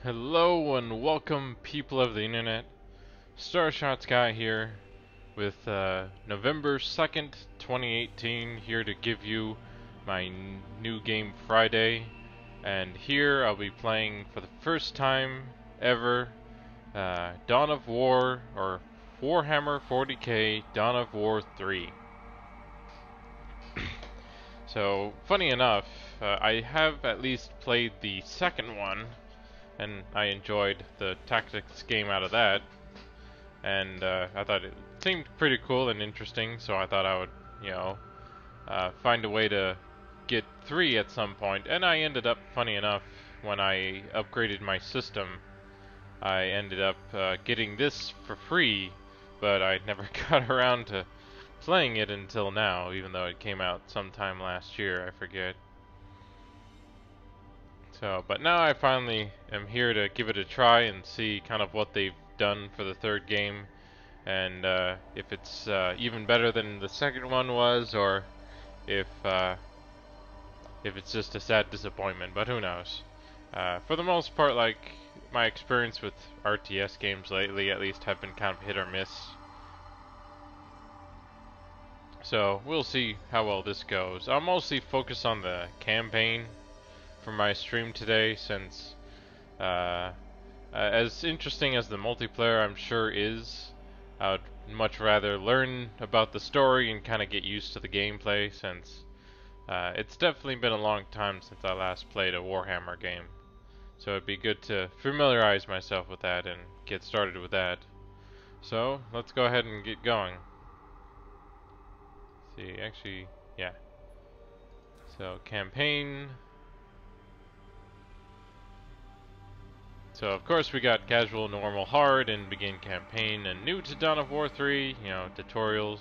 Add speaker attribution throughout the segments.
Speaker 1: Hello and welcome, people of the internet. Starshots Guy here with November 2nd, 2018, here to give you my new game Friday. And here I'll be playing for the first time ever Dawn of War, or Warhammer 40k Dawn of War 3. So, funny enough, I have at least played the second one, and I enjoyed the tactics game out of that. And I thought it seemed pretty cool and interesting, so I thought I would, find a way to get 3 at some point. And I ended up, funny enough, when I upgraded my system, I ended up getting this for free, but I never got around to playing it until now, even though it came out sometime last year, I forget. So, but now I finally am here to give it a try and see kind of what they've done for the third game, and if it's even better than the second one was, or if it's just a sad disappointment. But who knows? For the most part, like, my experience with RTS games lately, at least, have been kind of hit or miss. So we'll see how well this goes. I'll mostly focus on the campaign for my stream today, since as interesting as the multiplayer I'm sure is, I would much rather learn about the story and kind of get used to the gameplay, since it's definitely been a long time since I last played a Warhammer game. So it'd be good to familiarize myself with that and get started with that. So let's go ahead and get going. See, actually, yeah. So campaign. So of course we got casual, normal, hard, and begin campaign, and new to Dawn of War 3, tutorials.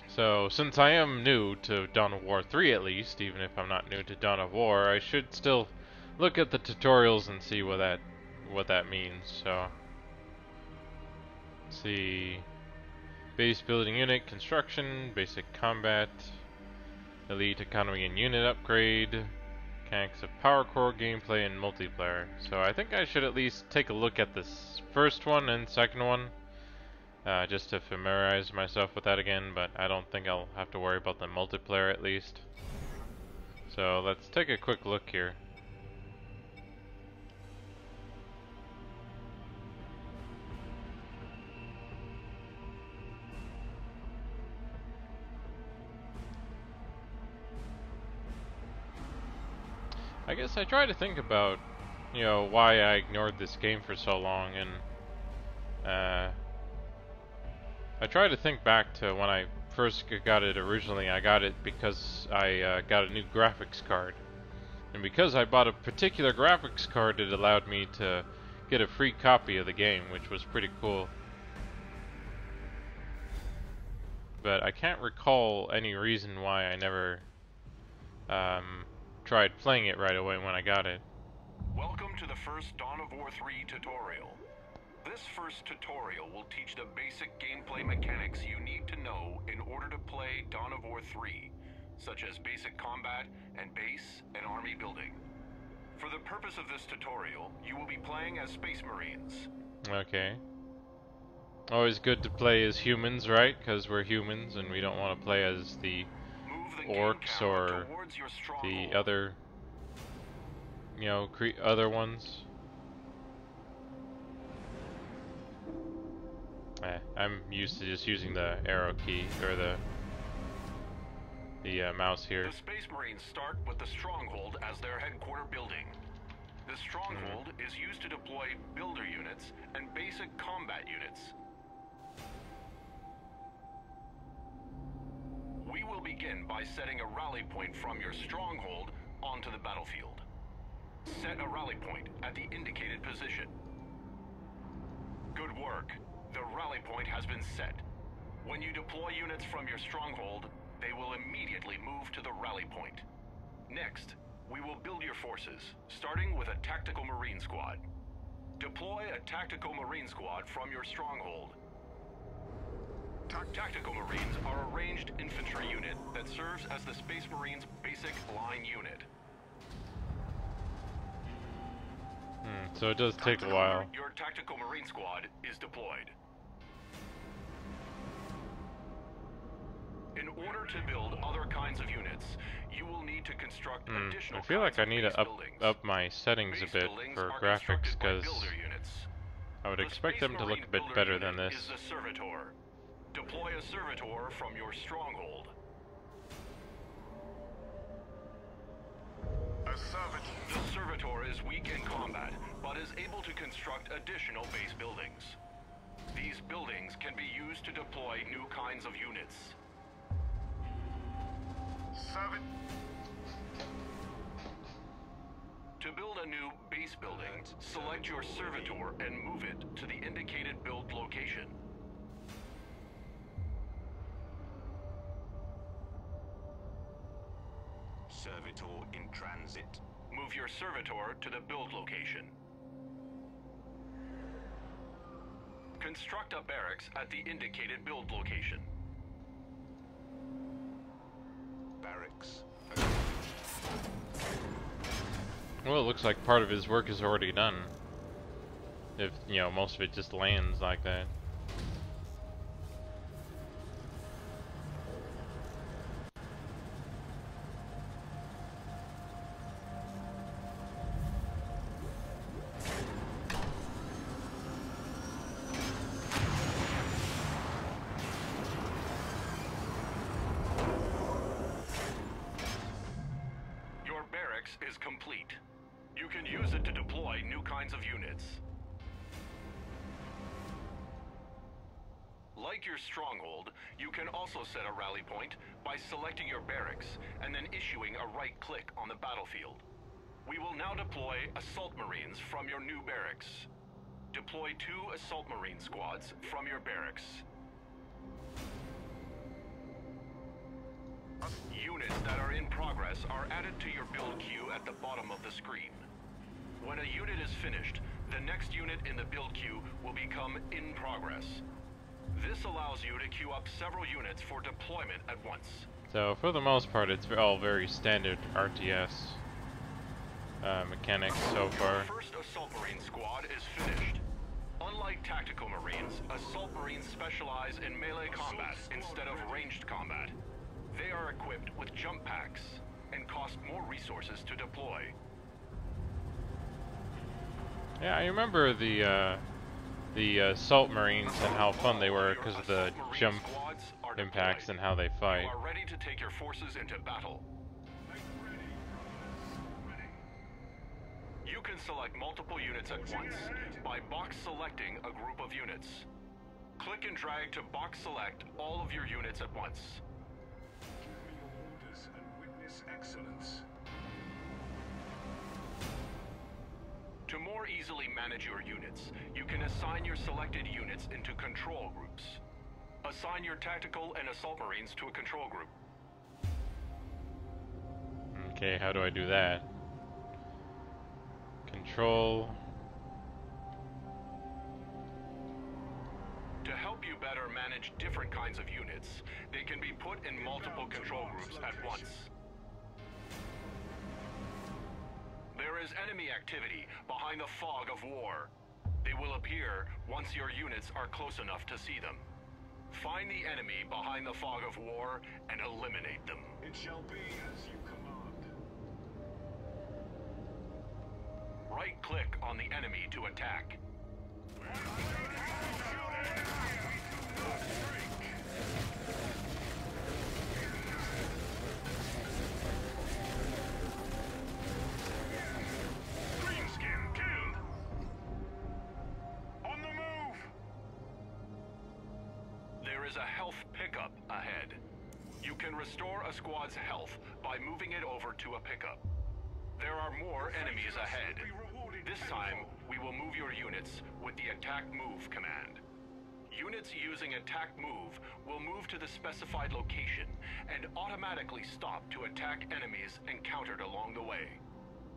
Speaker 1: So since I am new to Dawn of War 3 at least, even if I'm not new to Dawn of War, I should still look at the tutorials and see what that means. So let's see. Base building unit, construction, basic combat, elite economy and unit upgrade, mechanics of power core, gameplay, and multiplayer. So I think I should at least take a look at this first one and second one, just to familiarize myself with that again, but I don't think I'll have to worry about the multiplayer at least. So let's take a quick look here. I guess I try to think about, why I ignored this game for so long, and I try to think back to when I first got it originally. I got it because I got a new graphics card, and because I bought a particular graphics card, it allowed me to get a free copy of the game, which was pretty cool. But I can't recall any reason why I never tried playing it right away when I got it.
Speaker 2: Welcome to the first Dawn of War 3 tutorial. This first tutorial will teach the basic gameplay mechanics you need to know in order to play Dawn of War 3, such as basic combat and base and army building. For the purpose of this tutorial, you will be playing as Space Marines.
Speaker 1: Okay. Always good to play as humans, right? Because we're humans and we don't want to play as the orcs or the other, other ones. I'm used to just using the arrow key, or the mouse here.
Speaker 2: The Space Marines start with the Stronghold as their headquarter building. The Stronghold is used to deploy builder units and basic combat units. We will begin by setting a rally point from your Stronghold onto the battlefield. Set a rally point at the indicated position. Good work. The rally point has been set. When you deploy units from your Stronghold, they will immediately move to the rally point. Next, we will build your forces, starting with a Tactical Marine Squad. Deploy a Tactical Marine Squad from your Stronghold. Tactical Marines are a ranged infantry unit that serves as the Space Marines' basic line unit.
Speaker 1: So it does take a while.
Speaker 2: Your tactical marine squad is deployed. In order to build other kinds of units, you will need to construct additional
Speaker 1: I feel like I need to
Speaker 2: buildings.
Speaker 1: up my settings a bit for graphics, because I would
Speaker 2: The
Speaker 1: expect
Speaker 2: Space
Speaker 1: them to look
Speaker 2: Marine
Speaker 1: a bit
Speaker 2: builder
Speaker 1: better than
Speaker 2: unit
Speaker 1: this.
Speaker 2: is the servitor. Deploy a servitor from your stronghold. The servitor is weak in combat, but is able to construct additional base buildings. These buildings can be used to deploy new kinds of units. To build a new base building, select your servitor and move it to the indicated build location.
Speaker 3: Servitor in transit.
Speaker 2: Move your servitor to the build location. Construct a barracks at the indicated build location.
Speaker 3: Barracks.
Speaker 1: Well, it looks like part of his work is already done. If, you know, most of it just lands like that.
Speaker 2: Is complete. You can use it to deploy new kinds of units. Like your stronghold, you can also set a rally point by selecting your barracks and then issuing a right click on the battlefield. We will now deploy assault marines from your new barracks. Deploy 2 assault marine squads from your barracks. Units that are in progress are added to your build queue at the bottom of the screen. When a unit is finished, the next unit in the build queue will become in progress. This allows you to queue up several units for deployment at once.
Speaker 1: So for the most part, it's all very standard RTS mechanics so far.
Speaker 2: Your first assault marine squad is finished. Unlike tactical marines, assault marines specialize in melee combat instead of ranged combat. They are equipped with jump packs and cost more resources to deploy.
Speaker 1: Yeah, I remember the assault marines and how fun they were because of the jump impacts and how they fight.
Speaker 2: You are ready to take your forces into battle. You can select multiple units at once by box selecting a group of units. Click and drag to box select all of your units at once.
Speaker 3: Excellence.
Speaker 2: To more easily manage your units, you can assign your selected units into control groups. Assign your tactical and assault marines to a control group.
Speaker 1: Okay, how do I do that? Control.
Speaker 2: To help you better manage different kinds of units, they can be put in multiple control groups at once. There is enemy activity behind the fog of war. They will appear once your units are close enough to see them. Find the enemy behind the fog of war and eliminate them.
Speaker 3: It shall be as you command.
Speaker 2: Right-click on the enemy to attack. There is a health pickup ahead. You can restore a squad's health by moving it over to a pickup. There are more enemies ahead. This time, we will move your units with the attack move command. Units using attack move will move to the specified location and automatically stop to attack enemies encountered along the way.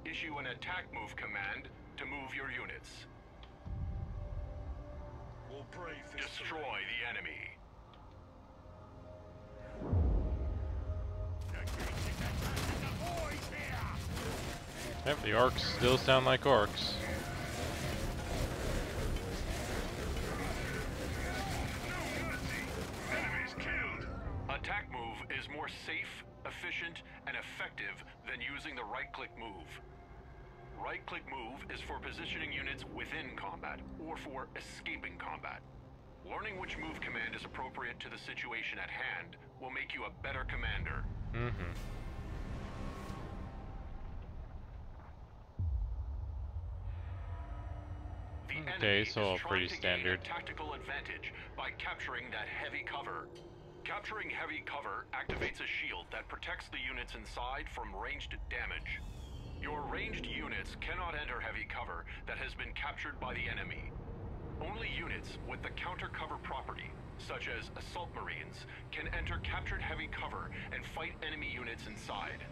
Speaker 2: Issue an attack move command to move your units. Destroy the enemy.
Speaker 1: Yep, the orcs still sound like orcs.
Speaker 2: right-click move. Right-click move is for positioning units within combat or for escaping combat. Learning which move command is appropriate to the situation at hand will make you a better commander.
Speaker 1: Okay, so all pretty standard.
Speaker 2: Tactical advantage by capturing that heavy cover. Capturing heavy cover activates a shield that protects the units inside from ranged damage. Your ranged units cannot enter heavy cover that has been captured by the enemy. Only units with the counter cover property, such as assault marines, can enter captured heavy cover and fight enemy units inside.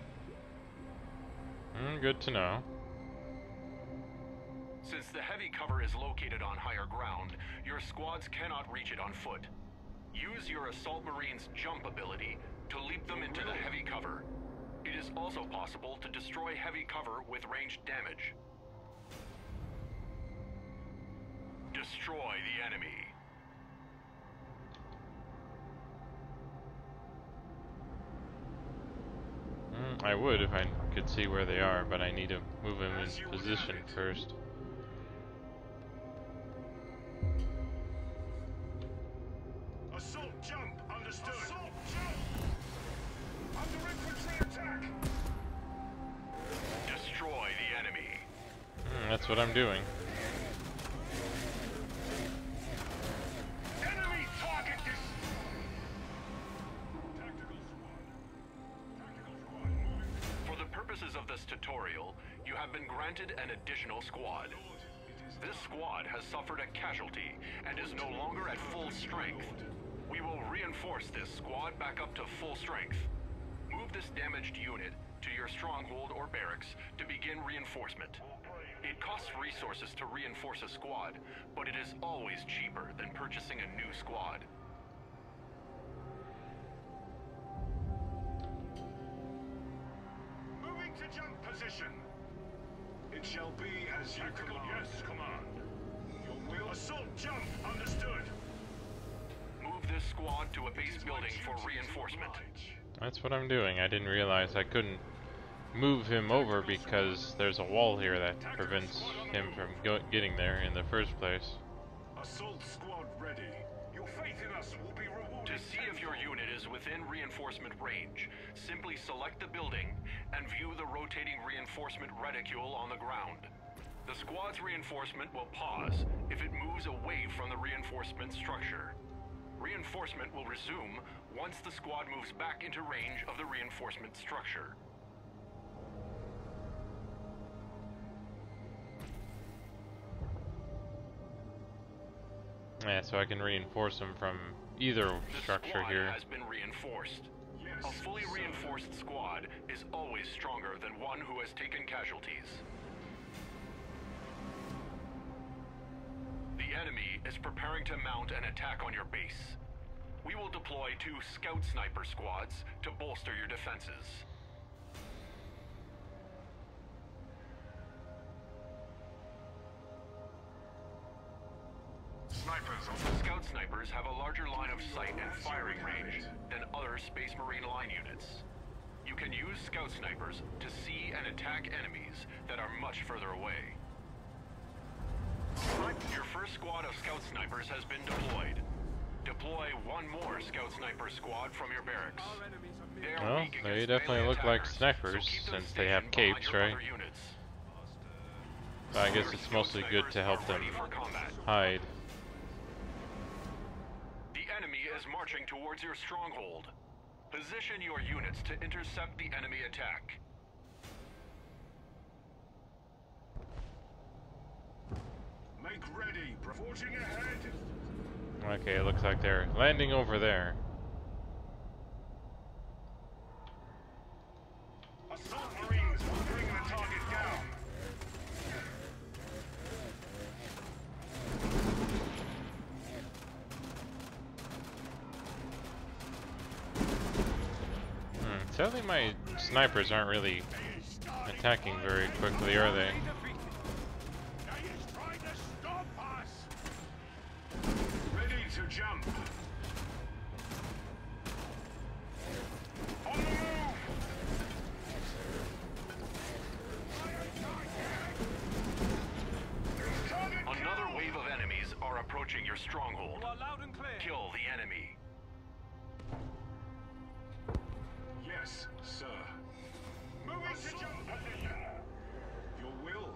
Speaker 1: Good to know.
Speaker 2: Since the heavy cover is located on higher ground, your squads cannot reach it on foot. Use your assault marines' jump ability to leap them into the heavy cover. It is also possible to destroy heavy cover with ranged damage. Destroy the enemy.
Speaker 1: I would if I could see where they are, but I need to move them in position first.
Speaker 3: Assault jump, understood. Assault jump! Under infantry attack!
Speaker 2: Destroy the enemy.
Speaker 1: That's what I'm doing.
Speaker 3: Enemy target this! Tactical squad. Tactical squad moving.
Speaker 2: For the purposes of this tutorial, you have been granted an additional squad. This squad has suffered a casualty and is no longer at full strength. We will reinforce this squad back up to full strength. Move this damaged unit to your stronghold or barracks to begin reinforcement. It costs resources to reinforce a squad, but it is always cheaper than purchasing a new squad.
Speaker 3: Moving to jump position. It shall be as you command. Yes, command. Your will. Assault jump, understood.
Speaker 2: Move this squad to a base building for reinforcement.
Speaker 1: That's what I'm doing. I didn't realize I couldn't move him over because there's a wall here that prevents him from getting there in the first place.
Speaker 3: Assault squad ready. Your faith in us will be rewarded.
Speaker 2: To see if your unit is within reinforcement range, simply select the building and view the rotating reinforcement reticule on the ground. The squad's reinforcement will pause if it moves away from the reinforcement structure. Reinforcement will resume once the squad moves back into range of the reinforcement structure.
Speaker 1: Yeah, so I can reinforce them from either structure here.
Speaker 2: The squad has been reinforced.
Speaker 3: Yes,
Speaker 2: A fully reinforced squad is always stronger than one who has taken casualties. The enemy is preparing to mount an attack on your base. We will deploy 2 scout sniper squads to bolster your defenses.
Speaker 3: Snipers on
Speaker 2: The scout snipers have a larger line of sight and firing range than other Space Marine line units. You can use scout snipers to see and attack enemies that are much further away. Your first squad of scout snipers has been deployed. Deploy 1 more scout sniper squad from your barracks.
Speaker 1: Well, they definitely look like snipers since they have capes, right? But I guess it's mostly good to help them hide.
Speaker 2: The enemy is marching towards your stronghold. Position your units to intercept the enemy attack.
Speaker 3: Make ready. Forging ahead.
Speaker 1: Okay, it looks like they're landing over there.
Speaker 3: Assault Marines will bring the target down.
Speaker 1: Sadly, my snipers aren't really attacking very quickly, are they?
Speaker 3: Ready to jump. On the move.
Speaker 2: are approaching your stronghold.
Speaker 3: You are loud and clear.
Speaker 2: Kill the enemy.
Speaker 3: Yes, sir. Moving to jump position. Your will.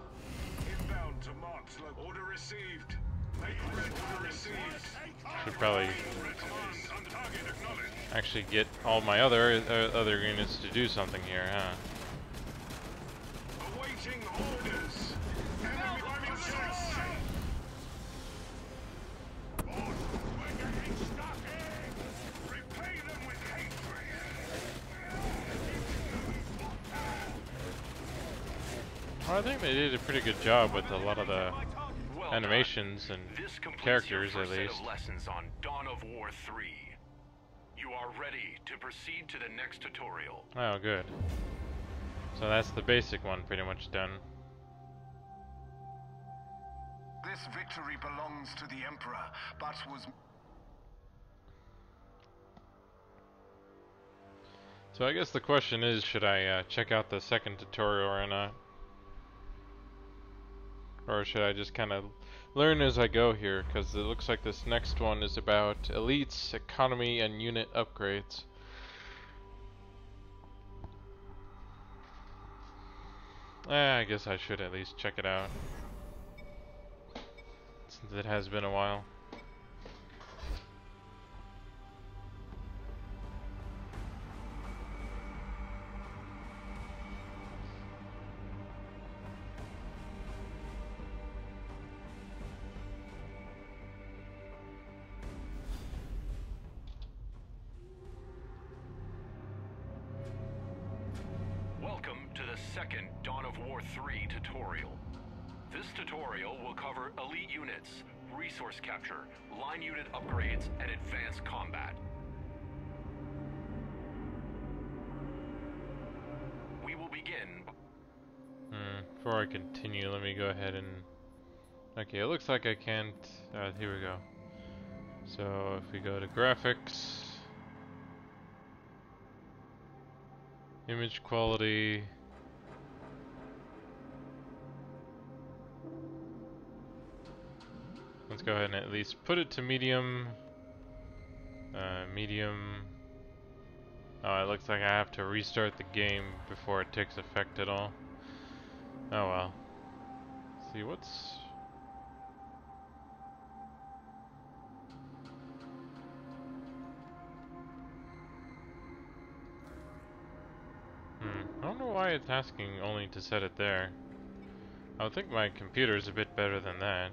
Speaker 3: Inbound to marked location. Order received. Make red order received.
Speaker 1: Should probably
Speaker 3: On target acknowledged.
Speaker 1: actually get all my other units to do something here, huh?
Speaker 3: Awaiting orders. Enemy bombing shots. We're getting stuck in. Repay them with hatred.
Speaker 1: Well, I think they did a pretty good job with a lot of the
Speaker 2: Well
Speaker 1: animations
Speaker 2: done.
Speaker 1: and
Speaker 2: This completes
Speaker 1: characters,
Speaker 2: your
Speaker 1: at
Speaker 2: first set
Speaker 1: least.
Speaker 2: of lessons on Dawn of War 3. You are ready to proceed to the next tutorial.
Speaker 1: Oh, good. So that's the basic one pretty much done.
Speaker 3: This victory belongs to the Emperor, but was...
Speaker 1: So I guess the question is, should I check out the second tutorial or not? Or should I just kind of learn as I go here? Because it looks like this next one is about elites, economy, and unit upgrades. I guess I should at least check it out, since it has been a while.
Speaker 2: Welcome to the second Dawn of War 3 tutorial. This tutorial will cover elite units, resource capture, line unit upgrades, and advanced combat. We will begin.
Speaker 1: Before I continue, let me go ahead and... Okay, it looks like I can't... here we go. So, if we go to graphics... Image quality... Let's go ahead and at least put it to medium. Medium... Oh, it looks like I have to restart the game before it takes effect at all. Oh well. Let's see, what's... I don't know why it's asking only to set it there. I would think my computer's a bit better than that.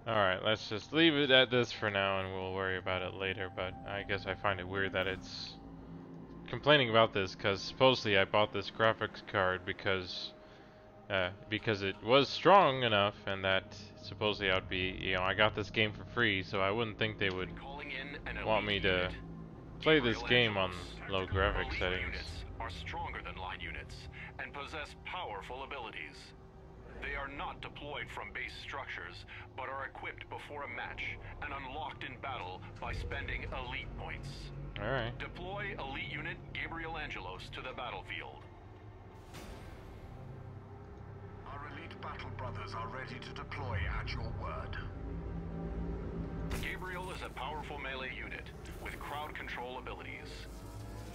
Speaker 1: Alright, let's just leave it at this for now and we'll worry about it later, but I guess I find it weird that it's complaining about this, because supposedly I bought this graphics card because it was strong enough, and that supposedly I would be, you know, I got this game for free, so I wouldn't think they would want me to play this game on low graphics settings.
Speaker 2: Units are stronger than line units and possess powerful abilities. They are not deployed from base structures, but are equipped before a match and unlocked in battle by spending elite points.
Speaker 1: Alright.
Speaker 2: Deploy elite unit Gabriel Angelos to the battlefield.
Speaker 3: Our elite battle brothers are ready to deploy at your word.
Speaker 2: Gabriel is a powerful melee unit with crowd control abilities.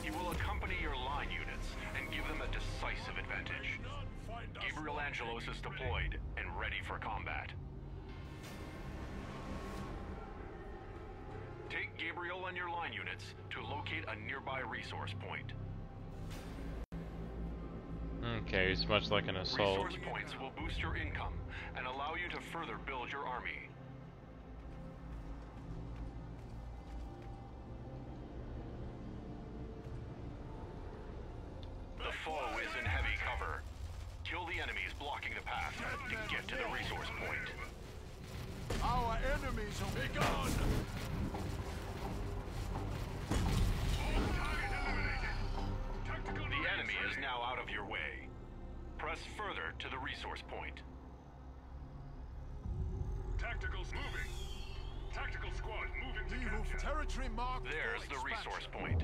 Speaker 2: He will accompany your line units and give them a decisive advantage. Gabriel Angelos is deployed and ready for combat. Take Gabriel and your line units to locate a nearby resource point.
Speaker 1: Okay, it's much like an assault.
Speaker 2: Resource points will boost your income and allow you to further build your army. The foe is in heavy cover. Kill the enemies blocking the path to get to the resource point.
Speaker 3: Our enemies will be gone.
Speaker 2: The enemy is now out of your way. press further to the resource point.
Speaker 3: Tacticals moving. Tactical squad moving to capture.
Speaker 4: Territory marked.
Speaker 2: There's the resource point.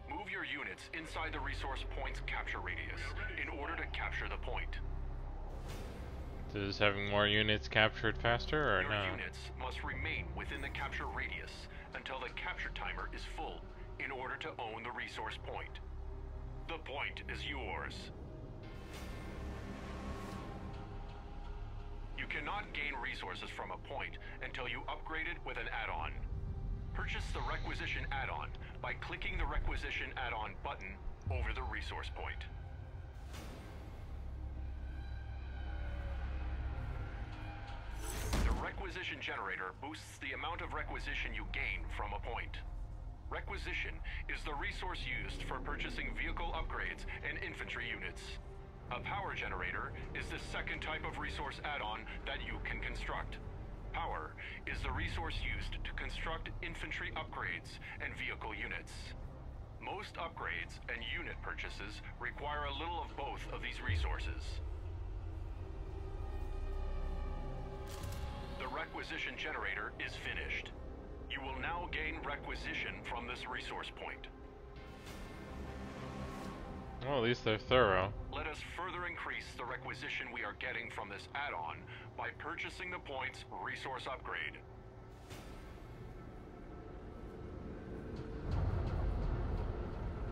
Speaker 2: Move your units inside the resource point's capture radius in order to capture the point.
Speaker 1: Does having more units captured faster or
Speaker 2: Your
Speaker 1: no?
Speaker 2: units must remain within the capture radius until the capture timer is full in order to own the resource point. The point is yours. You cannot gain resources from a point until you upgrade it with an add-on. Purchase the requisition add-on by clicking the requisition add-on button over the resource point. The requisition generator boosts the amount of requisition you gain from a point. Requisition is the resource used for purchasing vehicle upgrades and infantry units. A power generator is the second type of resource add-on that you can construct. Power is the resource used to construct infantry upgrades and vehicle units. Most upgrades and unit purchases require a little of both of these resources. The requisition generator is finished. You will now gain requisition from this resource point.
Speaker 1: Well, at least they're thorough.
Speaker 2: Let us further increase the requisition we are getting from this add-on by purchasing the point's resource upgrade.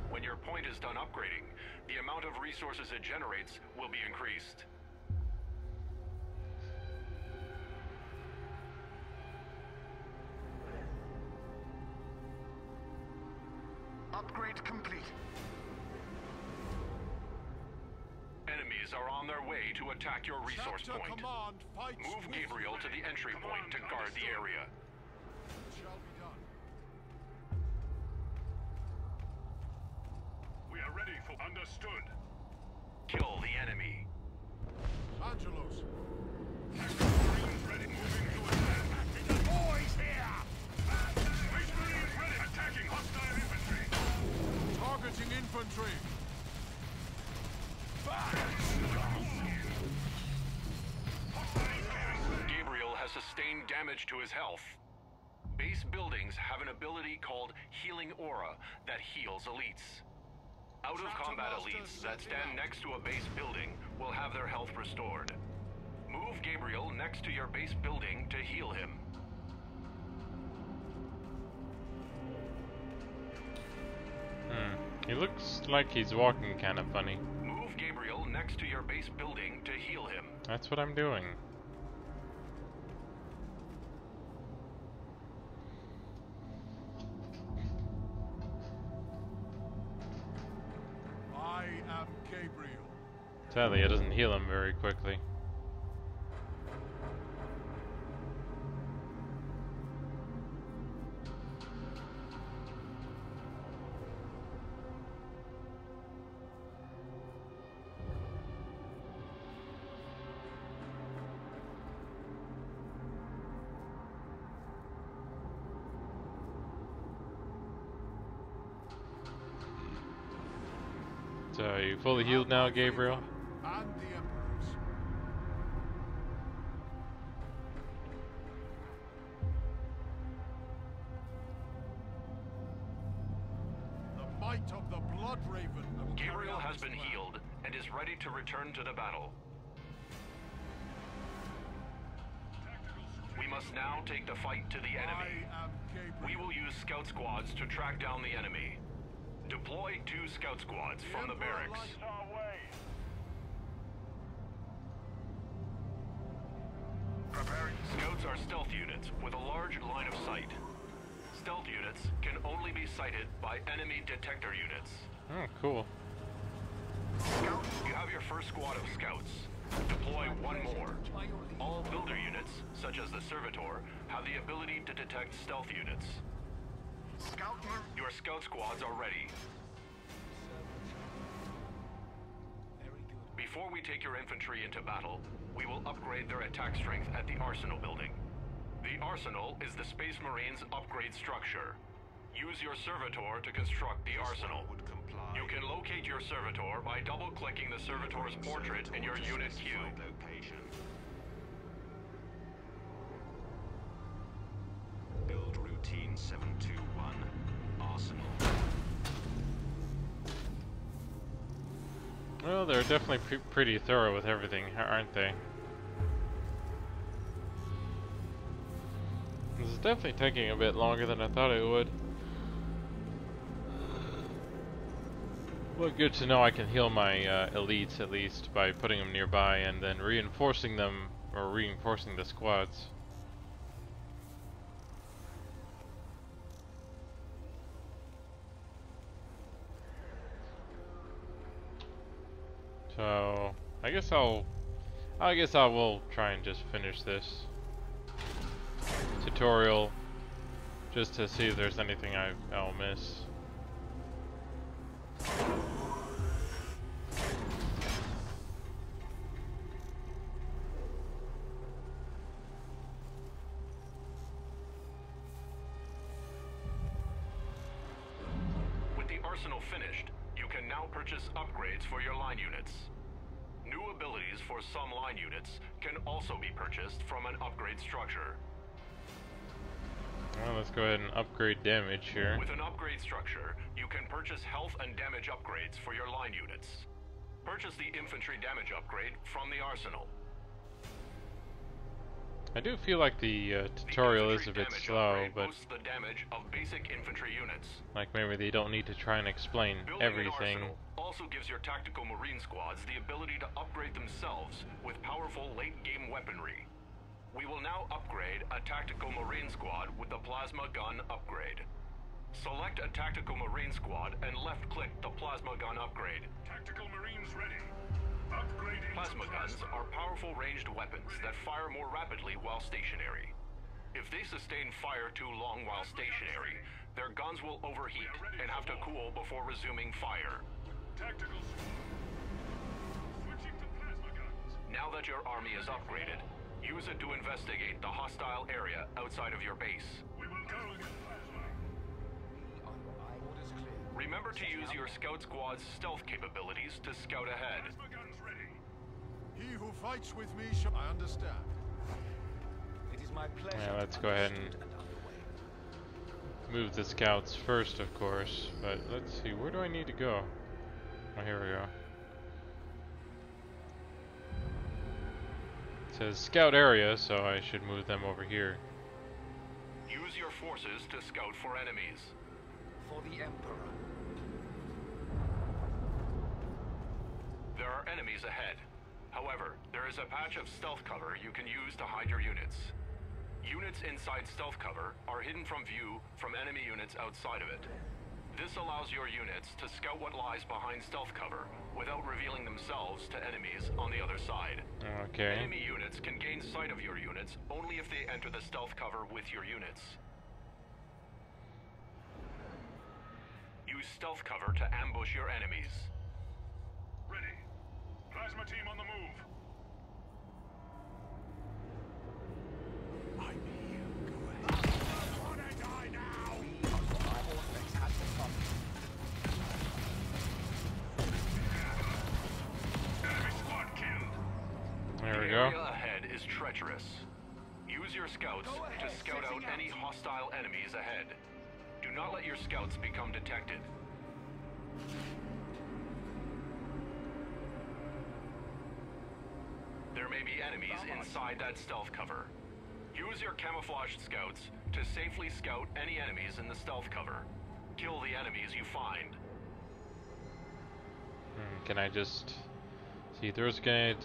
Speaker 2: When your point is done upgrading, the amount of resources it generates will be increased.
Speaker 4: Upgrade complete.
Speaker 2: Enemies are on their way to attack your resource
Speaker 4: Chapter
Speaker 2: point.
Speaker 4: command fights
Speaker 2: Move
Speaker 4: with
Speaker 2: Gabriel to the entry point to guard the area.
Speaker 4: Shall be done.
Speaker 3: We are ready for understood.
Speaker 2: Kill the enemy.
Speaker 4: Angelos.
Speaker 3: Tactical marines ready. Moving to attack. The boys here. Space marines ready. Attacking hostile infantry.
Speaker 4: Targeting infantry.
Speaker 2: Gabriel has sustained damage to his health. Base buildings have an ability called Healing Aura that heals elites. Out-of-combat elites that stand next to a base building will have their health restored. Move Gabriel next to your base building to heal him.
Speaker 1: He looks like he's walking kind of funny.
Speaker 2: Move Gabriel next to your base building to heal him.
Speaker 1: That's what I'm doing.
Speaker 4: I am Gabriel.
Speaker 1: Sadly, it doesn't heal him very quickly. So, are you fully healed now, Gabriel?
Speaker 4: And the Emperors. The might of the Blood Raven. will carry
Speaker 2: Gabriel
Speaker 4: out
Speaker 2: has
Speaker 4: this
Speaker 2: been
Speaker 4: plan.
Speaker 2: healed and is ready to return to the battle. We must now take the fight to the enemy.
Speaker 4: I am Gabriel.
Speaker 2: We will use scout squads to track down the enemy. Deploy 2 scout squads from the barracks.
Speaker 3: Preparing.
Speaker 2: Scouts are stealth units with a large line of sight. Stealth units can only be sighted by enemy detector units.
Speaker 1: Oh, cool.
Speaker 2: You have your first squad of scouts. Deploy 1 more. All builder units, such as the servitor, have the ability to detect stealth units. Your scout squads are ready. Before we take your infantry into battle, we will upgrade their attack strength at the Arsenal building. The Arsenal is the Space Marines' upgrade structure. Use your servitor to construct the Arsenal.
Speaker 3: Would comply.
Speaker 2: You can locate your servitor by double-clicking the servitor's portrait in your unit queue.
Speaker 3: Location. Build routine 721. Arsenal.
Speaker 1: Well, they're definitely pretty thorough with everything, aren't they? This is definitely taking a bit longer than I thought it would. Well, good to know I can heal my elites at least by putting them nearby and then reinforcing them, or reinforcing the squads. So I guess I will try and just finish this tutorial just to see if there's anything I'll miss.
Speaker 2: With the arsenal finished, you can now purchase upgrades for your line units. New abilities for some line units can also be purchased from an upgrade structure.
Speaker 1: Well, let's go ahead and upgrade damage here.
Speaker 2: With an upgrade structure, you can purchase health and damage upgrades for your line units. Purchase the infantry damage upgrade from the arsenal.
Speaker 1: I do feel like the tutorial is a bit slow, but
Speaker 2: boosts the damage of basic infantry units.
Speaker 1: like maybe they don't need to try and explain
Speaker 2: Building
Speaker 1: everything.
Speaker 2: an arsenal also gives your tactical marine squads the ability to upgrade themselves with powerful late-game weaponry. We will now upgrade a tactical marine squad with the plasma gun upgrade. Select a tactical marine squad and left-click the plasma gun upgrade.
Speaker 3: Tactical Marines ready. Upgrading
Speaker 2: Plasma
Speaker 3: to
Speaker 2: guns are powerful ranged weapons that fire more rapidly while stationary. If they sustain fire too long while stationary, their guns will overheat and have to cool before resuming fire.
Speaker 3: Tactical switching to plasma guns.
Speaker 2: Now that your army is upgraded, use it to investigate the hostile area outside of your base.
Speaker 3: We will go against plasma.
Speaker 4: Orders clear.
Speaker 2: Remember to use your scout squad's stealth capabilities to scout ahead.
Speaker 3: Plasma guns ready.
Speaker 4: He who fights with me shall... I understand.
Speaker 5: It is my pleasure.
Speaker 1: Yeah, let's go ahead and move the scouts first, of course. But let's see, where do I need to go? Oh, here we go. It says scout area, so I should move them over here.
Speaker 2: Use your forces to scout for enemies.
Speaker 5: For the Emperor.
Speaker 2: There are enemies ahead. However, there is a patch of stealth cover you can use to hide your units. Units inside stealth cover are hidden from view from enemy units outside of it. This allows your units to scout what lies behind stealth cover without revealing themselves to enemies on the other side.
Speaker 1: Okay.
Speaker 2: Enemy units can gain sight of your units only if they enter the stealth cover with your units. Use stealth cover to ambush your enemies.
Speaker 3: Ready. Plasma team on the move.
Speaker 4: I'm here. Go ahead. I wanna die now!
Speaker 5: My horse has become.
Speaker 3: Enemy squad killed.
Speaker 1: There we
Speaker 2: The
Speaker 1: go.
Speaker 2: area ahead is treacherous. Use your scouts to scout out any hostile enemies ahead. Do not let your scouts become detected. There may be enemies inside that stealth cover. Use your camouflaged scouts to safely scout any enemies in the stealth cover. Kill the enemies you find.
Speaker 1: Can I just see? There's gonna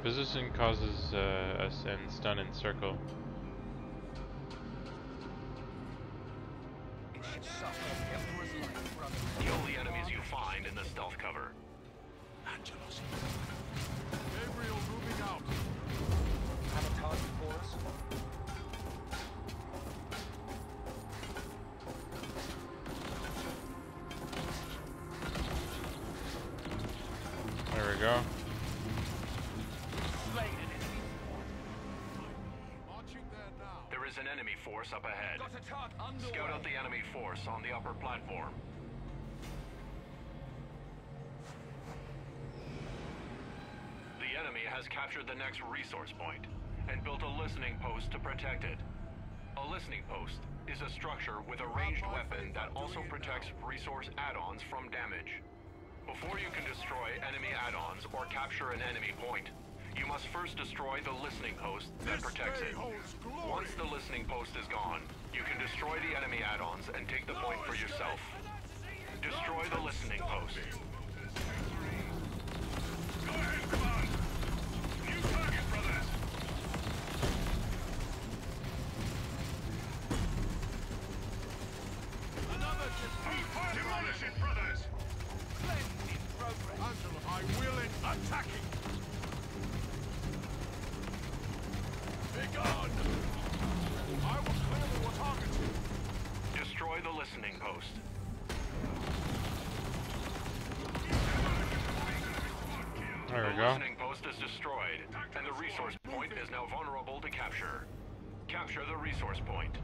Speaker 1: position causes us and stun and circle.
Speaker 5: It should suffer the Emperor's life, brother.
Speaker 2: Kill the enemies you find in the stealth cover.
Speaker 4: Angelos. Gabriel moving out.
Speaker 5: Have a target for us?
Speaker 1: There we go.
Speaker 5: Slain an enemy.
Speaker 4: Marching there now.
Speaker 2: There is an enemy force up ahead.
Speaker 5: Got a target underway.
Speaker 2: Scout out the enemy force on the upper platform. has captured the next resource point and built a listening post to protect it. A listening post is a structure with a ranged weapon that also protects resource add-ons from damage. Before you can destroy enemy add-ons or capture an enemy point, you must first destroy the listening post that protects it. Once the listening post is gone, you can destroy the enemy add-ons and take the point for yourself. Destroy the listening post.
Speaker 3: Go ahead, command. New target, brothers.
Speaker 4: Another
Speaker 3: Demolish it, brothers.
Speaker 5: Splendid progress.
Speaker 4: Angelo, I will it. Attacking. Begone. I will clear the target.
Speaker 2: Destroy the listening post.
Speaker 1: There we
Speaker 2: The
Speaker 1: go.
Speaker 2: listening post is destroyed, and the resource point is now vulnerable to capture. Capture the resource point.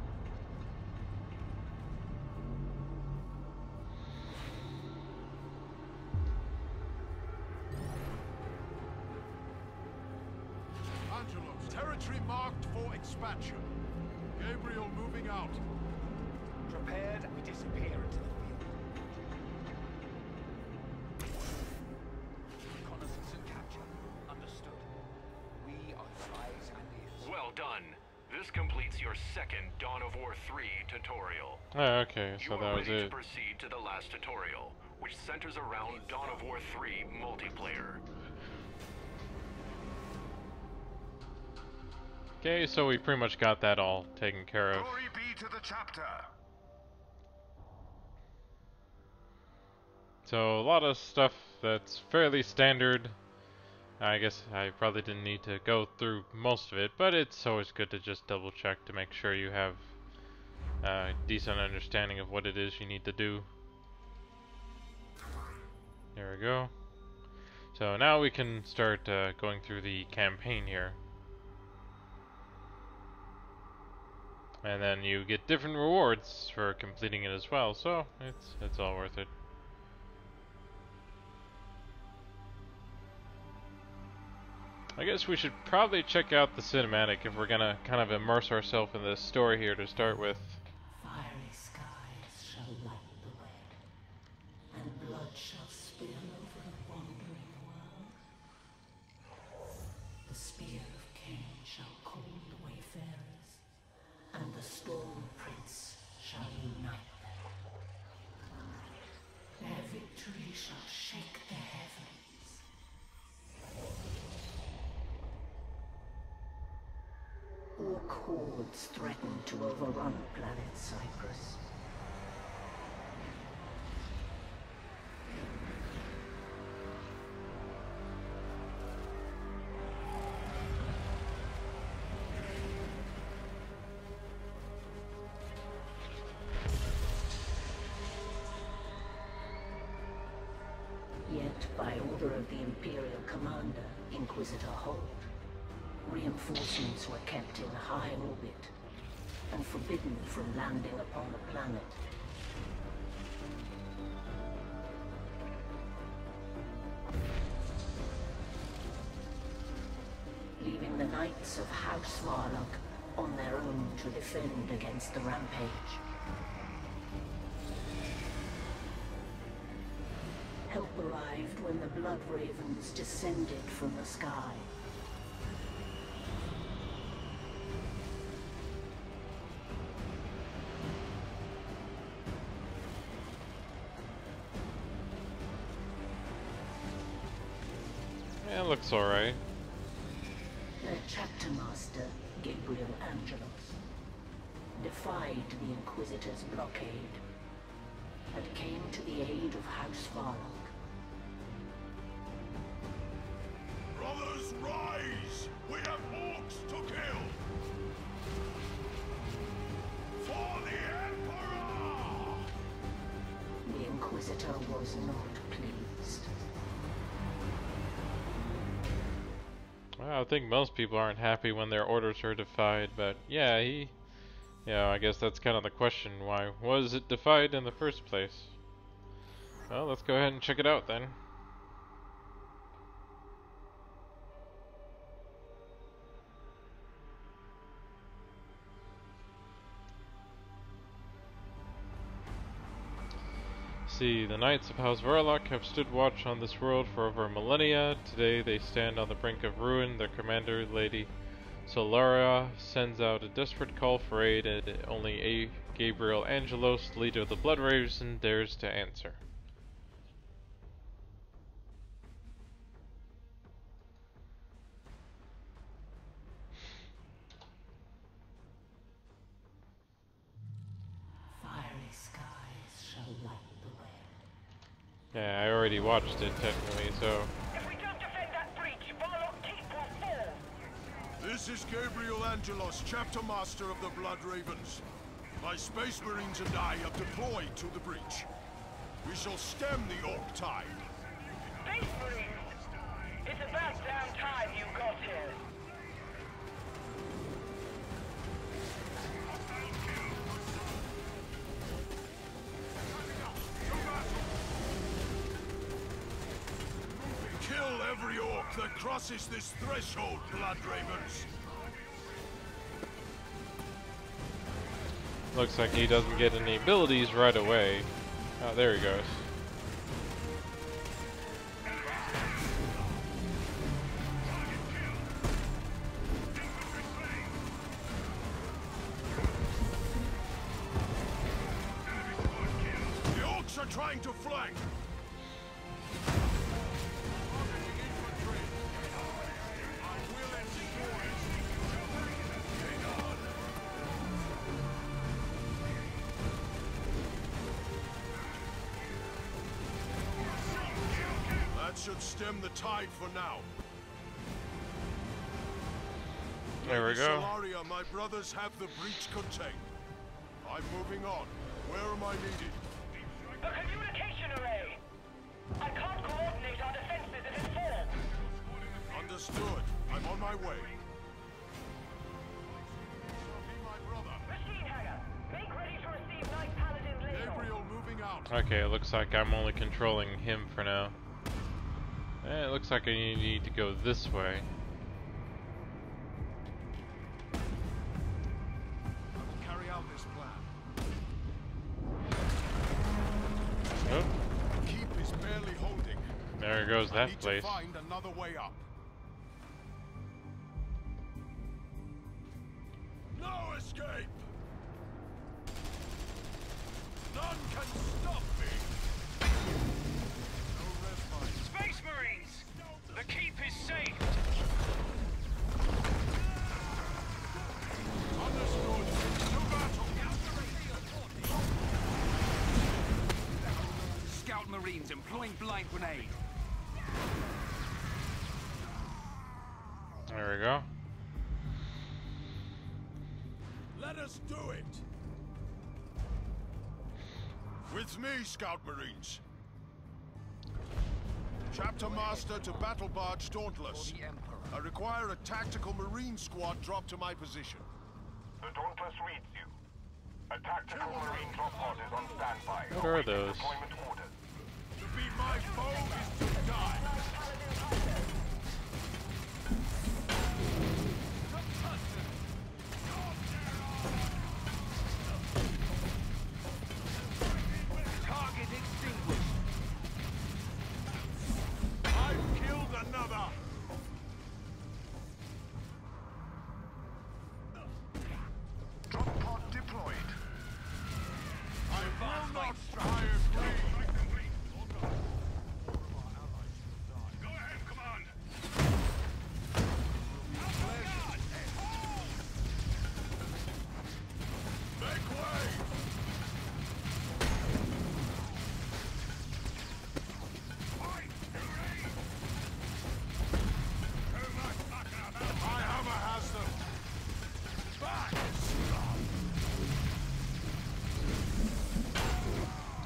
Speaker 4: Angelos, territory marked for expansion. Gabriel moving out.
Speaker 5: Prepared, we disappear into the field. Reconnaissance and capture. Understood. We are your eyes and ears.
Speaker 2: Well done. This completes your second Dawn of War 3 tutorial.
Speaker 1: Oh, okay,
Speaker 2: You
Speaker 1: so
Speaker 2: are
Speaker 1: that was
Speaker 2: ready to
Speaker 1: it.
Speaker 2: proceed to the last tutorial, which centers around Dawn of War 3 multiplayer.
Speaker 1: Okay, so we pretty much got that all taken care of.
Speaker 3: Glory be to the chapter.
Speaker 1: So a lot of stuff that's fairly standard. I guess I probably didn't need to go through most of it, but it's always good to just double check to make sure you have a decent understanding of what it is you need to do. There we go. So now we can start going through the campaign here. And then you get different rewards for completing it as well, so it's all worth it. I guess we should probably check out the cinematic if we're gonna kind of immerse ourselves in this story here to start with.
Speaker 6: Fiery skies shall light the way, and blood shall spill over the wandering world. The spear of Cain shall call the wayfarers, and the storm prince shall unite them. Their victory shall shake the heavens. Orc hordes threaten to overrun planet Cyprus. Yet, by order of the Imperial Commander, Inquisitor Holt, reinforcements were kept in high orbit and forbidden from landing upon the planet. Leaving the Knights of House Varlock on their own to defend against the rampage. Help arrived when the Blood Ravens descended from the sky.
Speaker 1: Yeah, it looks alright.
Speaker 6: Their chapter master, Gabriel Angelos, defied the Inquisitor's blockade and came to the aid of House Varlock.
Speaker 3: Brothers, rise! We have orcs to kill! For the Emperor!
Speaker 6: The Inquisitor was not pleased.
Speaker 1: Well, I think most people aren't happy when their orders are defied, but yeah, I guess that's kind of the question. Why was it defied in the first place? Well, let's go ahead and check it out then. See, the Knights of House Verloc have stood watch on this world for over millennia. Today they stand on the brink of ruin. Their commander, Lady Solaria, sends out a desperate call for aid, and only A. Gabriel Angelos, leader of the Blood Raven, dares to answer. Yeah, I already watched it technically, so.
Speaker 7: If we don't defend that breach, Varlock Keep will fall.
Speaker 4: This is Gabriel Angelos, Chapter Master of the Blood Ravens. My Space Marines and I have deployed to the breach. We shall stem the Orc tide.
Speaker 7: Space Marines! It's about damn time you got here.
Speaker 4: Kill every Orc that crosses this threshold, Blood Ravens.
Speaker 1: Looks like he doesn't get any abilities right away. Oh, there he goes.
Speaker 4: The Orcs are trying to flank. That should stem the tide for now.
Speaker 1: There we go.
Speaker 4: Solaria, my brothers have the breach contained. I'm moving on. Where am I needed?
Speaker 7: The communication array! I can't coordinate our defenses if it falls.
Speaker 4: Understood. I'm on my way. Be my brother.
Speaker 7: Machine Hanger, make ready to receive Knight Paladin later.
Speaker 4: Gabriel moving out.
Speaker 1: Okay, it looks like I'm only controlling him for now. It looks like I need to go this way.
Speaker 4: I will carry out this plan.
Speaker 1: Oh,
Speaker 4: Keep is barely holding.
Speaker 1: there goes
Speaker 4: I
Speaker 1: that
Speaker 4: need
Speaker 1: place.
Speaker 4: to find another way up. No escape! None can stop me! No respite.
Speaker 5: Space Marines! The keep is safe!
Speaker 4: Understood. To battle!
Speaker 5: Scout Marines employing blind grenade.
Speaker 1: There we go.
Speaker 4: Let us do it! With me, Scout Marines. Chapter Master to Battle Barge Dauntless.
Speaker 5: The Emperor.
Speaker 4: I require a tactical Marine squad drop to my position.
Speaker 2: The Dauntless reads you. A tactical marine drop pod is on standby.
Speaker 1: What are those?
Speaker 2: Deployment orders.
Speaker 4: To be my foe is to die.
Speaker 5: Target extinguished.
Speaker 4: I've killed another. Drop pod deployed. I will not I agree.
Speaker 3: Go ahead, Command.
Speaker 4: Make way. My hammer has them. Back.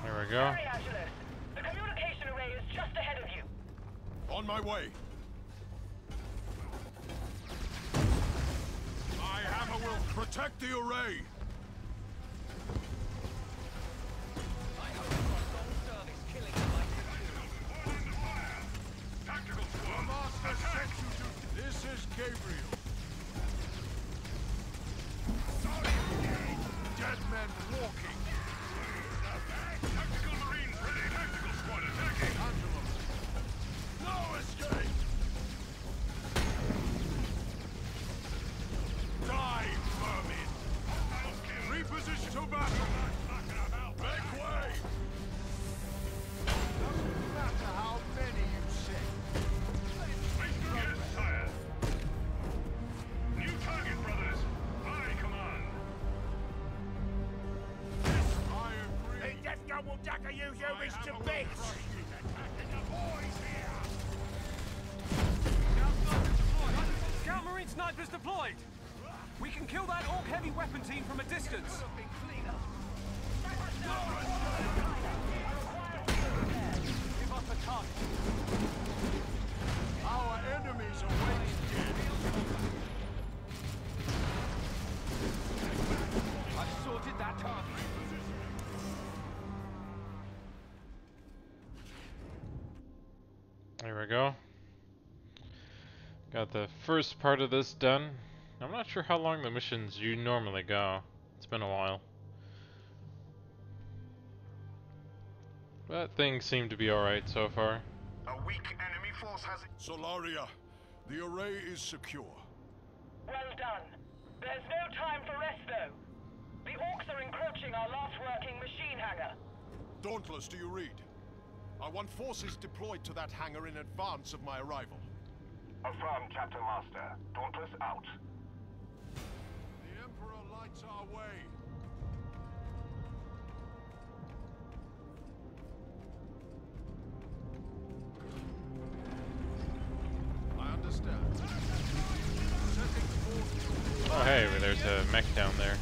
Speaker 1: There we go.
Speaker 7: Sorry, Angelus. The communication array is just ahead of you.
Speaker 4: On my way. My hammer will protect the array.
Speaker 3: Tactical
Speaker 4: The
Speaker 3: squad.
Speaker 4: master sent you to. This is Gabriel. Dead men walking.
Speaker 3: Tactical Marines ready.
Speaker 4: will dagger you humans to bits!
Speaker 5: Scout Marine snipers deployed! We can kill that Orc heavy weapon team from a distance! Give us a target.
Speaker 4: Our enemies are waiting here.
Speaker 5: I've sorted that target.
Speaker 1: There we go. Got the first part of this done. I'm not sure how long the missions you normally go. It's been a while. But things seem to be alright so far.
Speaker 3: A weak enemy force has...
Speaker 4: Solaria, the array is secure.
Speaker 7: Well done. There's no time for rest, though. The Orcs are encroaching our last working machine hangar.
Speaker 4: Dauntless, do you read? I want forces deployed to that hangar in advance of my arrival.
Speaker 3: Affirm, Chapter Master. Dauntless out.
Speaker 4: The Emperor lights our way. I understand. Setting forth.
Speaker 1: Oh hey, there's a mech down there.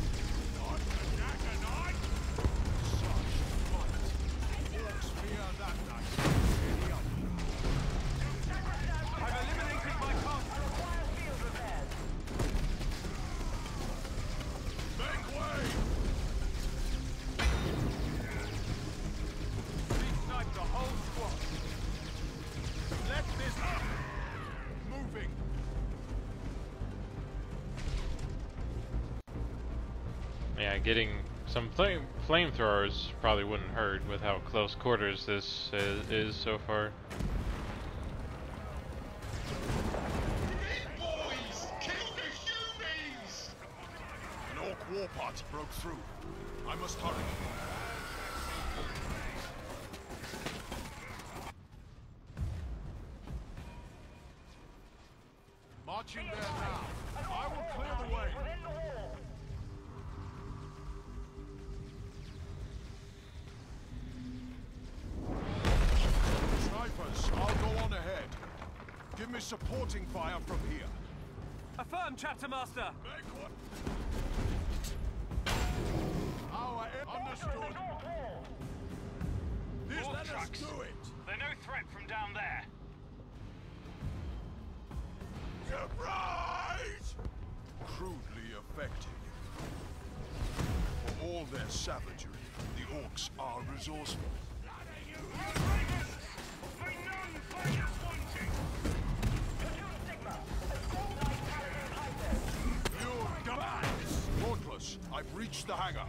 Speaker 5: I've eliminated my target.
Speaker 4: Make way!
Speaker 5: We've sniped the whole squad.
Speaker 4: Let this moving.
Speaker 1: Yeah, getting some flamethrowers probably wouldn't hurt with how close quarters this is so far.
Speaker 3: Boys! Kill the humans!
Speaker 4: An Orc war party broke through. I must hurry. Marching there now. I will clear the way.
Speaker 7: Within the wall.
Speaker 4: Snipers, I'll go on ahead. Give me supporting fire from here.
Speaker 5: Affirm, Chapter Master.
Speaker 4: Make what? Understood. This let us do it.
Speaker 5: They're no threat from down there.
Speaker 4: Surprise! Crudely effective. For all their savagery, the Orcs are resourceful. You die! Dauntless, I've reached the hangar.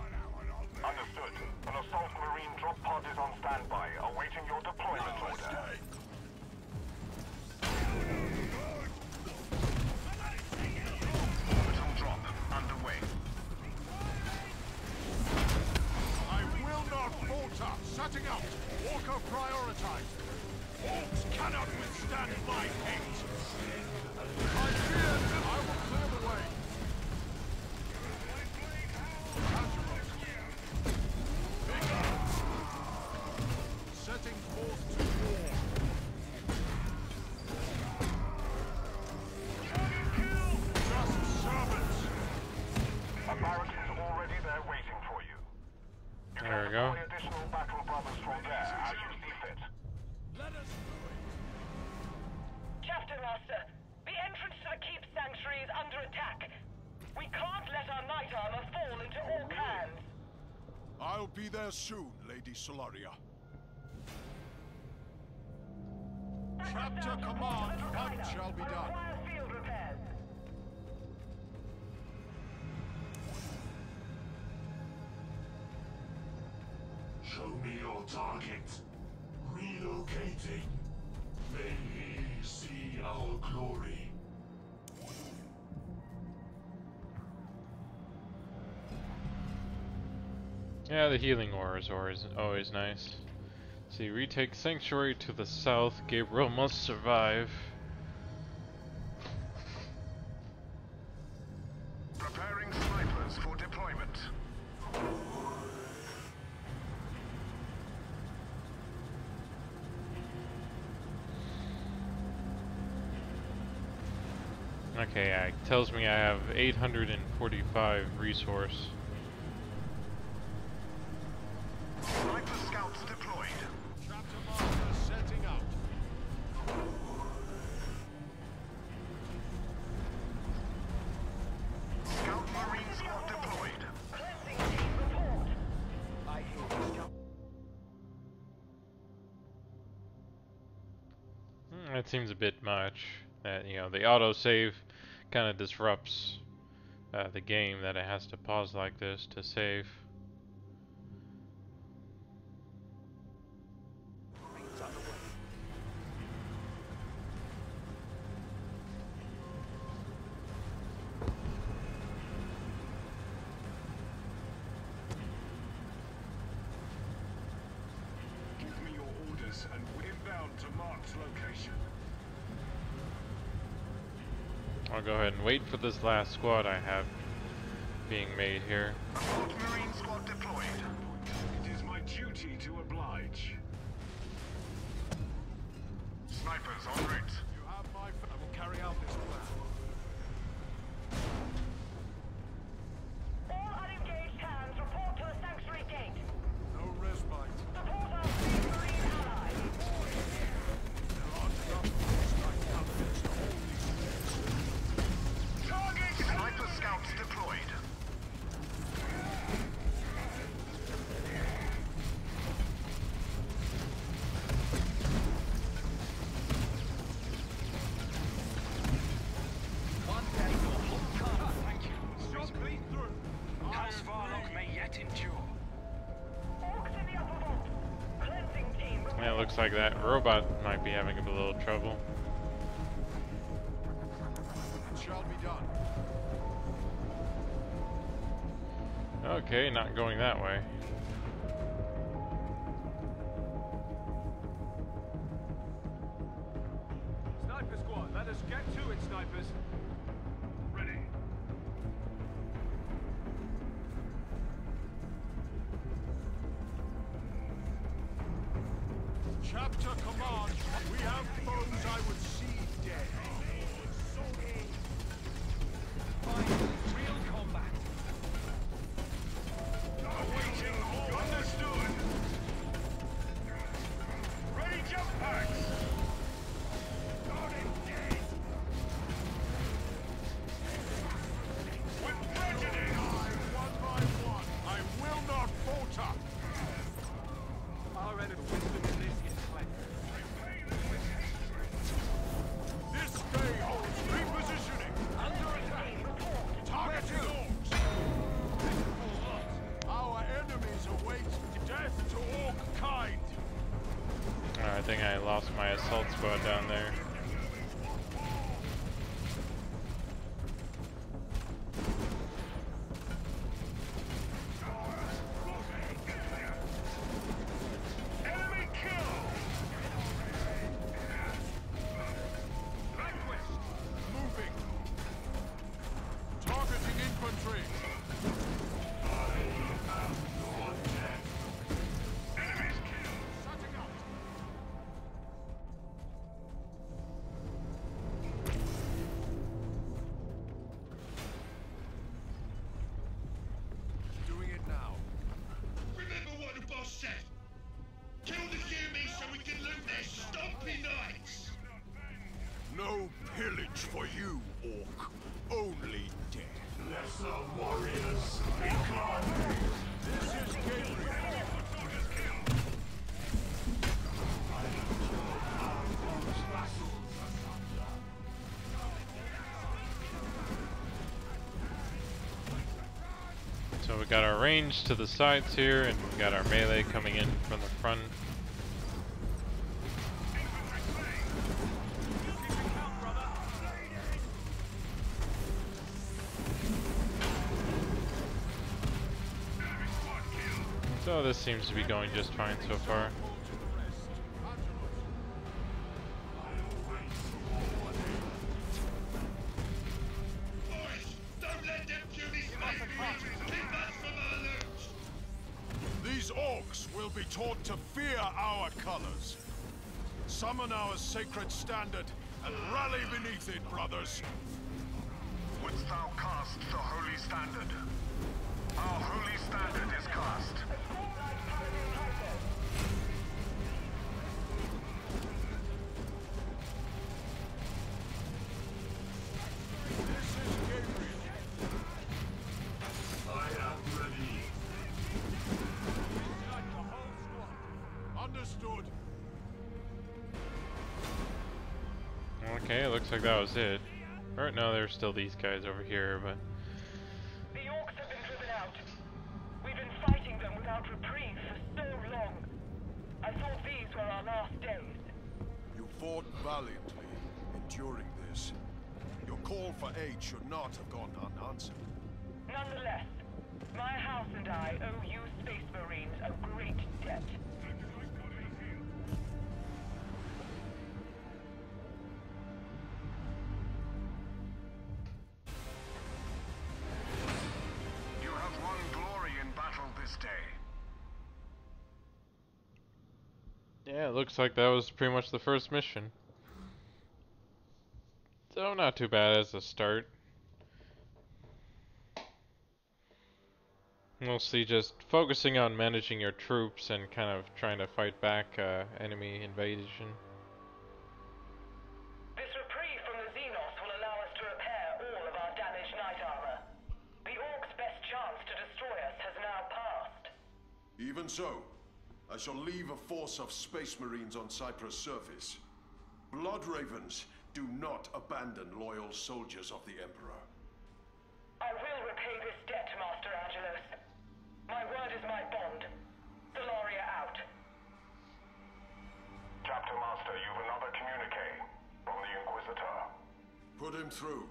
Speaker 3: Understood. An assault marine drop pod is on standby, awaiting your deployment order. Orbital drop underway.
Speaker 4: I will not falter. Setting up. Walker prioritized. Orcs cannot withstand my hate. I fear I will clear the way. Setting forth to war. Just servants.
Speaker 3: A barrack is already there waiting for you. You
Speaker 1: There
Speaker 3: can
Speaker 1: we go.
Speaker 3: deploy additional battle brothers from there as you see fit.
Speaker 4: Let us do it.
Speaker 7: Chapter Master, the entrance to the Keep Sanctuary is under attack. We can't let our knight armor fall into Orc hands.
Speaker 4: I'll be there soon, Lady Solaria. Chapter command, what shall be done?
Speaker 7: Require field repairs.
Speaker 3: Show me your target. Relocating. May he see our glory.
Speaker 1: Yeah, the healing ore is always nice. See, retake Sanctuary to the south. Gabriel must survive.
Speaker 3: Preparing snipers for deployment.
Speaker 1: Okay, it tells me I have 845 resource.
Speaker 3: Sniper scouts deployed.
Speaker 4: Chapter Master setting out.
Speaker 3: Scout Marine squad deployed.
Speaker 7: Cleansing team report.
Speaker 5: I hear you, Scout.
Speaker 1: That seems a bit much. That, you know, the autosave kind of disrupts the game, that it has to pause like this to save.
Speaker 3: Give me your orders and we're inbound to Mark's location.
Speaker 1: I'll go ahead and wait for this last squad I have being made here.
Speaker 3: Assault Marine squad deployed. It is my duty to oblige. Snipers en route.
Speaker 4: You have my... I will carry out this plan.
Speaker 7: All unengaged hands report to the sanctuary gate.
Speaker 4: No respite.
Speaker 7: Support our free marine ally.
Speaker 4: There aren't enough strike candidates to hold these.
Speaker 3: Target! Sniper scouts deployed.
Speaker 5: One day your whole car. Thank you.
Speaker 4: Shot clean through.
Speaker 5: House Varlock may yet endure.
Speaker 7: Orcs in the upper vault. Cleansing team report.
Speaker 1: Yeah, it looks like that robot might be having a little trouble.
Speaker 4: It shall be done.
Speaker 1: Okay, not going that way.
Speaker 5: Sniper squad, let us get to it, snipers.
Speaker 3: Ready.
Speaker 4: Chapter command. We have foes I would see dead.
Speaker 5: Find real combat.
Speaker 3: Awaiting all. Understood. Ready jump packs. With prejudice.
Speaker 4: One by one. I will not falter.
Speaker 5: Our enemy wisdom in this is cleansed.
Speaker 4: This day holds repositioning.
Speaker 5: Under attack.
Speaker 4: Targeting orcs. Our enemies await death to orc kind.
Speaker 1: I think I lost my assault squad down there.
Speaker 3: Enemy kill.
Speaker 4: Moving. Targeting infantry. Setting out. Doing it now.
Speaker 8: Remember what the boss said. Kill the humans so we can loot their stompy knights.
Speaker 4: No pillage for you, orc. Only death.
Speaker 3: Lesser warriors. Incline.
Speaker 4: This is Gabriel.
Speaker 1: So we got our range to the sides here, and we got our melee coming in from the front. So this seems to be going just fine so far.
Speaker 8: Boys, don't let them humans make breaches. Keep us from our loot.
Speaker 4: These orcs will be taught to fear our colors. Summon our sacred standard and rally beneath it, brothers.
Speaker 3: Canst thou cast the holy standard? Our holy standard is cast.
Speaker 4: I am ready. Like the whole squad. Understood.
Speaker 1: Okay, looks like that was it. Or no, there's still these guys over here, but
Speaker 7: The orcs have been driven out. We've been fighting them without reprieve for so long. I thought these were our last days.
Speaker 4: You fought valiantly, enduring this. Your call for aid should not have gone unanswered.
Speaker 7: Nonetheless, my house and I owe you Space Marines a great debt.
Speaker 3: You have won glory in battle this day.
Speaker 1: yeah, it looks like that was pretty much the first mission. So not too bad as a start. Mostly just focusing on managing your troops and kind of trying to fight back enemy invasion.
Speaker 7: This reprieve from the Xenos will allow us to repair all of our damaged knight armor. The orcs' best chance to destroy us has now passed.
Speaker 4: Even so, I shall leave a force of Space Marines on Cyprus' surface. Blood Ravens do not abandon loyal soldiers of the Emperor.
Speaker 7: I will repay this debt, Master Angelos. My word is my bond. Solaria out.
Speaker 3: Chapter Master, you've another communique from the Inquisitor.
Speaker 4: Put him through.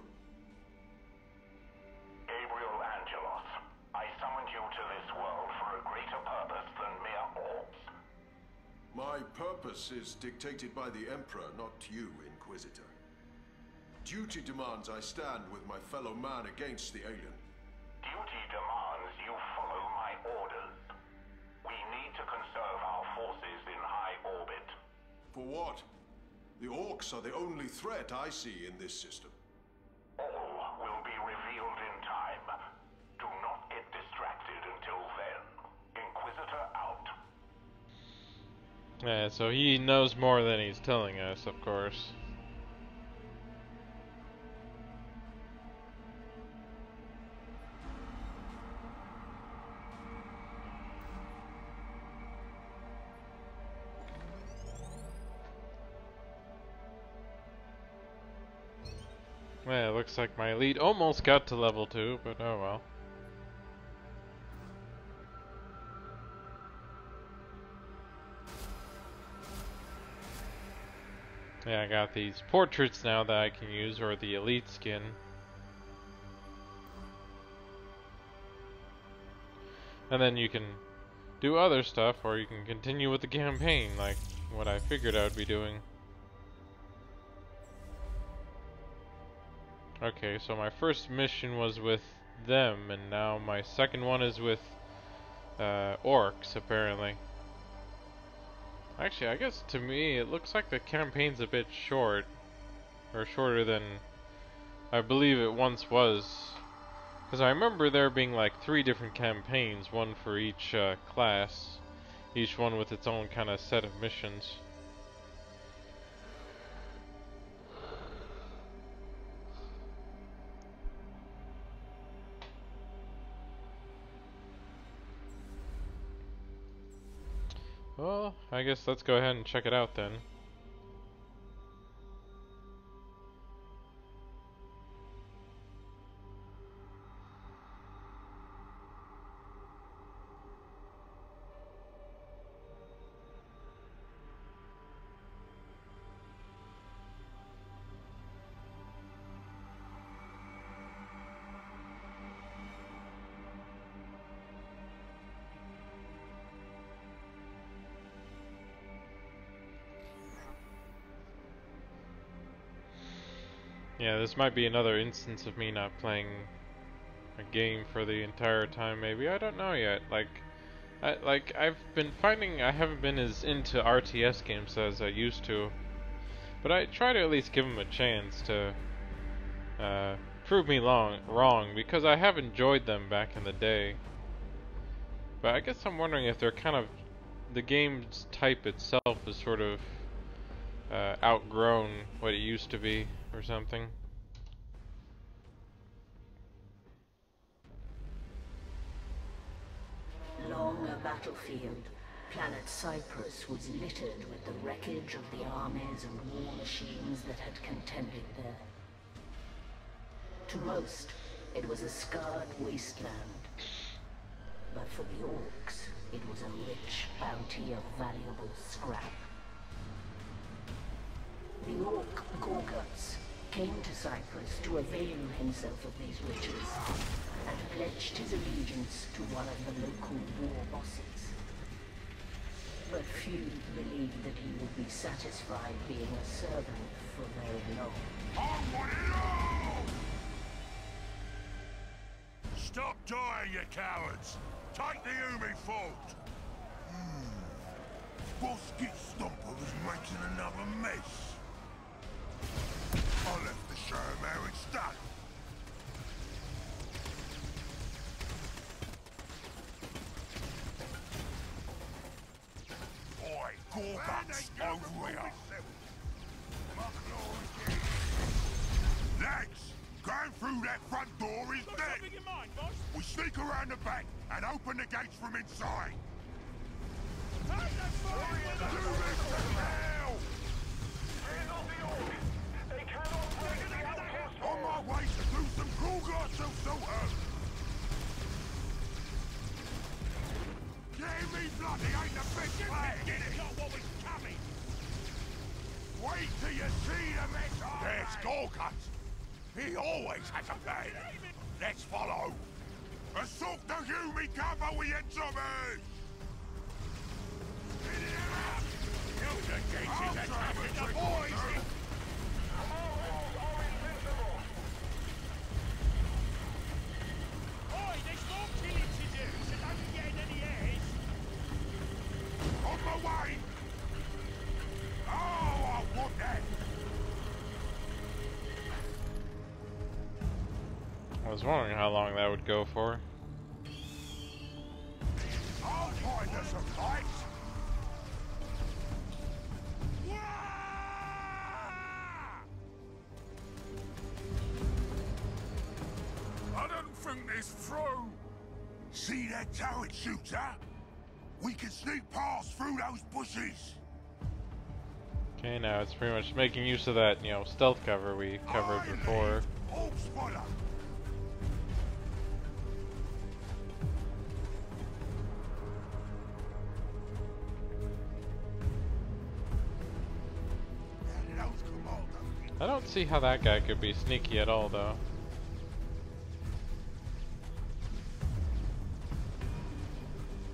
Speaker 2: Gabriel Angelos, I summoned you to this world for a greater purpose than mere orbs.
Speaker 4: My purpose is dictated by the Emperor, not you, Inquisitor. Duty demands I stand with my fellow man against the alien.
Speaker 2: Duty demands you follow my orders. We need to conserve our forces in high orbit.
Speaker 4: For what? The orcs are the only threat I see in this system.
Speaker 2: All will be revealed in time. Do not get distracted until then. Inquisitor out.
Speaker 1: Yeah, so he knows more than he's telling us, of course. Yeah, it looks like my elite almost got to level 2, but oh well. Yeah, I got these portraits now that I can use, or the elite skin. And then you can do other stuff, or you can continue with the campaign, like what I figured I would be doing. Okay, so my first mission was with them, and now my second one is with orcs, apparently. Actually, I guess to me it looks like the campaign's a bit short, or shorter than I believe it once was. Because I remember there being like 3 different campaigns, one for each class, each one with its own kind of set of missions. Well, I guess let's go ahead and check it out then. Yeah, this might be another instance of me not playing a game for the entire time, maybe. I don't know yet. I've been finding I haven't been as into RTS games as I used to. But I try to at least give them a chance to prove me wrong, because I have enjoyed them back in the day. But I guess I'm wondering if they're kind of, the game's type itself is sort of outgrown what it used to be or something.
Speaker 6: Along a battlefield, planet Cyprus was littered with the wreckage of the armies and war machines that had contended there. To most, it was a scarred wasteland. But for the orcs, it was a rich bounty of valuable scrap. The orc Gorguts came to Cyprus to avail himself of these riches, and pledged his allegiance to one of the local war bosses. But few believed that he would be satisfied being a servant for very long.
Speaker 4: Stop dying, you cowards! Take the Umi fort! Bosky Stomper was making another mess. I'll have to show him how it's done. Oi, Gorguts, over here! Lads, going through that front door is dead! We sneak around the back and open the gates from inside. On my way to do some Gorguts of Salter! Getting me bloody ain't the best plan! Get it! Not what was coming! Wait till you see the mess! There's Gorguts! He always has a plan! Let's follow! Assault the Umi cover with your zombies! Kill the gates is attacking the boys! Oi, there's more killing to do, so don't get any airs! On my way! Oh, I want that!
Speaker 1: I was wondering how long that would go for.
Speaker 4: I'll find us a fight! I don't think this through! See that turret shooter? We can sneak past through those bushes!
Speaker 1: Okay, now it's pretty much making use of that, you know, stealth cover we covered before.
Speaker 4: Orc spotter!
Speaker 1: I don't see how that guy could be sneaky at all, though.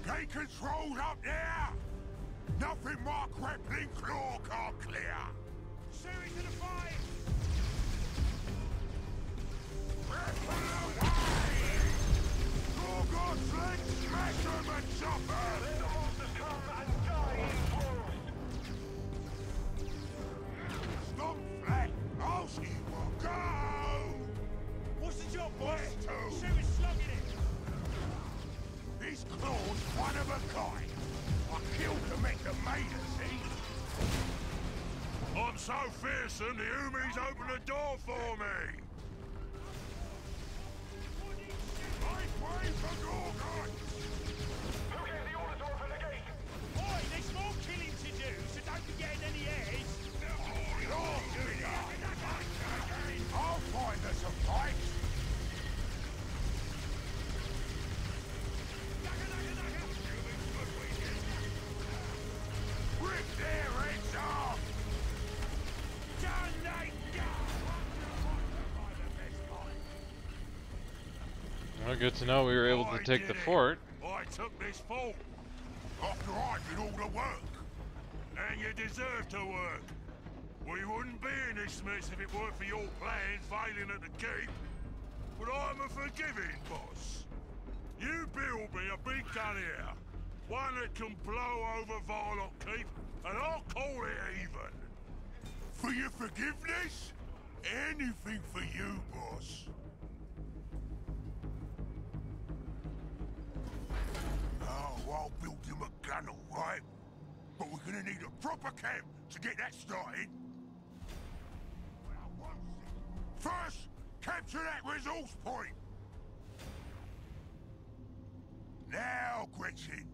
Speaker 4: Gate controls up there! Nothing my grappling claw can't clear! Series to the fight! Gorguts, let's smash them and chop them! Let the monsters come and die in post! Stop flat! I'll see you will go! What's the job, boss? Series slugging it! This claw's one of a kind. I killed to make them made of, see? I'm so fearsome, the Umi's opened the door for me! Make way for Gorguts!
Speaker 2: Who gave the order to open the gate?
Speaker 4: Oi, there's more killing to do, so don't be getting any airs! I'll find us a fight! Rip their heads off!
Speaker 1: Well, good to know we were able to take the fort.
Speaker 4: I took this fort after I did all the work. And you deserve to work. We wouldn't be in this mess if it weren't for your plans failing at the keep. But I'm a forgiving boss. You build me a big gun here. One that can blow over Varlock Keep, and I'll call it even. For your forgiveness? Anything for you, boss. Oh, I'll build him a gun, all right? But we're gonna need a proper camp to get that started. First, capture that resource point. Now, Gretchen,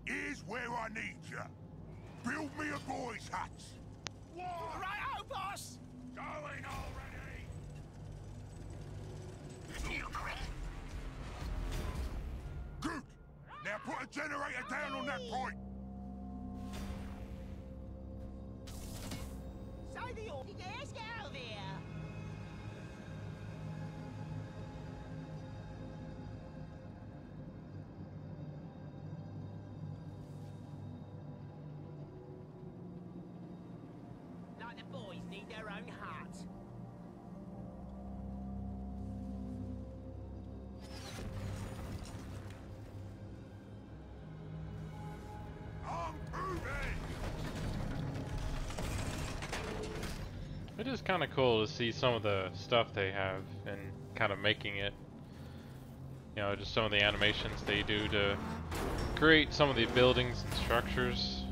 Speaker 4: here's where I need you. Build me a boys' hut.
Speaker 9: Right-o, boss!
Speaker 4: Going already! Good! Now put a generator down on that point!
Speaker 9: So the Orchidairs get over here! Like the boys need their own hut.
Speaker 4: I'm moving!
Speaker 1: It is kind of cool to see some of the stuff they have and kind of making it. You know, just some of the animations they do to create some of the buildings and structures.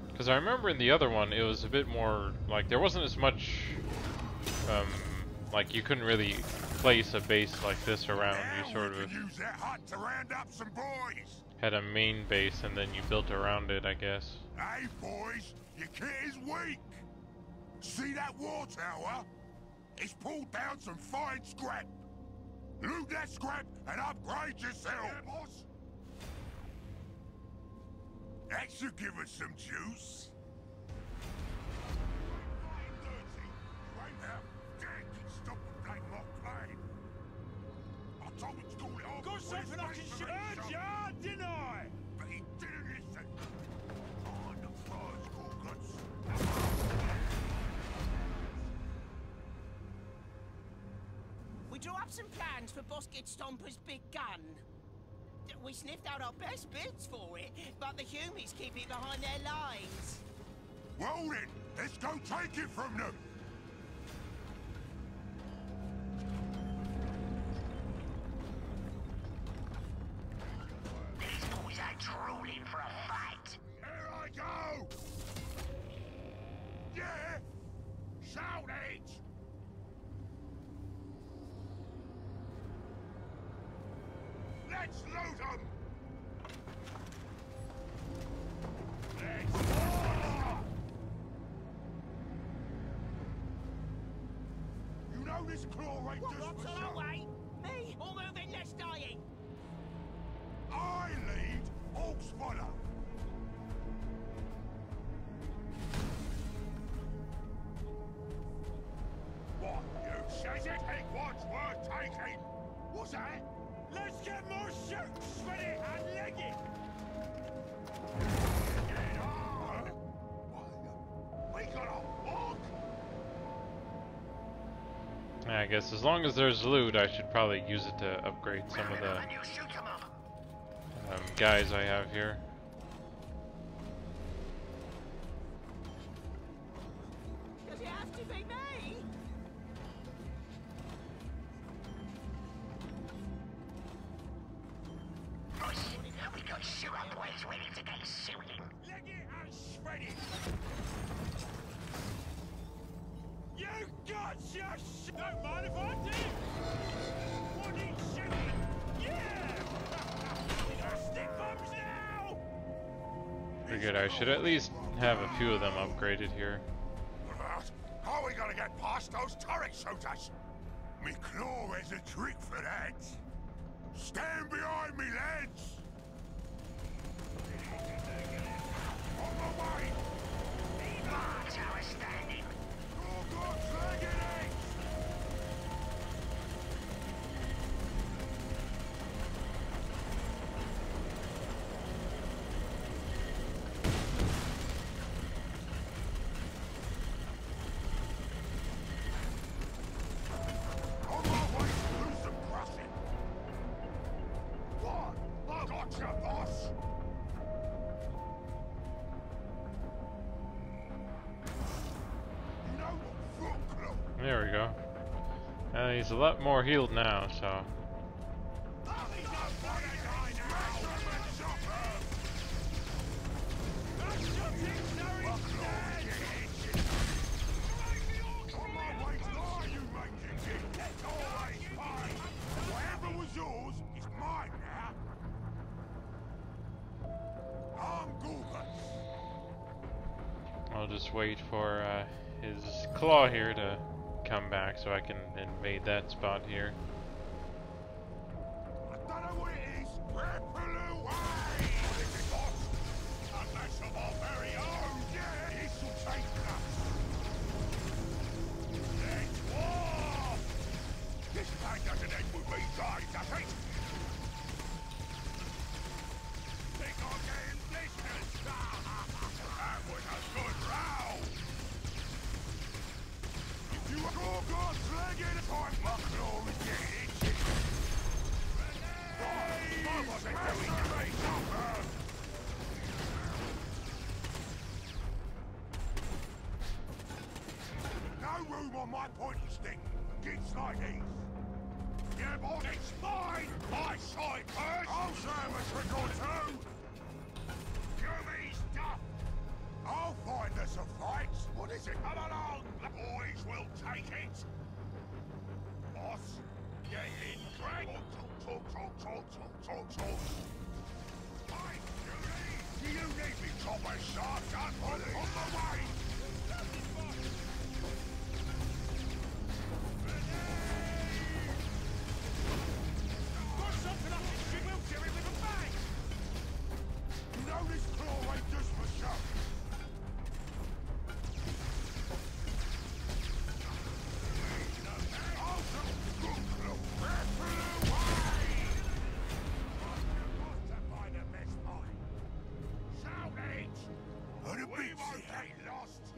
Speaker 1: Because I remember in the other one, it was a bit more like there wasn't as much. Like you couldn't really place a base like this around. You sort of
Speaker 4: use that hut to round up some boys.
Speaker 1: had a main base and then you built around it, I guess.
Speaker 4: Hey, boys, your kit is weak. See that war tower? It's pulled down some fine scrap. Loot that scrap and upgrade yourself. Yeah, boss. That should give us some juice. I told him to call it off.
Speaker 3: Got something I can shoot? Yeah, didn't I?
Speaker 4: But he didn't listen. On the first Gorgons.
Speaker 9: We drew up some plans for Bosket Stomper's big gun. We sniffed out our best bits for it, but the Humies keep it behind their lines.
Speaker 4: Well then, let's go take it from them.
Speaker 9: These boys are drooling for a fight.
Speaker 4: Here I go! Yeah! Shout it! Let's loot them! Let's You know this claw ain't just
Speaker 9: What's
Speaker 4: for
Speaker 9: on
Speaker 4: show.
Speaker 9: our way? Me? Or moving less dying?
Speaker 4: I lead, Orcs follow. What, you says it ain't what's worth taking? What's that?
Speaker 3: Let's get more shoots, sweaty and leggy.
Speaker 4: Get on! We got a walk!
Speaker 1: I guess as long as there's loot, I should probably use it to upgrade some of the guys I have here.
Speaker 9: Does it have to be me? We got sewer boys ready to get shooting.
Speaker 3: Leggy and shredded. You got your shit. Don't mind if I do. What is shooting? Yeah! We got stick bombs now!
Speaker 1: Figured I should at least have a few of them upgraded here.
Speaker 4: How are we gonna get past those turret shooters? Me claw has a trick for that. Stand behind me, lads! On the way!
Speaker 9: Mark tower standing.
Speaker 4: Gorgons legging it! On my way to lose some crossing! What? I've got
Speaker 1: There we go. He's a lot more healed now, so.
Speaker 4: Whatever was yours is mine now. I'm Goober.
Speaker 1: I'll just wait for his claw here to come back so I can invade that spot here.
Speaker 4: I don't know what it is. Ripple away! What is it, boss? A match of our very own. Yeah, this'll take nuts. Let's war! This pain doesn't end with me dying, does it? Think I'm getting blisters? That was a good row! If you are Gorgon slinging a time, my claw is getting itchy. I wasn't doing great, no room on my pointy stick against like these. Yeah, boss, it's mine! My side first! I'll serve a trick or two! Give me stuff! I'll find us a fight! What is it? Come along! The boys will take it! Boss, get in, drag! Talk. Hi, Judy! Do you need me, chopper shaft? On the way! Got something up his street, we'll do it with a bang! You know this claw ain't just for show.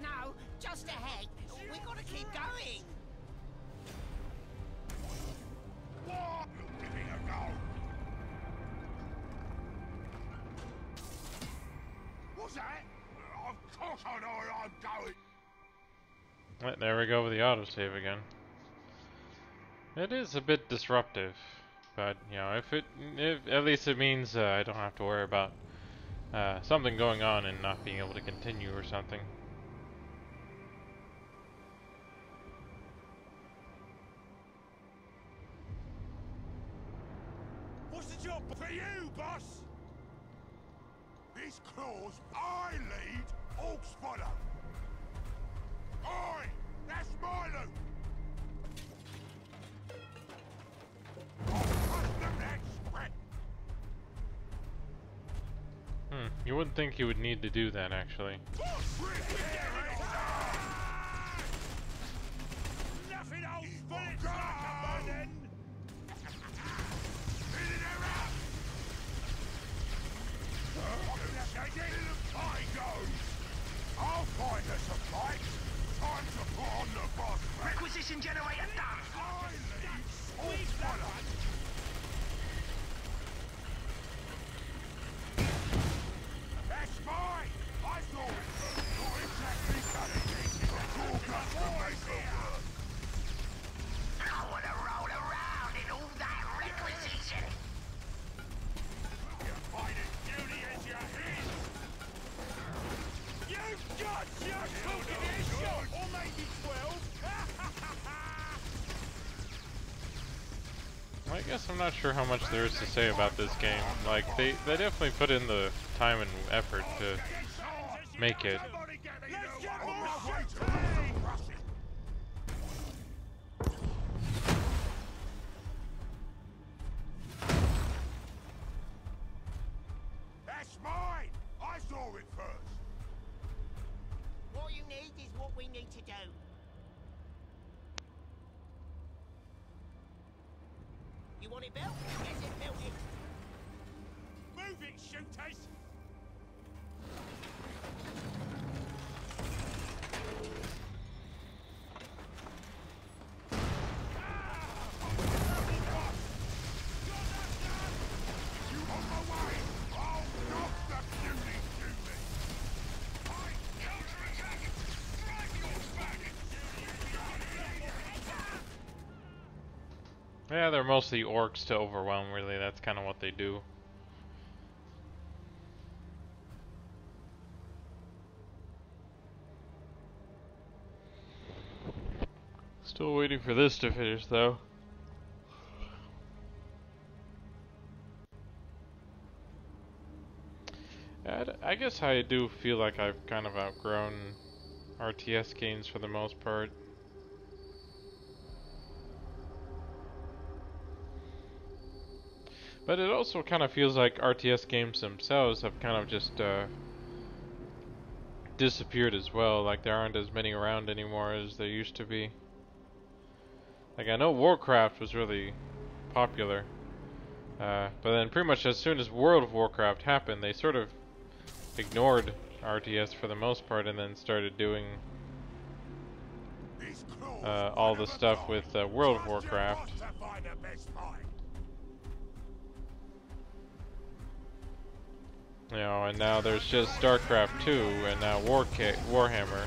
Speaker 9: No, just ahead. We gotta keep going.
Speaker 4: What? Give it a go. What's that? Of course I know where I'm going.
Speaker 1: Right, there we go with the autosave again. It is a bit disruptive, but you know, if at least it means I don't have to worry about something going on and not being able to continue or something.
Speaker 4: What's the job for you, boss? These claws I lead, orcs follow. Oi! That's my loot! I'll cut them next spread.
Speaker 1: You wouldn't think you would need to do that, actually.
Speaker 4: Nothing else but it's like a burden. I'll find us a fight. Time to put on the boss.
Speaker 9: Requisition generator done.
Speaker 4: That's mine. I saw it. Not exactly cutting it. It's all custom here.
Speaker 9: I wanna roll around in all that requisition.
Speaker 4: You find it beauty as your his. You've got your cooking is shot. Or maybe 12.
Speaker 1: I guess I'm not sure how much there is to say about this game. Like, they definitely put in the time and effort to make it.
Speaker 4: Let's get more shooting! That's mine! I saw it first.
Speaker 9: What you need is what we need to do. You want it built? Yes, it built it.
Speaker 4: Move it, shooters! You on my way? I'll knock the beauty to me! Counterattack! Drive yours back!
Speaker 1: Yeah, they're mostly orcs to overwhelm, really. That's kind of what they do. Still waiting for this to finish, though. I guess I do feel like I've kind of outgrown RTS games for the most part. But it also kind of feels like RTS games themselves have kind of just disappeared as well. Like there aren't as many around anymore as there used to be. Like I know Warcraft was really popular, but then pretty much as soon as World of Warcraft happened, they sort of ignored RTS for the most part, and then started doing all the stuff with World of Warcraft. You know, and now there's just StarCraft 2, and now Warhammer.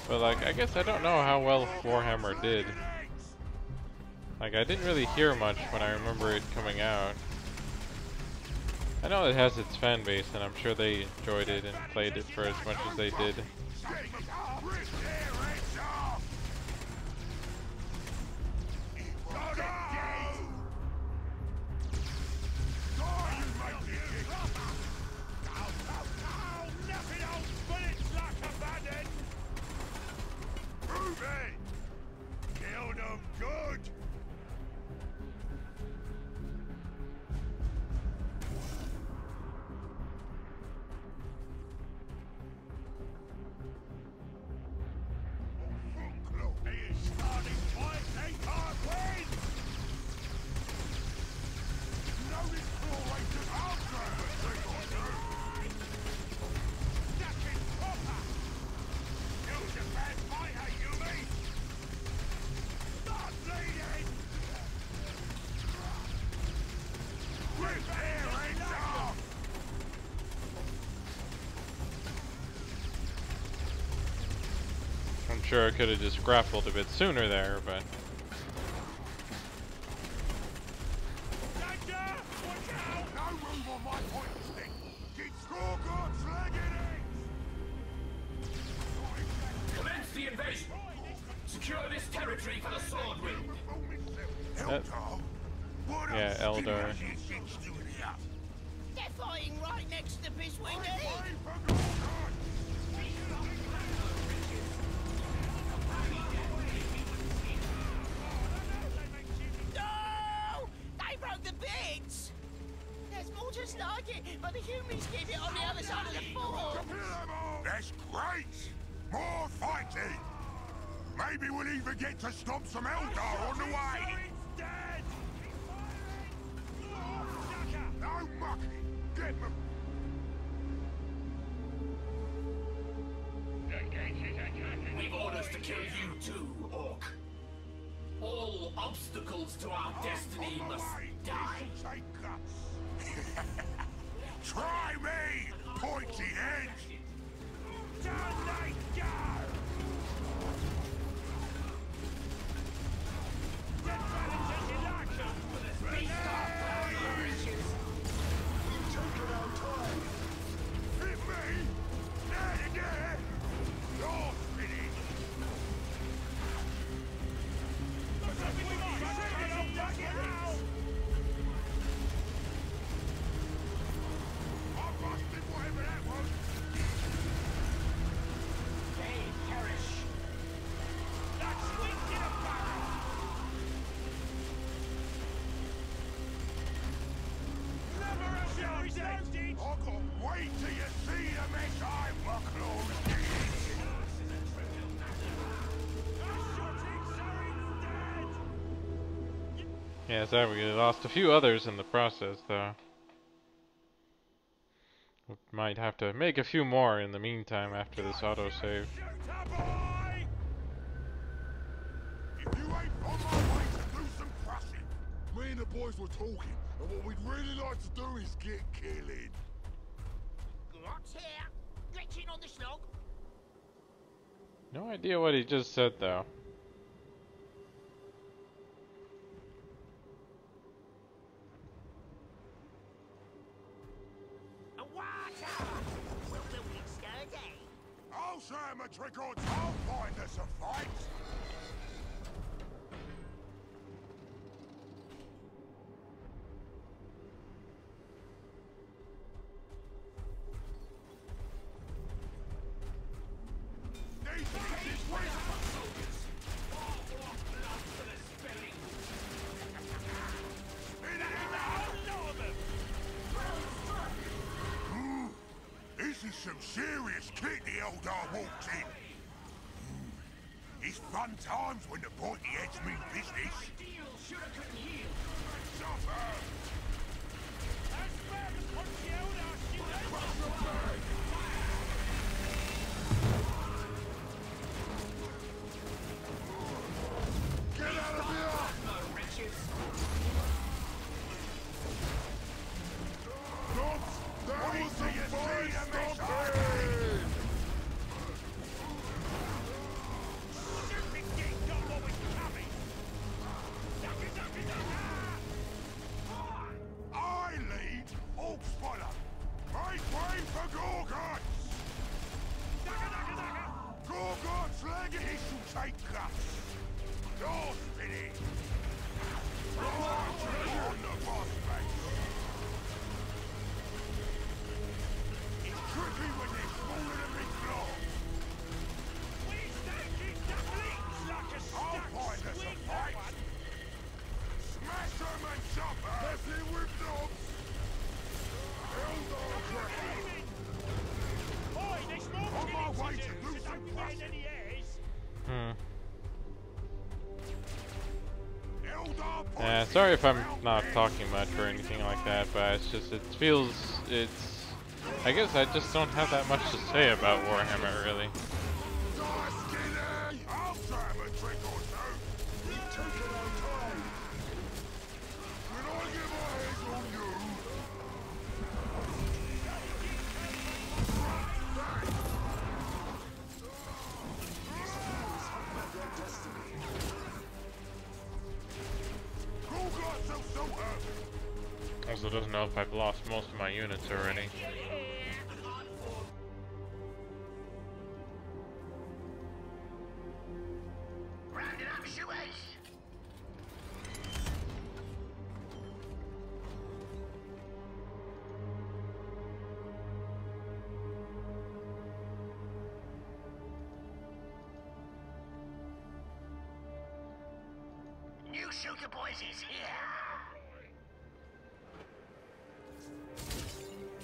Speaker 1: But like, I guess I don't know how well Warhammer did. Like, I didn't really hear much when I remember it coming out. I know it has its fan base, and I'm sure they enjoyed it and played it for as much as they did. I'm sure I could have just grappled a bit sooner there, but...
Speaker 10: Commence the invasion! Secure this territory for the sword wind!
Speaker 1: Yeah, Eldar.
Speaker 9: They're fighting right next to Biswindy! No! They broke the bits! There's more just like it, but the humans keep it on the other side of the fort!
Speaker 4: That's great! More fighting! Maybe we'll even get to stop some Eldar on the way! No mucking! Get them!
Speaker 10: We've orders to kill you too, Orc. All obstacles to our destiny must die.
Speaker 4: Try me, pointy head! Down they go!
Speaker 1: Yeah, so we lost a few others in the process, though. We might have to make a few more in the meantime after this autosave.
Speaker 4: If you ain't on my way to do some crushing, me and the boys were talking, and what we'd really like to do is get killing.
Speaker 9: What's here? Glitching on the slog?
Speaker 1: No idea what he just said though.
Speaker 9: A water! We'll build it sturdy.
Speaker 4: I'll show him a trick or two. I'll find us a fight. This is some serious kit the Eldar walked in. It's fun times when the pointy heads mean business. Get out of here! Dogs, that was a fine stomping! I lead Orc Spotter. Make way for Gorgots! Gorgots legacy shall take guts. Door spinning. On the boss face. It's tricky when they're smaller than big block. I'll find us a fight. Smash them and chop her. Messing with knobs. Eldar tracking. On my way to do some pressing.
Speaker 1: Yeah, sorry if I'm not talking much or anything like that, but it's just, I guess I just don't have that much to say about Warhammer, really. Also doesn't know if I've lost most of my units already.
Speaker 9: New Shooter Boys is here.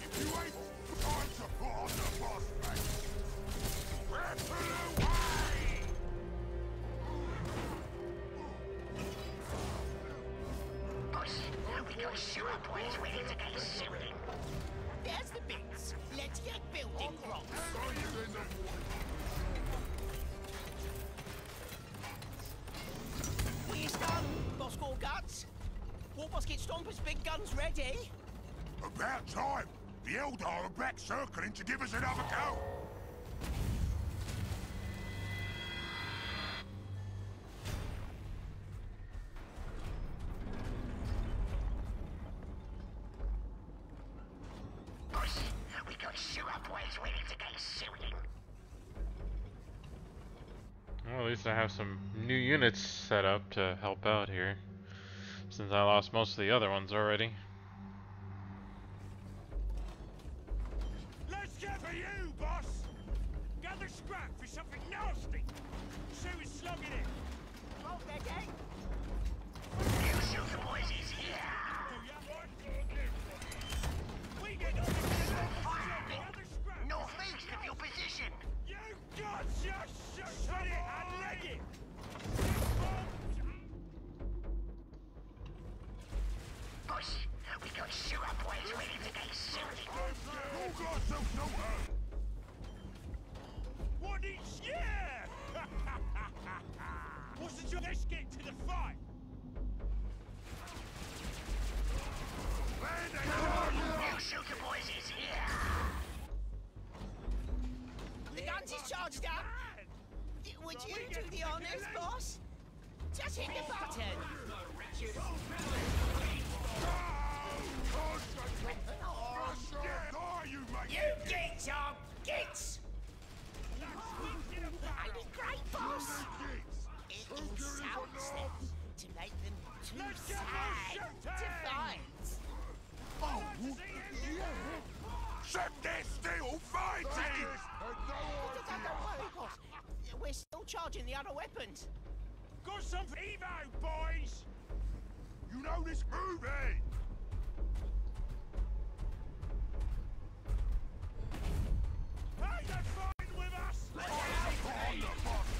Speaker 4: If you ain't time to put on the boss face, ripple away!
Speaker 9: Boss, we got Shooter Boys ready to get shooting. There's the bits. Let's get building blocks. We done, Boss Gorguts. War Basket Stompers' big guns ready.
Speaker 4: About time! The Eldar are back circling to give us another go!
Speaker 9: Boss, we got Shooter Boys ready to get shooting.
Speaker 1: Well, at least I have some new units set up to help out here, since I lost most of the other ones already.
Speaker 4: Let's get for you, boss! Gather scrap for something nasty! So is slugging it!
Speaker 9: Hold that, eh? New Shooter Boys is here.
Speaker 4: We get on
Speaker 9: Northeast of your position.
Speaker 4: You got just shut it and leg it!
Speaker 9: Boss, we got Shooter Boys ready to get shooting.
Speaker 4: Who got some shooter? What is yeah? What's the job? Let's get to the fight!
Speaker 9: New Shooter Boys is here. The guns is charged up. Would you do the honors, boss? Just hit the button. You gits are gits! Ain't it great, boss? It insults them to make them too sad to fight.
Speaker 4: Oh, set there still fighting!
Speaker 9: Don't worry, boss. We're still charging the other weapons.
Speaker 4: Got some Evo, boys! You know this movie! Hey, they're fighting with us! Let's go on the boss!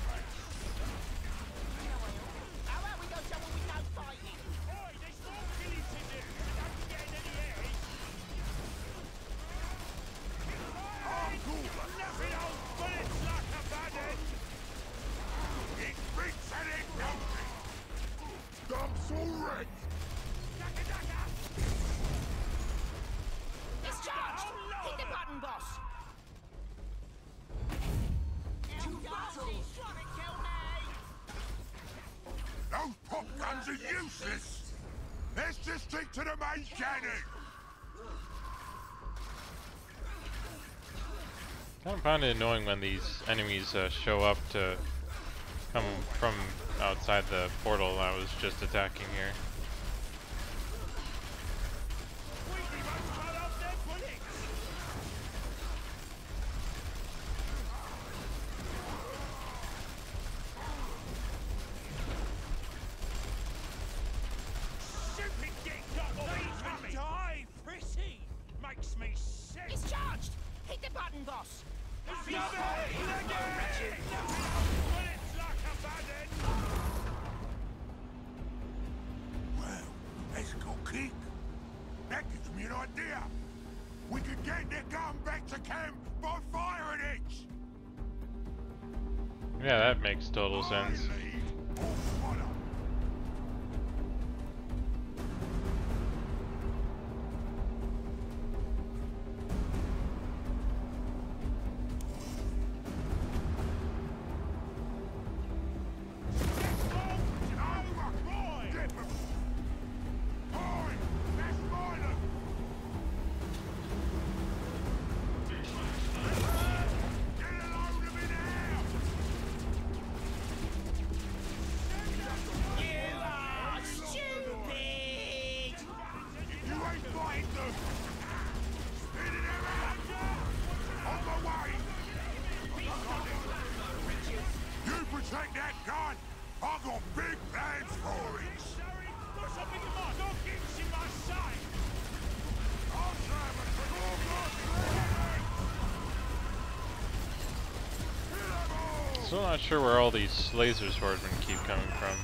Speaker 9: How about we go somewhere with no fighting?
Speaker 4: Oi, there's more killing to do, so don't get in any airs. Oh, cool! Nothing old bullets like a bad end! It beats and it don't it! Dumps already!
Speaker 9: It's charged! Hit the button, boss!
Speaker 4: Those pop guns are useless! Let's just stick to the main cannon!
Speaker 1: I find it annoying when these enemies show up to come from outside the portal I was just attacking here.
Speaker 4: Makes me sick!
Speaker 9: It's charged! Hit the button, boss!
Speaker 4: Well, let's go kick. That gives me an idea. We could get their gun back to camp by firing it.
Speaker 1: Yeah, that makes total sense.
Speaker 4: Take that gun! I've got big plans for it! Got something in mind? Don't get in my sight! I'll try my
Speaker 1: Still not sure where all these laser swordsmen keep coming from.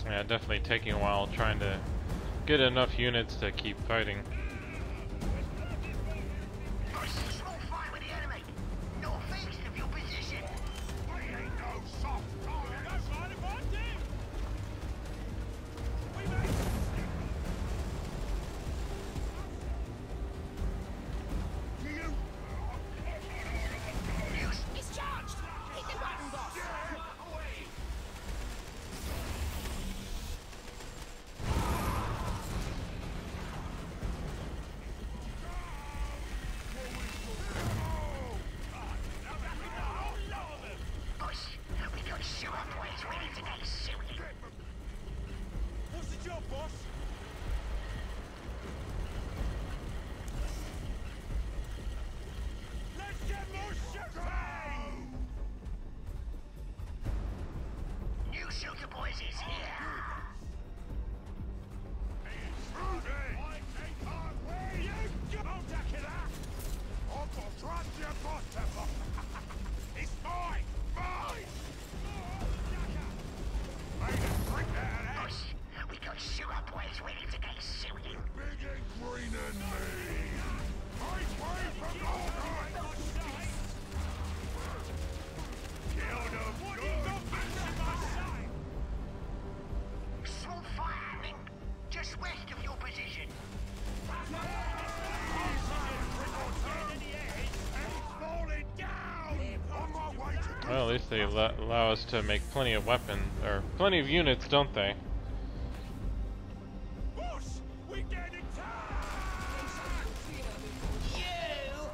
Speaker 1: Yeah, definitely taking a while trying to get enough units to keep fighting.
Speaker 10: Small fight with the enemy. Northeast of your position.
Speaker 4: We ain't no soft target. That's fine if I do. We made
Speaker 9: It's charged! Hit the button, boss!
Speaker 10: Boss, we got sewer boys ready to get shooting.
Speaker 4: What's the job, boss? Let's get more shooting!
Speaker 10: New shooter boys is here.
Speaker 4: I take on where you go! Don't take it out! I've got trust your boss, Temple. It's mine! Mine! Made a drink that, eh?
Speaker 10: Boss, we got sewer boys ready to get shooting.
Speaker 4: Big and green and me! Right way from Lord! Kill them! What you got in my sight?
Speaker 10: Small fire happening just west of your position.
Speaker 1: Well, at least they allow us to make plenty of weapons, or plenty of units, don't they?
Speaker 4: Boss, we get it
Speaker 9: You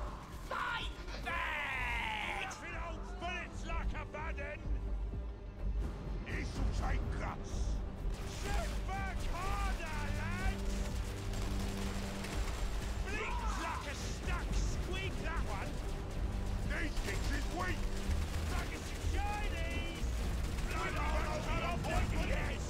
Speaker 9: fight back!
Speaker 4: Nothing holds bullets like a bad end. This'll take guts. Shoot back harder, lads! Bleeds like a stuck squeak, that one. These things is weak. Like a Chinese. Blood on the yes.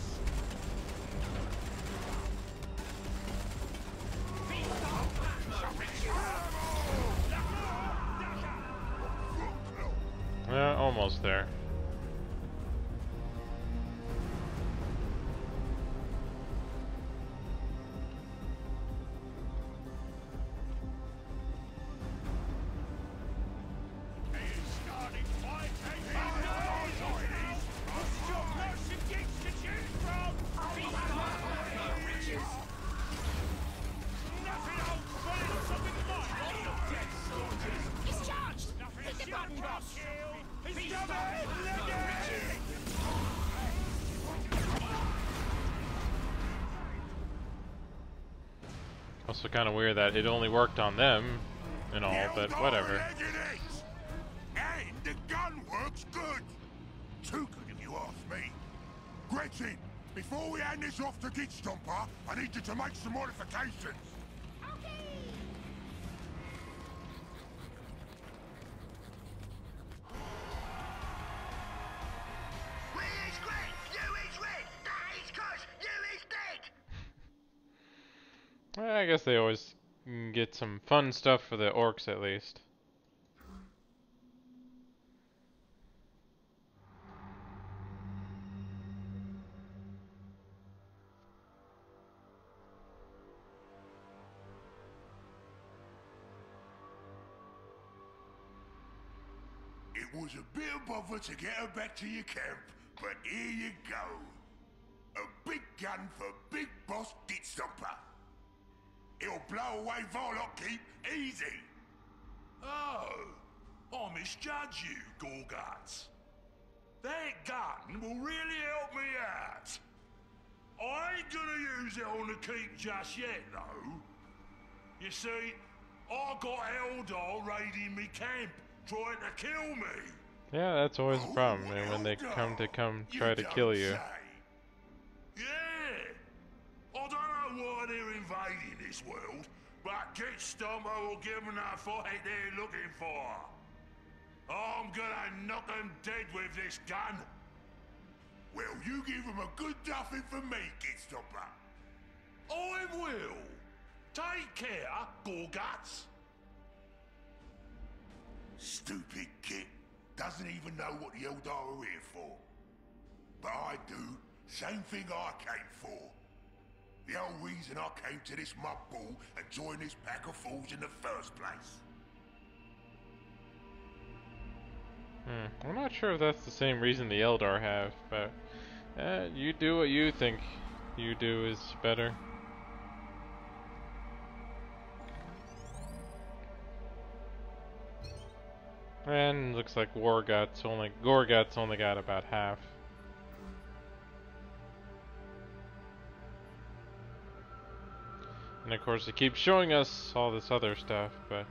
Speaker 1: Almost there.
Speaker 9: It's charged! Hit the button, boss!
Speaker 1: Also kind of weird that it only worked on them and all, but whatever.
Speaker 4: And the gun works good. Too good if you ask me. Gretchen, before we hand this off to Git Stomper, I need you to make some modifications.
Speaker 10: Where is Greg? You is red. That is cuz. You is dead.
Speaker 1: I guess they always get some fun stuff for the orcs at least.
Speaker 4: It was a bit of bother to get her back to your camp, but here you go. A big gun for Big Boss Git Stomper. It'll blow away Varlock Keep easy.
Speaker 8: Oh, I misjudged you, Gorguts. That gun will really help me out. I ain't gonna use it on the keep just yet, though. You see, I got Eldar raiding me camp, trying to kill me.
Speaker 1: Yeah, that's always a problem, man, when they come try to kill you.
Speaker 8: Yeah. I don't know why they're invading this world, but Git Stomper will give them the fight they're looking for. I'm gonna knock them dead with this gun.
Speaker 4: Well, you give him a good duffing for me, Git Stomper.
Speaker 8: I will. Take care, Gorguts.
Speaker 4: Stupid Kit. Doesn't even know what the Eldar are here for. But I do. Same thing I came for.
Speaker 8: The whole reason I came to this mud ball and joined this pack of fools in the first place.
Speaker 1: I'm not sure if that's the same reason the Eldar have, but you do what you think you do is better. And looks like Gorgot's only got about half. And of course it keeps showing us all this other stuff, but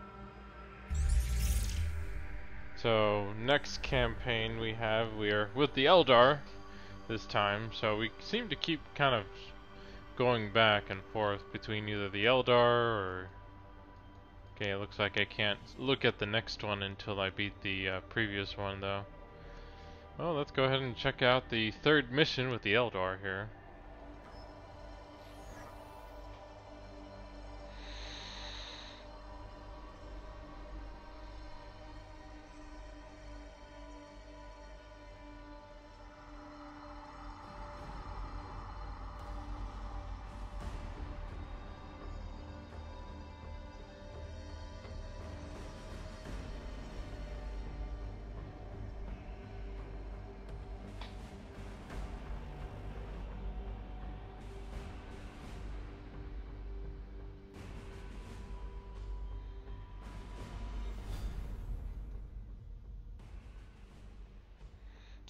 Speaker 1: so next campaign we are with the Eldar this time, so we seem to keep kind of going back and forth between either the Eldar or... Okay, it looks like I can't look at the next one until I beat the previous one though. Well, let's go ahead and check out the third mission with the Eldar here.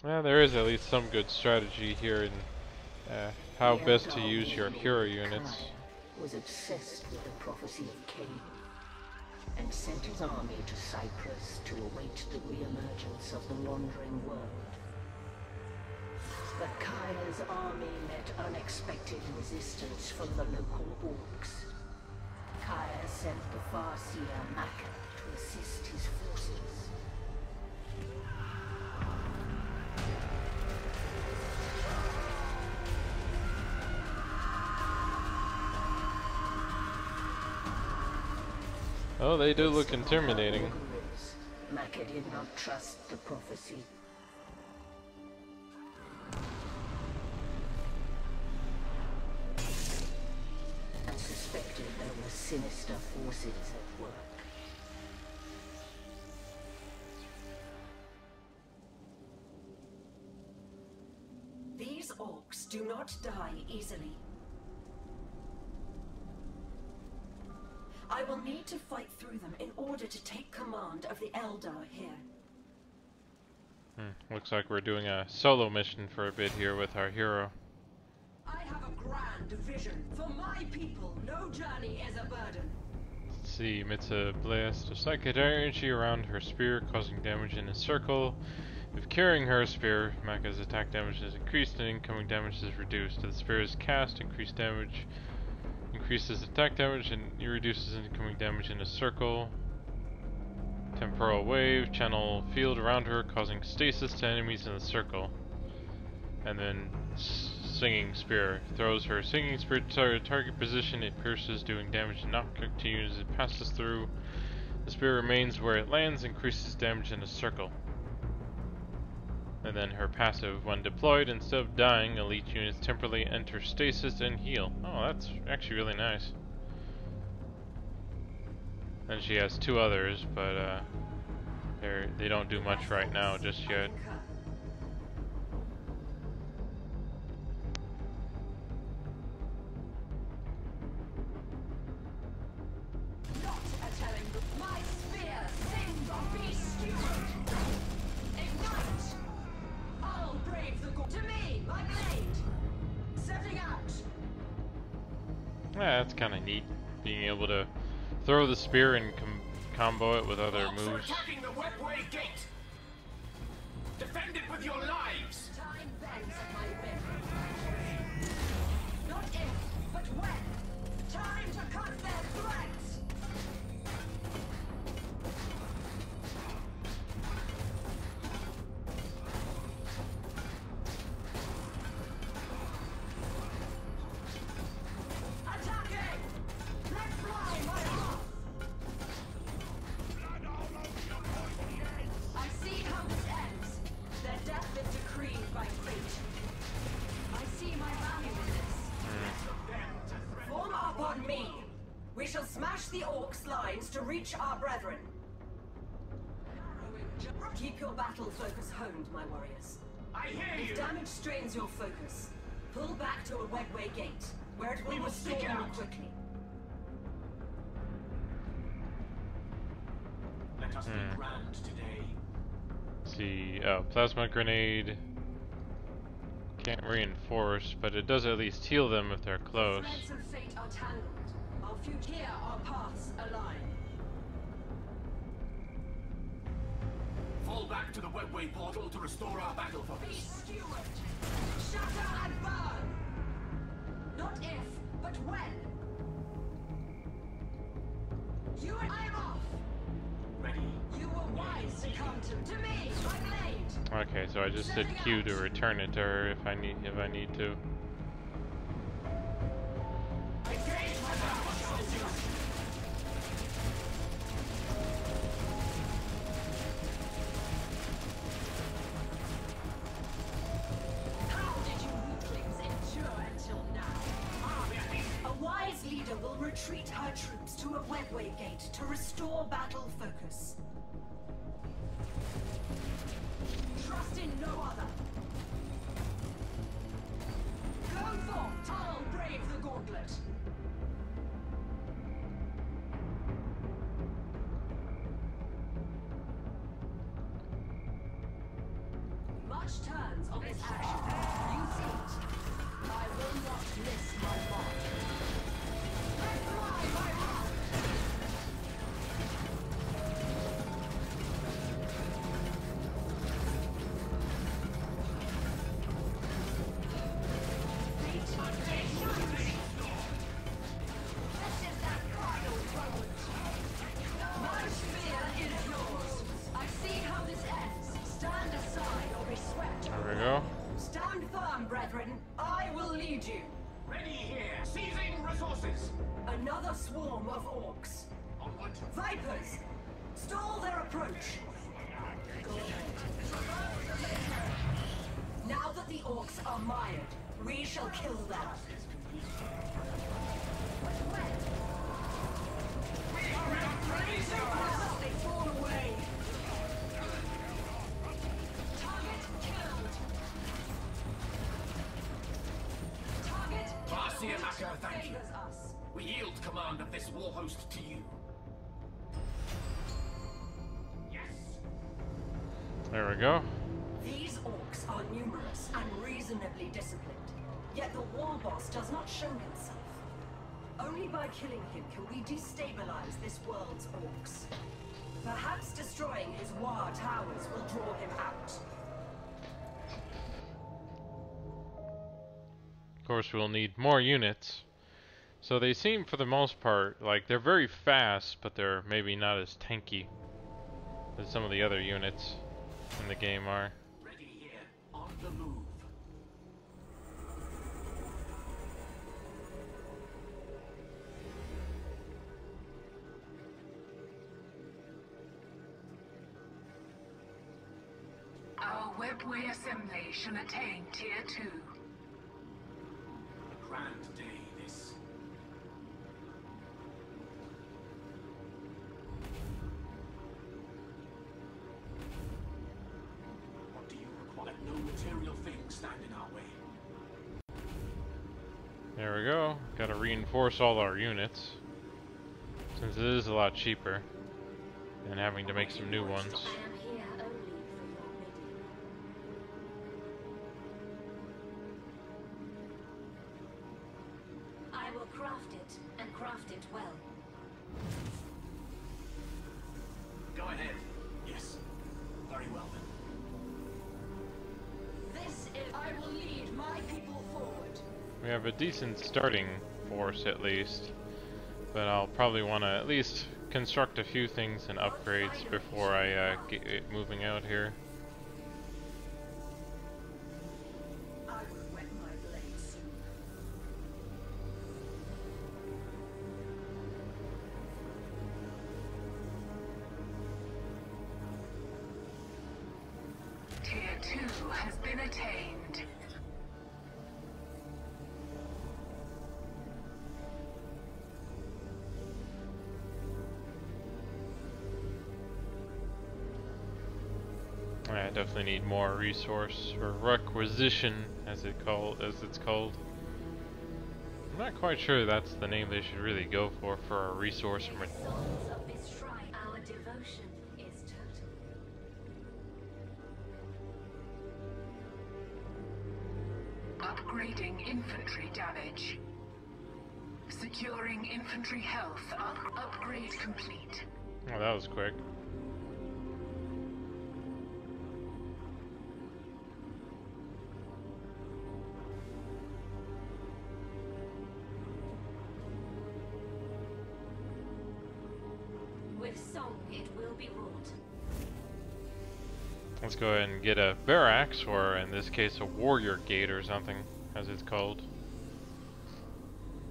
Speaker 1: Well, there is at least some good strategy here in how best to use your hero units.
Speaker 6: Was obsessed with the prophecy of Cain and sent his army to Cyprus to await the re-emergence of the wandering world. But Kaya's army met unexpected resistance from the local orcs. Kaya sent the Farseer Maka to assist his forces.
Speaker 1: Oh, they do look intimidating.
Speaker 6: Maka did not trust the prophecy. And suspected there were sinister forces at work.
Speaker 11: These orcs do not die easily. I will need to fight through them in order to take command of the Eldar here.
Speaker 1: Looks like we're doing a solo mission for a bit here with our hero.
Speaker 11: I have a grand vision. For my people, no journey is a burden.
Speaker 1: Let's see, emits a blast of psychic energy around her spear, causing damage in a circle. If carrying her spear, Maka's attack damage is increased and incoming damage is reduced. If the spear is cast, increased damage increases attack damage and reduces incoming damage in a circle. Temporal wave, channel field around her, causing stasis to enemies in the circle. And then singing spear. Throws her singing spear to target position, it pierces, doing damage and knockback to units it passes through. The spear remains where it lands, increases damage in a circle. And then her passive, when deployed, instead of dying, elite units temporarily enter stasis and heal. Oh, that's actually really nice. And she has two others, but they don't do much right now just yet. Yeah, that's kind of neat, being able to throw the spear and combo it with other moves.
Speaker 10: Attacking the webway gate. Defend it with your lives.
Speaker 11: Time bends at my whip. Not if, but when. Time to cut their threads. I lines to reach our brethren. Keep your battle focus honed, my warriors.
Speaker 10: I hear you!
Speaker 11: If damage strains your focus, pull back to a Wegway gate, where it will restore you quickly.
Speaker 10: Let us be grand today.
Speaker 1: See, oh, plasma grenade. Can't reinforce, but it does at least heal them if they're close.
Speaker 11: Threads of fate are tangled. Our future here, our paths align.
Speaker 10: Fall back to the Webway portal to restore our battle
Speaker 11: Be
Speaker 10: focus.
Speaker 11: steward. Shatter and burn. Not if, but when. You and I am off.
Speaker 10: Ready?
Speaker 11: You were wise to come to me, my blade.
Speaker 1: Okay, so I just hit Q to return it to her if I need to.
Speaker 11: How did you weaklings endure until now? A wise leader will retreat her troops to a Webway gate to restore battle focus. Trust in no other. Go forth, I'll brave the gauntlet. Much turns on this action. You see it. I will not miss my mark. Let's fly, my rock! This is that final moment. My spear is yours. I see how this ends. Stand aside or be swept.
Speaker 1: There we go.
Speaker 11: Stand firm, brethren. I will lead you.
Speaker 10: Ready here! Seizing resources!
Speaker 11: Another swarm of orcs.
Speaker 10: Onward!
Speaker 11: Vipers! Stall their approach. Go ahead. Now that the orcs are mired, we shall kill them. But when? They fall away. Target killed. Target
Speaker 10: Marcia
Speaker 11: killed.
Speaker 10: Maka, thank you.
Speaker 11: Favors us.
Speaker 10: We yield command of this war host to you. Yes!
Speaker 1: There we go.
Speaker 11: These orcs are numerous and reasonably disciplined, yet the war boss does not show himself. Only by killing him can we destabilize this world's orcs. Perhaps destroying his war towers will draw him out.
Speaker 1: Of course, we'll need more units. So they seem, for the most part, like they're very fast, but they're maybe not as tanky as some of the other units in the game are.
Speaker 10: Ready here, on the move.
Speaker 12: Our Webway assembly shall attain Tier 2.
Speaker 10: A grand day, this. What do you require? Let no material thing stand in our way.
Speaker 1: There we go. Gotta reinforce all our units, since it is a lot cheaper than having to make some new ones.
Speaker 6: I am here only for your bidding. I will craft it, and craft it well.
Speaker 10: Go ahead. Yes. Very well then.
Speaker 11: This is... I will lead my people forward.
Speaker 1: We have a decent starting force at least, but I'll probably want to at least construct a few things and upgrades before I get it moving out here.
Speaker 11: I will wet my blade soon.
Speaker 12: Tier 2 has been attained.
Speaker 1: I definitely need more resource or requisition, as it's called. I'm not quite sure that's the name they should really go for a resource.
Speaker 11: Of this shrine, our devotion is total.
Speaker 12: Upgrading infantry damage. Securing infantry health. Upgrade complete.
Speaker 1: Oh, that was quick.
Speaker 11: With song it will be wrought.
Speaker 1: Let's go ahead and get a barracks, or in this case a warrior gate or something, as it's called.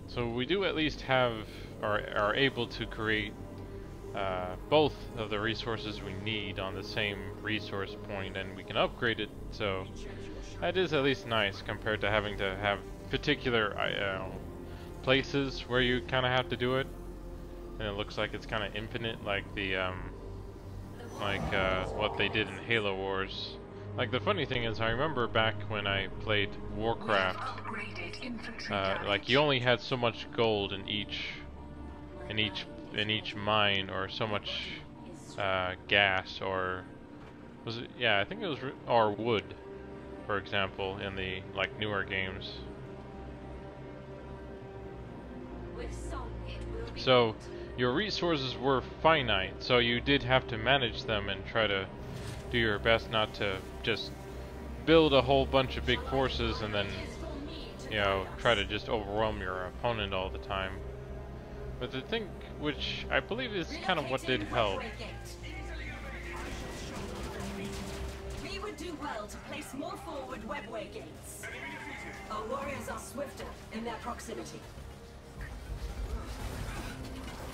Speaker 1: So we do at least have, or are able to create both of the resources we need on the same resource point, and we can upgrade it, so that is at least nice compared to having to have particular places where you kind of have to do it, and it looks like it's kind of infinite, like the what they did in Halo Wars. Like, the funny thing is, I remember back when I played Warcraft, like, you only had so much gold in each mine, or so much gas, or was it? Yeah, I think it was, or wood, for example, in the like newer games. So your resources were finite, so you did have to manage them and try to do your best not to just build a whole bunch of big forces and then, you know, try to just overwhelm your opponent all the time. But the thing, which I believe is kind of what did help.
Speaker 11: We would do well to place more forward webway gates. Our warriors are swifter in their proximity.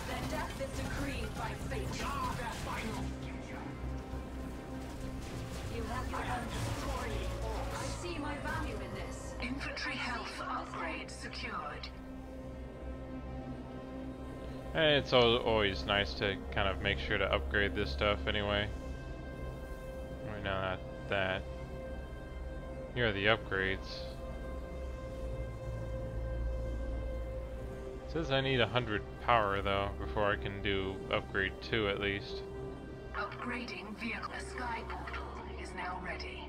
Speaker 11: Their death is decreed by fate. You have your own destroying. I see my value in this.
Speaker 12: Infantry health upgrade secured.
Speaker 1: And it's always nice to kind of make sure to upgrade this stuff anyway. Right now, not that. Here are the upgrades. It says I need 100 power though before I can do upgrade 2 at least.
Speaker 12: Upgrading vehicle. The sky portal is now ready.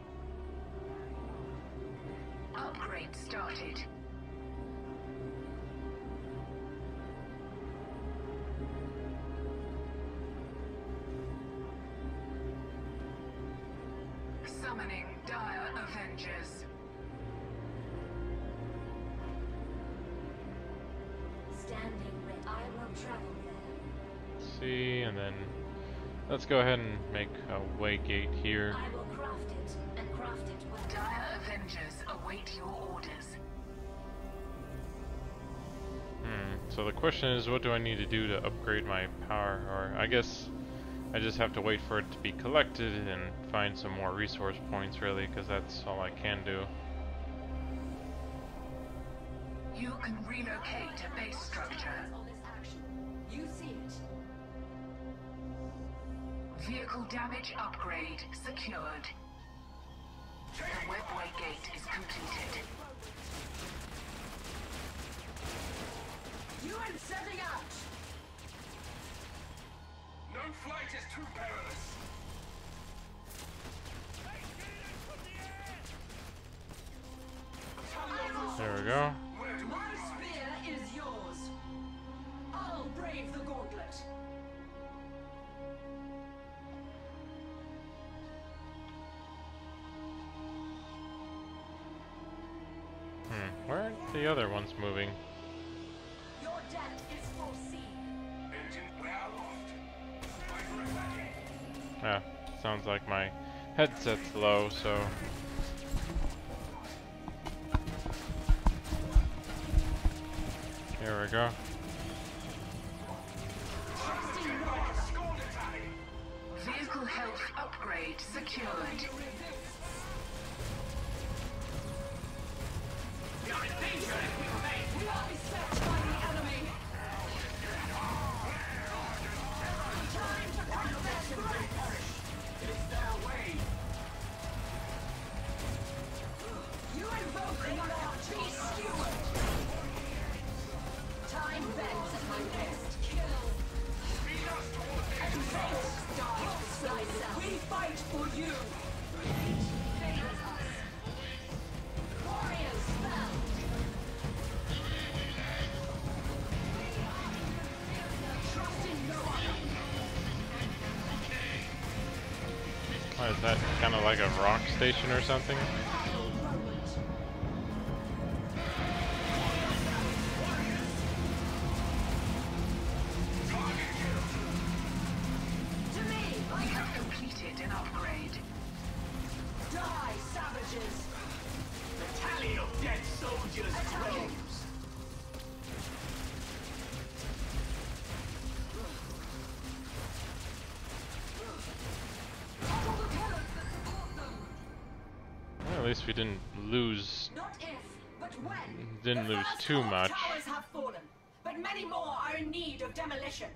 Speaker 12: Upgrade started. Summoning dire Avengers.
Speaker 11: Standing where I will travel there.
Speaker 1: See, and then let's go ahead and make a way gate here.
Speaker 11: I will craft it, and craft it well.
Speaker 12: Dire Avengers await your orders.
Speaker 1: So the question is, what do I need to do to upgrade my power? Or I guess I just have to wait for it to be collected and find some more resource points, really, because that's all I can do.
Speaker 12: You can relocate a base structure.
Speaker 11: On this action. You see it.
Speaker 12: Vehicle damage upgrade secured. The webway gate is completed.
Speaker 11: You and setting out.
Speaker 3: No flight is too perilous.
Speaker 1: There we go.
Speaker 11: My spear is yours. I'll brave the gauntlet.
Speaker 1: Where aren't the other ones moving?
Speaker 11: Your death is foreseen.
Speaker 3: Engine way aloft.
Speaker 1: Ah, sounds like my headset's low, so... Here we go.
Speaker 12: Vehicle health upgrade secured.
Speaker 11: We are beset by the enemy. Time to contest.
Speaker 1: like a rock station or something?
Speaker 11: To me!
Speaker 12: We have completed an upgrade.
Speaker 11: Die, savages!
Speaker 10: The tally of dead soldiers grows.
Speaker 1: Well, at least we didn't lose.
Speaker 11: Not if, but when.
Speaker 1: Didn't
Speaker 11: The
Speaker 1: lose
Speaker 11: first
Speaker 1: too
Speaker 11: four
Speaker 1: much.
Speaker 11: towers have fallen, but many more are in need of demolition.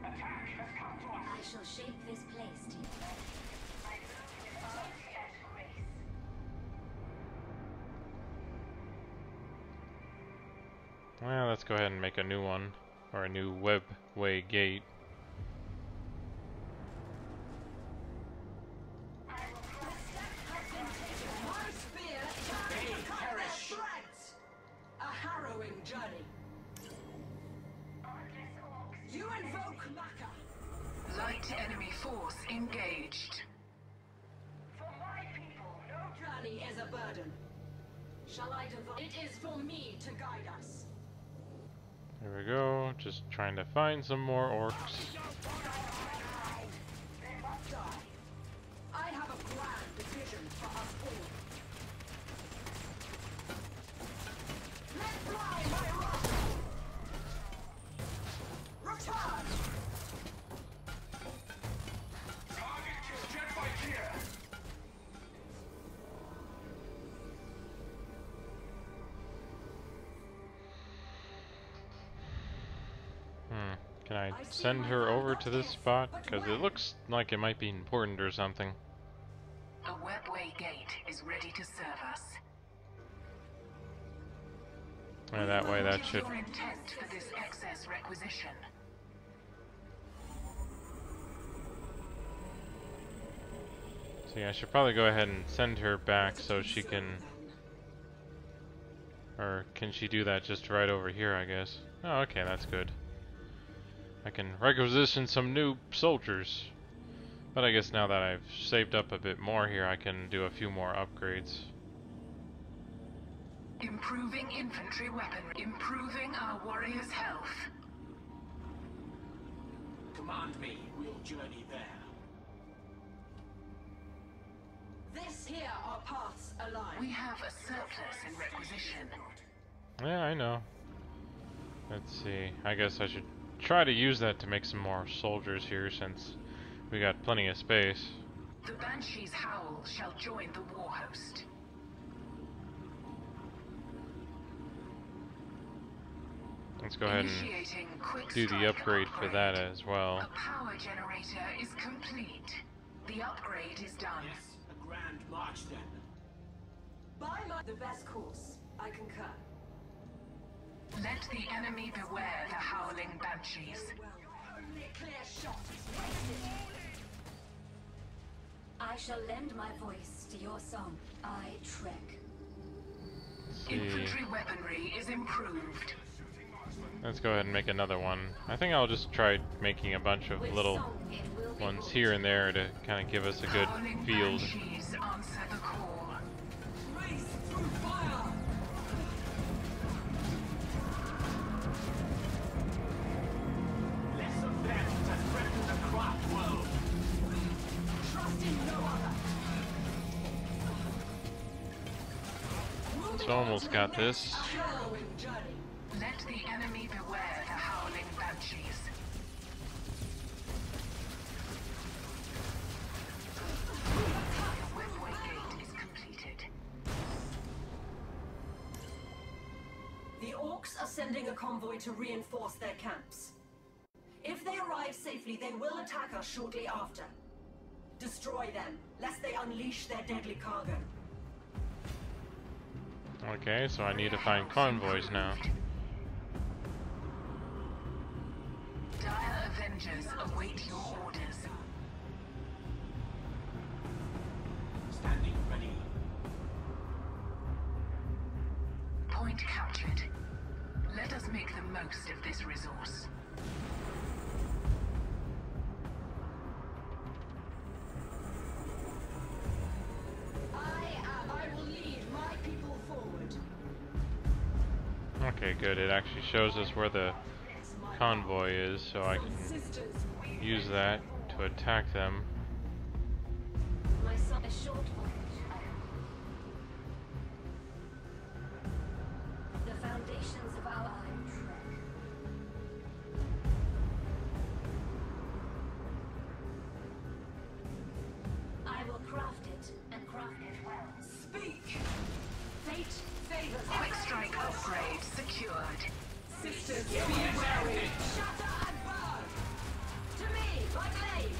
Speaker 13: I shall shape this place to
Speaker 1: Well, let's go ahead and make a new one, or a new webway gate.
Speaker 11: My spear can cut their threads. A harrowing journey. You invoke Maka.
Speaker 12: Light enemy force engaged.
Speaker 11: For my people, no journey is a burden. Shall I divide? It is for me to guide us.
Speaker 1: There we go, just trying to find some more orcs.
Speaker 11: They must die. I have a grand vision for us all. Let fly my rock! Return!
Speaker 10: Jet bike here.
Speaker 1: Can I send her over to this spot? Because it looks like it might be important or something.
Speaker 12: A webway gate is ready to serve us.
Speaker 1: And that way that should...
Speaker 12: Your intent for this excess requisition.
Speaker 1: See, I should probably go ahead and send her back so she can... Or can she do that just right over here, I guess? Oh, okay, that's good. I can requisition some new soldiers. But I guess now that I've saved up a bit more here, I can do a few more upgrades.
Speaker 12: Improving infantry weaponry. Improving our warriors' health.
Speaker 10: Command me, we'll journey there.
Speaker 11: This here are paths aligned.
Speaker 12: We have a surplus in requisition.
Speaker 1: Yeah, I know. Let's see. I guess I should try to use that to make some more soldiers here since we got plenty of space.
Speaker 12: The Banshee's howl shall join the war host.
Speaker 1: Let's go ahead
Speaker 12: Initiating quick
Speaker 1: and do the
Speaker 12: strike
Speaker 1: upgrade for that as well.
Speaker 12: A power generator is complete. The upgrade is done.
Speaker 10: Yes, a grand march then.
Speaker 11: By the best course, I concur.
Speaker 12: Let the enemy beware the howling banshees.
Speaker 11: Only a clear shot is wasted.
Speaker 13: I shall lend my voice to your song. I trek.
Speaker 12: Infantry weaponry is improved.
Speaker 1: Let's go ahead and make another one. I think I'll just try making a bunch of little ones here and there to kind of give us a good
Speaker 12: Howling
Speaker 1: field.
Speaker 12: banshees answer the call.
Speaker 11: Race through fire!
Speaker 10: Less of them to threaten the craft world.
Speaker 11: Trust in no other.
Speaker 1: It's almost got this.
Speaker 11: A harrowing journey.
Speaker 12: Let the enemy beware the howling banshees. The webway gate is completed.
Speaker 11: The orcs are sending a convoy to reinforce their camps. If they arrive safely, they will attack us shortly after. Destroy them, lest they unleash their deadly cargo.
Speaker 1: Okay, so I need to find convoys now.
Speaker 12: Dire Avengers await your orders.
Speaker 10: Standing ready.
Speaker 12: Point captured. Let us make the most of this resource.
Speaker 1: Okay, good. It actually shows us where the convoy is, so I can use that to attack them.
Speaker 13: My son is short one. The foundations of our lives. I will craft it and craft it well.
Speaker 11: Speak!
Speaker 13: Fate favors
Speaker 12: Quick strike upgrade secured.
Speaker 11: Sisters, be wary!
Speaker 13: Shatter and burn! To me, my blade!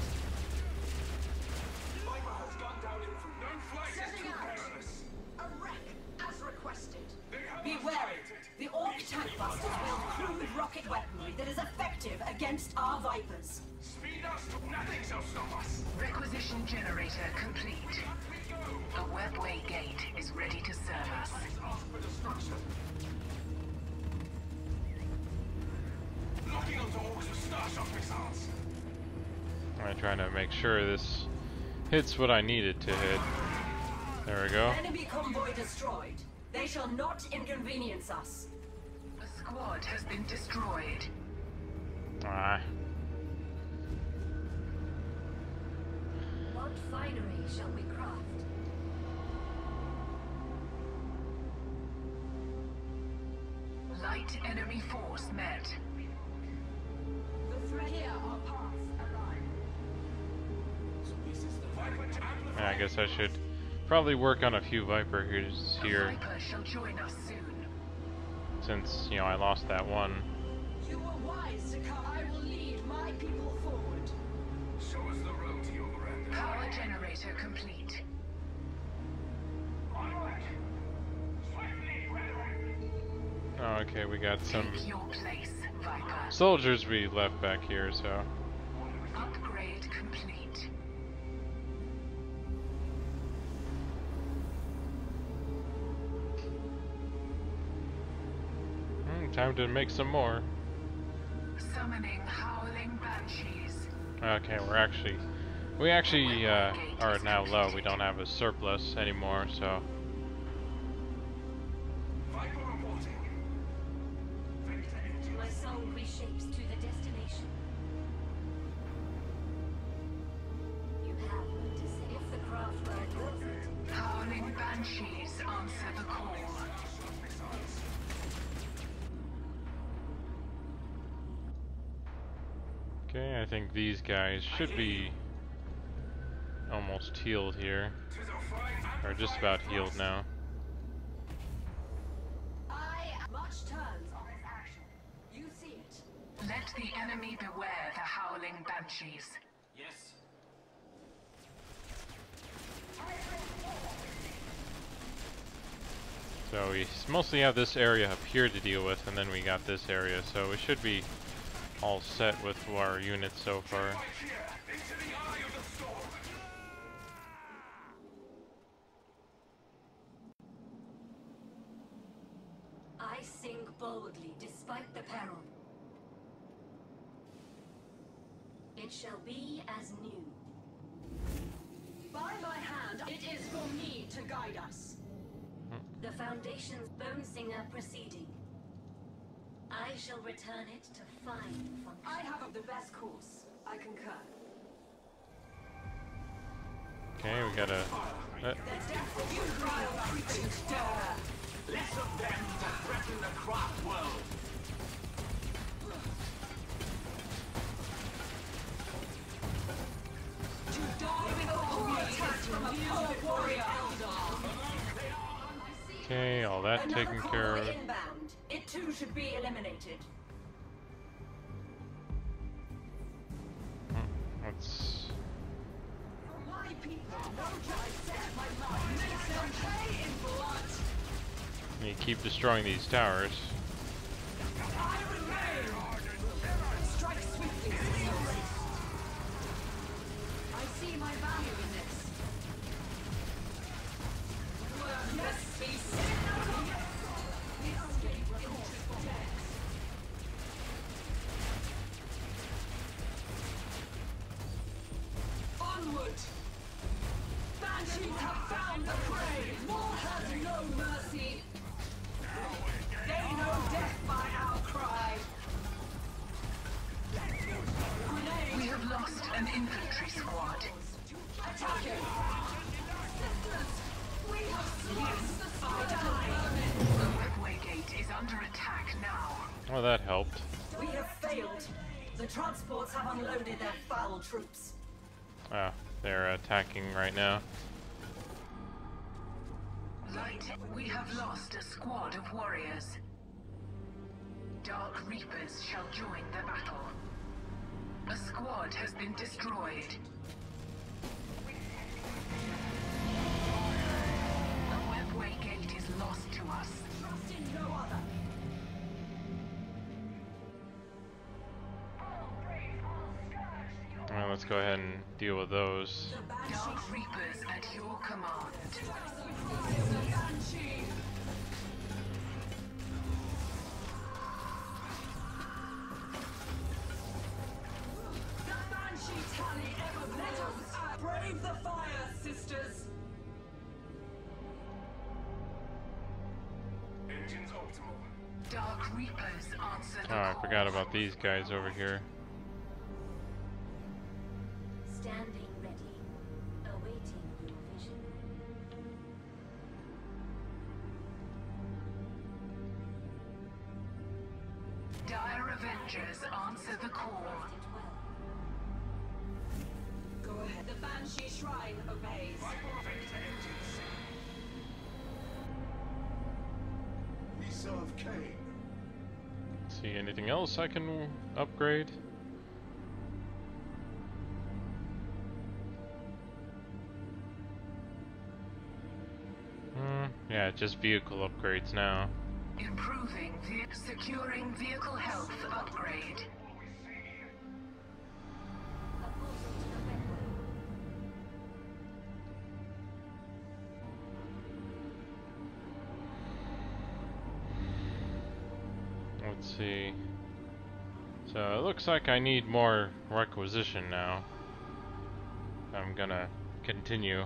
Speaker 3: Viper has gone down in fruit. No flight is
Speaker 11: Setting
Speaker 3: too
Speaker 11: out!
Speaker 3: perilous.
Speaker 11: A wreck, as requested.
Speaker 3: They have
Speaker 11: Be
Speaker 3: us
Speaker 11: wary!
Speaker 3: targeted.
Speaker 11: The Orc tank busters wield crude rocket weaponry that is effective against our Vipers.
Speaker 3: Speed us to nothing shall stop us.
Speaker 12: Requisition generator complete.
Speaker 3: We go.
Speaker 12: The webway gate is ready to serve us.
Speaker 3: Ask for destruction. Locking onto orcs with starshot missiles.
Speaker 1: I'm trying to make sure this hits what I need it to hit. There we go.
Speaker 11: Enemy convoy destroyed. They shall not inconvenience us.
Speaker 12: A squad has been destroyed.
Speaker 1: Ah.
Speaker 13: What finery shall we craft?
Speaker 12: Light enemy force met.
Speaker 11: The threat here are paths alive.
Speaker 1: Yeah, I guess I should probably work on a few Viper here's
Speaker 12: A
Speaker 1: here,
Speaker 12: Viper shall join us soon.
Speaker 1: since, you know, I lost that one.
Speaker 11: You were wise to come. I will lead my people forward.
Speaker 3: Show us the road to your veranda.
Speaker 12: Power generator complete.
Speaker 3: Onward. Swiftly, brethren.
Speaker 1: Oh, okay, we got some
Speaker 12: Take your place, Viper.
Speaker 1: soldiers we left back here, so.
Speaker 12: Upgrade complete.
Speaker 1: Time to make some more.
Speaker 12: Summoning howling banshees.
Speaker 1: Okay, we actually are now low. We don't have a surplus anymore, so.
Speaker 3: Viper reporting.
Speaker 13: My soul reshapes to the destination. You have what to say. If the craft worth it.
Speaker 12: Howling banshees answer the call.
Speaker 1: Okay, I think these guys should be almost healed here. Or just about healed now.
Speaker 11: Much turns on this action. You see it.
Speaker 12: Let the enemy beware the howling banshees.
Speaker 3: Yes.
Speaker 1: So we mostly have this area up here to deal with, and then we got this area, so we should be all set with our units so far.
Speaker 3: Right here, into the eye of the storm.
Speaker 13: I sing boldly despite the peril. It shall be as new.
Speaker 11: By my hand, it is for me to guide us.
Speaker 13: The Foundation's Bone Singer proceeding. I shall return it to fine function.
Speaker 11: I have the best course. I concur.
Speaker 1: Okay, we gotta.
Speaker 11: You vile creatures dare!
Speaker 10: Less of them to threaten the craft world.
Speaker 11: To die with a poor attack from a poor warrior elder!
Speaker 1: Okay, all that
Speaker 11: Another
Speaker 1: taken care of.
Speaker 11: convoy inbound. It too should be eliminated.
Speaker 1: Let's.
Speaker 11: For my people, no judge set my mind makes them pay in blood.
Speaker 1: You keep destroying these towers.
Speaker 11: I remain! Strike swiftly, I see my value in this. Yes, be sick. The escape reports for death. Onward! Banshees have found the prey! War has no mercy! They know death
Speaker 12: lost an infantry squad.
Speaker 11: Attacking! We have lost the
Speaker 12: The webway gate is under attack now.
Speaker 1: Well, that helped.
Speaker 11: We have failed. The transports have unloaded their foul troops.
Speaker 1: Ah, they're attacking right now.
Speaker 12: Light, we have lost a squad of warriors. Dark Reapers shall join the battle. A squad has been destroyed. The webway gate is lost to us.
Speaker 11: Trust in no other.
Speaker 1: Well, let's go ahead and deal with those.
Speaker 12: Dark Reapers at your command.
Speaker 11: Brave the fire, sisters!
Speaker 3: Engines optimal.
Speaker 12: Dark Reapers answer the
Speaker 1: Oh, I
Speaker 12: call.
Speaker 1: forgot about these guys over here.
Speaker 13: Standing ready, awaiting your vision.
Speaker 12: Dire Avengers answer the call.
Speaker 11: Go ahead. The Banshee Shrine obeys.
Speaker 4: We serve Cain.
Speaker 1: See anything else I can upgrade? Yeah, just vehicle upgrades now.
Speaker 12: Improving, securing vehicle health upgrade.
Speaker 1: Let's see. So it looks like I need more requisition now. I'm gonna continue.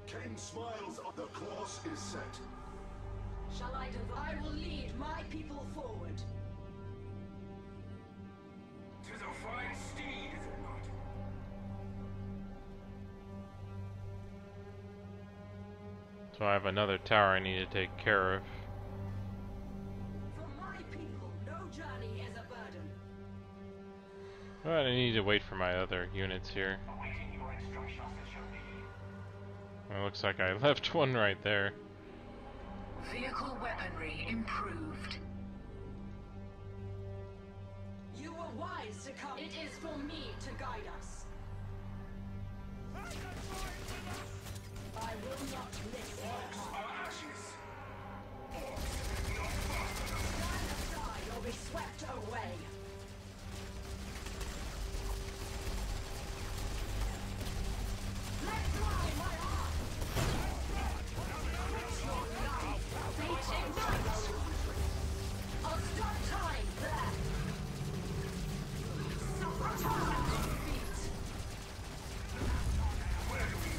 Speaker 4: Cain smiles on the course is set.
Speaker 11: Shall I I will lead my people forward.
Speaker 3: Tis a fine steed, is it not?
Speaker 1: So I have another tower I need to take care of.
Speaker 11: For my people, no journey is a burden.
Speaker 1: But I need to wait for my other units here.
Speaker 3: Awaiting your instructions, it shall be.
Speaker 1: It looks like I left one right there.
Speaker 12: Vehicle weaponry improved.
Speaker 11: You were wise to come. It is for me to guide us. I will not miss my
Speaker 3: Our ashes.
Speaker 11: Stand aside or be swept away. Let fly my arm. Fate ignites. I'll stop time there. Return to defeat.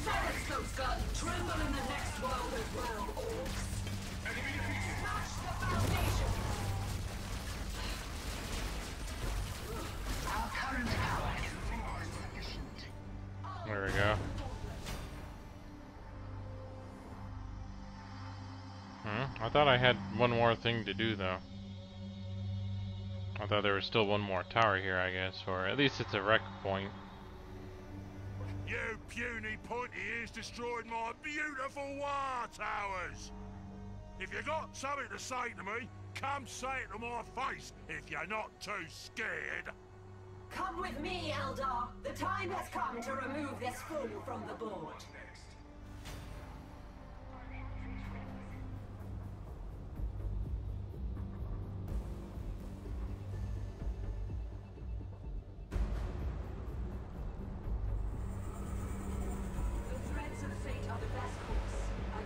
Speaker 11: Silence those guns. Tremble in the next world as well, orcs. Smash the foundation.
Speaker 12: Our current power is more than sufficient.
Speaker 1: There we go. I thought I had one more thing to do though. I thought there was still one more tower here, I guess, or at least it's a wreck point.
Speaker 8: You puny pointy ears destroyed my beautiful war towers! If you got something to say to me, come say it to my face if you're not too scared.
Speaker 11: Come with me, Eldar. The time has come to remove this fool from the board. The threads of fate are the best course. I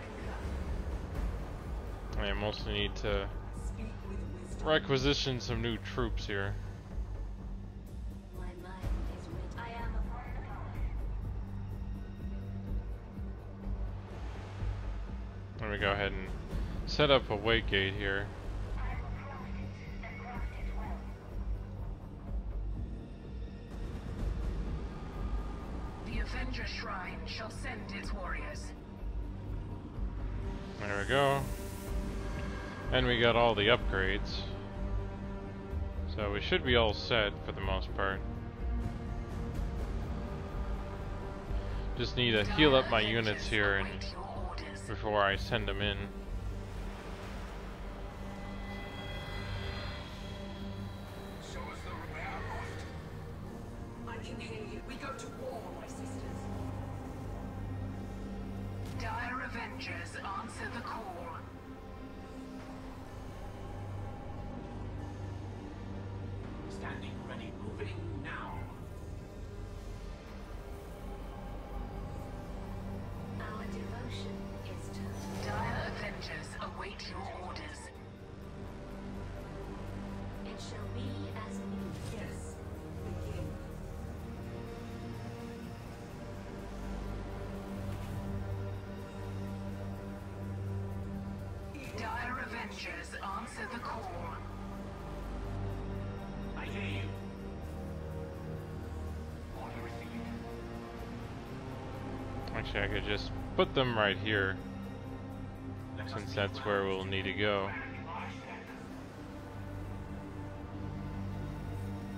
Speaker 11: concur.
Speaker 1: I mostly need to
Speaker 11: Speak with wisdom.
Speaker 1: requisition some new troops here.
Speaker 13: My mind is ready. I am a part of the power.
Speaker 1: Let me go ahead and set up a wait gate here.
Speaker 13: I will craft it and craft it well.
Speaker 12: Avenger Shrine shall send its warriors.
Speaker 1: There we go. And we got all the upgrades. So we should be all set for the most part. Just need to heal up my units here and before I send them in.
Speaker 11: I can hear you. We go to war, my sisters.
Speaker 12: Dire Avengers, answer the call.
Speaker 10: Standing ready, moving now.
Speaker 13: Our devotion is turned.
Speaker 12: Dire Avengers, await your orders.
Speaker 13: It shall be as me.
Speaker 11: Yes. Begin.
Speaker 12: Dire Avengers, answer the call.
Speaker 10: I hear you. Order received.
Speaker 1: Actually, I could just put them right here, since that's where we'll need to go.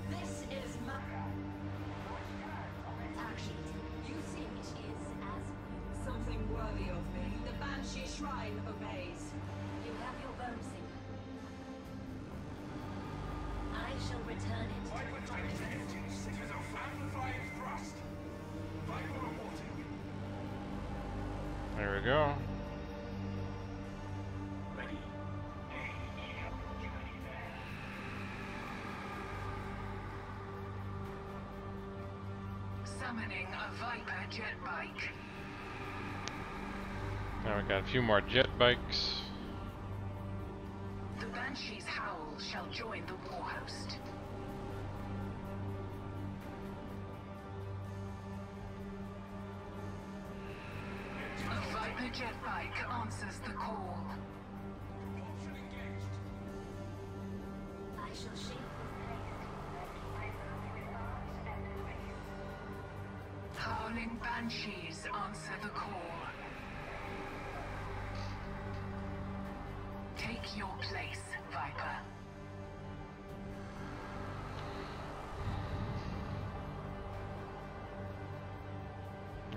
Speaker 11: This is my...
Speaker 13: Takshit, you think it is as me.
Speaker 11: Something worthy of me. The Banshee Shrine obeys.
Speaker 13: You have your bone singer. I shall return it to
Speaker 1: There we go.
Speaker 10: Ready.
Speaker 12: Summoning a Viper jet bike.
Speaker 1: Now we got a few more jet bikes.
Speaker 12: The Banshee's howl shall join the war host. A Viper jet bike answers the call.
Speaker 13: I shall shape
Speaker 12: Howling Banshees answer the call. Take your place, Viper.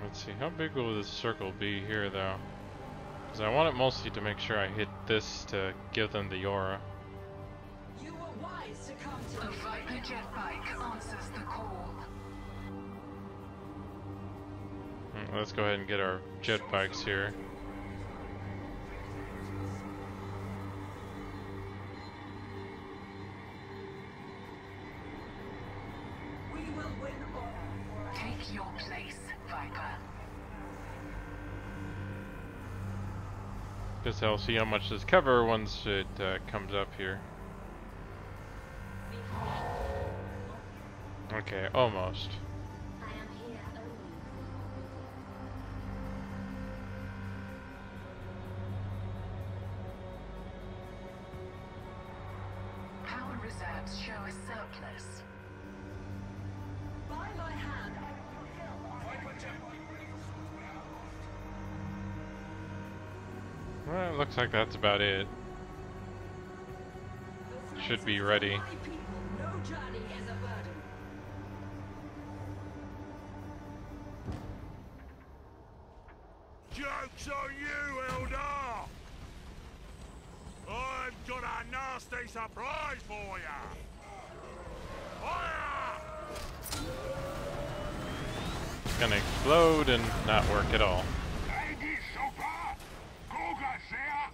Speaker 1: Let's see, how big will this circle be here though? Because I want it mostly to make sure I hit this to give them the aura.
Speaker 11: You were wise to come to
Speaker 12: A
Speaker 11: me.
Speaker 12: Viper jet bike answers the call.
Speaker 1: Let's go ahead and get our jet bikes here.
Speaker 11: We will win honor.
Speaker 12: Take your place, Viper.
Speaker 1: Guess I'll see how much this cover once it comes up here. Okay, almost.
Speaker 13: I am here only.
Speaker 12: Power reserves show a surplus.
Speaker 11: By my hand,
Speaker 1: Well, it looks like that's about it. Should be ready.
Speaker 11: my people, no journey is a burden.
Speaker 8: Joke's on you, Eldar! I've got a nasty surprise for ya! Fire!
Speaker 1: It's gonna explode and not work at all.
Speaker 3: Lady Super! Gorgat's here!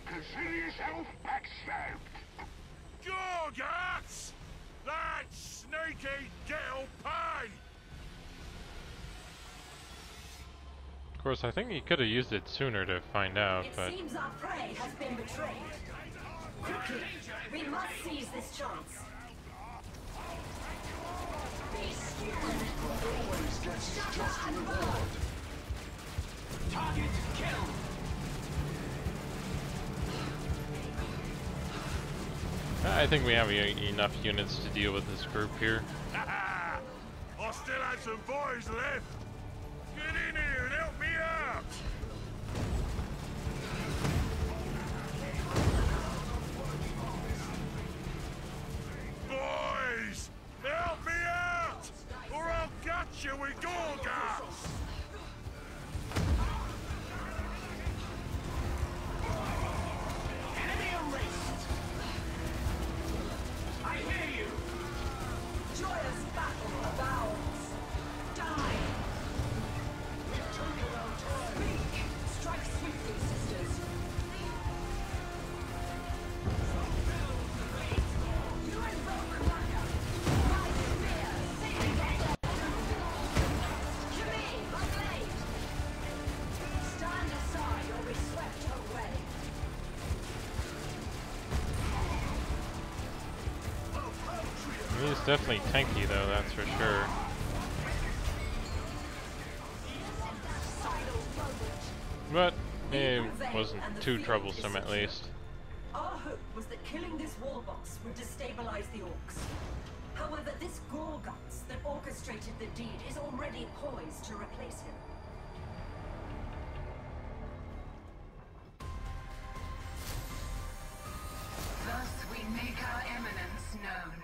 Speaker 3: Consider yourself backstabbed!
Speaker 8: Gorgats! That sneaky girl pay!
Speaker 1: Of course, I think he could have used it sooner to find out,
Speaker 11: It
Speaker 1: but
Speaker 11: seems our prey has been betrayed. Quickly, we must seize this chance.
Speaker 3: Always gets his just reward!
Speaker 10: Target killed.
Speaker 1: I think we have enough units to deal with this group here.
Speaker 8: I still have some boys left!
Speaker 1: definitely tanky though, that's for sure. But it wasn't too troublesome at least.
Speaker 11: Our hope was that killing this war boss would destabilize the orcs. However, this Gorguts that orchestrated the deed is already poised to replace him.
Speaker 12: Thus we make our eminence known.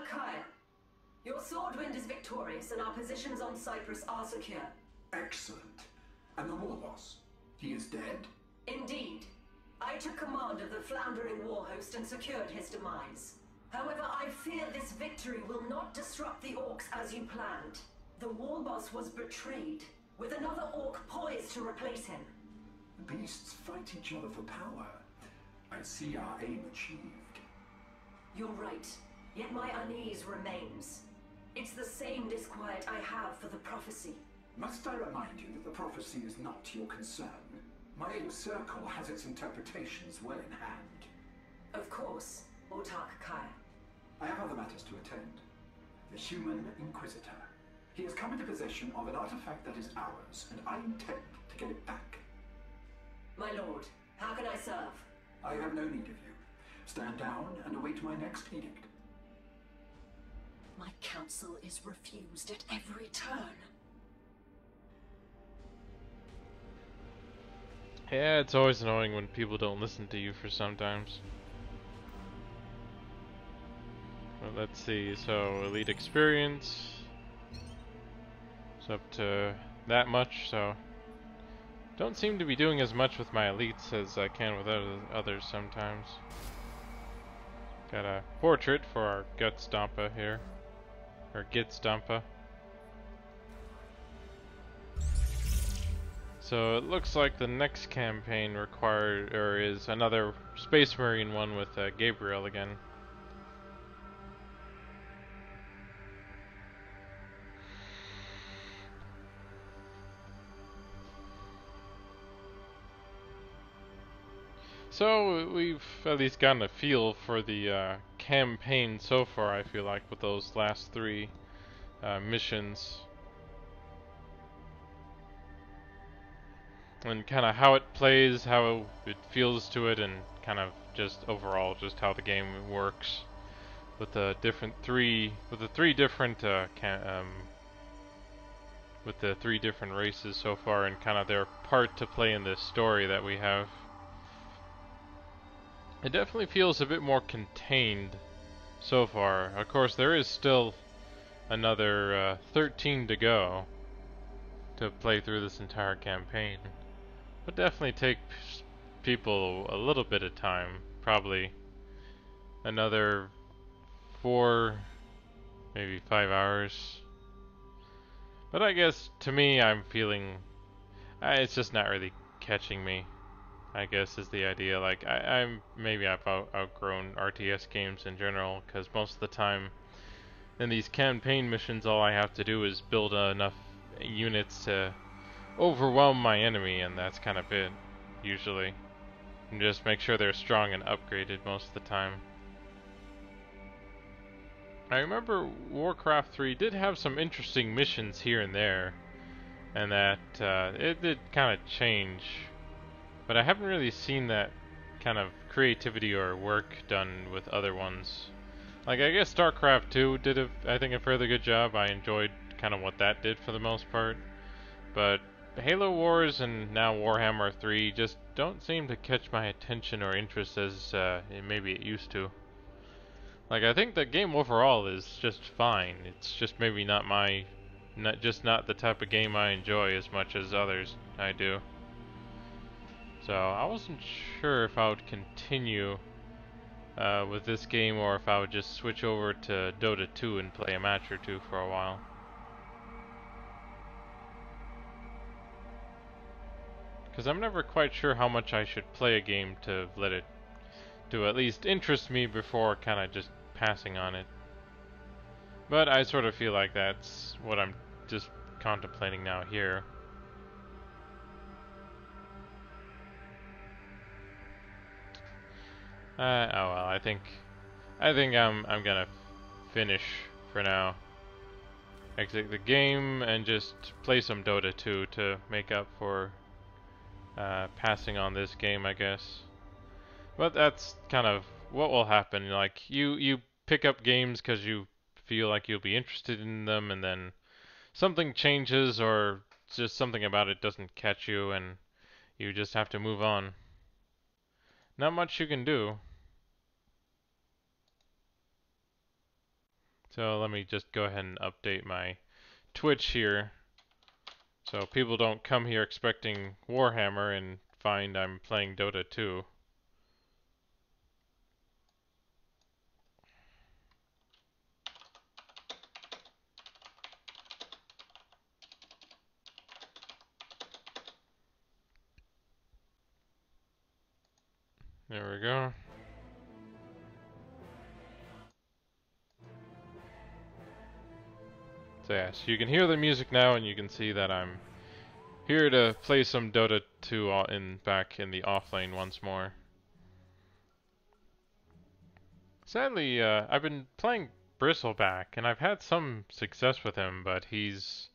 Speaker 11: Kaya, your Swordwind is victorious and our positions on Cyprus are secure.
Speaker 14: Excellent. And the war boss? He is dead?
Speaker 11: Indeed. I took command of the floundering war host and secured his demise. However, I fear this victory will not disrupt the orcs as you planned. The war boss was betrayed, with another orc poised to replace him.
Speaker 14: The beasts fight each other for power. I see our aim achieved.
Speaker 11: You're right. Yet my unease remains. It's the same disquiet I have for the prophecy.
Speaker 14: Must I remind you that the prophecy is not your concern? My inner circle has its interpretations well in hand.
Speaker 11: Of course, Autark Kaya.
Speaker 14: I have other matters to attend. The human Inquisitor. He has come into possession of an artifact that is ours, and I intend to get it back.
Speaker 11: My lord, how can I serve?
Speaker 14: I have no need of you. Stand down and await my next edict.
Speaker 11: My counsel is refused at every turn.
Speaker 1: Yeah, it's always annoying when people don't listen to you for sometimes. Well, let's see, so elite experience. It's up to that much, so don't seem to be doing as much with my elites as I can with others sometimes. Got a portrait for our Gut Stompa here. Or Git Stompa. So it looks like the next campaign is another Space Marine one with Gabriel again. So we've at least gotten a feel for the campaign so far, I feel like, with those last three missions. And kind of how it plays, how it feels to it, and kind of just overall just how the game works with the three different races so far, and kind of their part to play in this story that we have. It definitely feels a bit more contained so far. Of course, there is still another 13 to go to play through this entire campaign. Would definitely take people a little bit of time, probably another 4, maybe 5 hours. But I guess to me, I'm feeling it's just not really catching me, I guess is the idea. Like maybe I've outgrown RTS games in general, because most of the time in these campaign missions, all I have to do is build enough units to overwhelm my enemy, and that's kind of it, usually. And just make sure they're strong and upgraded most of the time. I remember Warcraft 3 did have some interesting missions here and there, and that it did kind of change, but I haven't really seen that kind of creativity or work done with other ones. Like, I guess StarCraft 2 did I think a fairly good job. I enjoyed kind of what that did for the most part, but Halo Wars and now Warhammer 3 just don't seem to catch my attention or interest as maybe it used to. Like, I think the game overall is just fine. It's just maybe not the type of game I enjoy as much as others I do. So I wasn't sure if I would continue with this game or if I would just switch over to Dota 2 and play a match or two for a while. Because I'm never quite sure how much I should play a game to let it to at least interest me before kind of just passing on it. But I sort of feel like that's what I'm just contemplating now here. Oh well, I think I'm gonna finish for now. Exit the game and just play some Dota 2 to make up for passing on this game, I guess. But that's kind of what will happen. Like you pick up games because you feel like you'll be interested in them, and then something changes or just something about it doesn't catch you, and you just have to move on. Not much you can do. So let me just go ahead and update my Twitch here, so people don't come here expecting Warhammer and find I'm playing Dota 2. There we go. So yes, you can hear the music now, and you can see that I'm here to play some Dota 2 back in the offlane once more. Sadly, I've been playing Bristleback, and I've had some success with him, but he's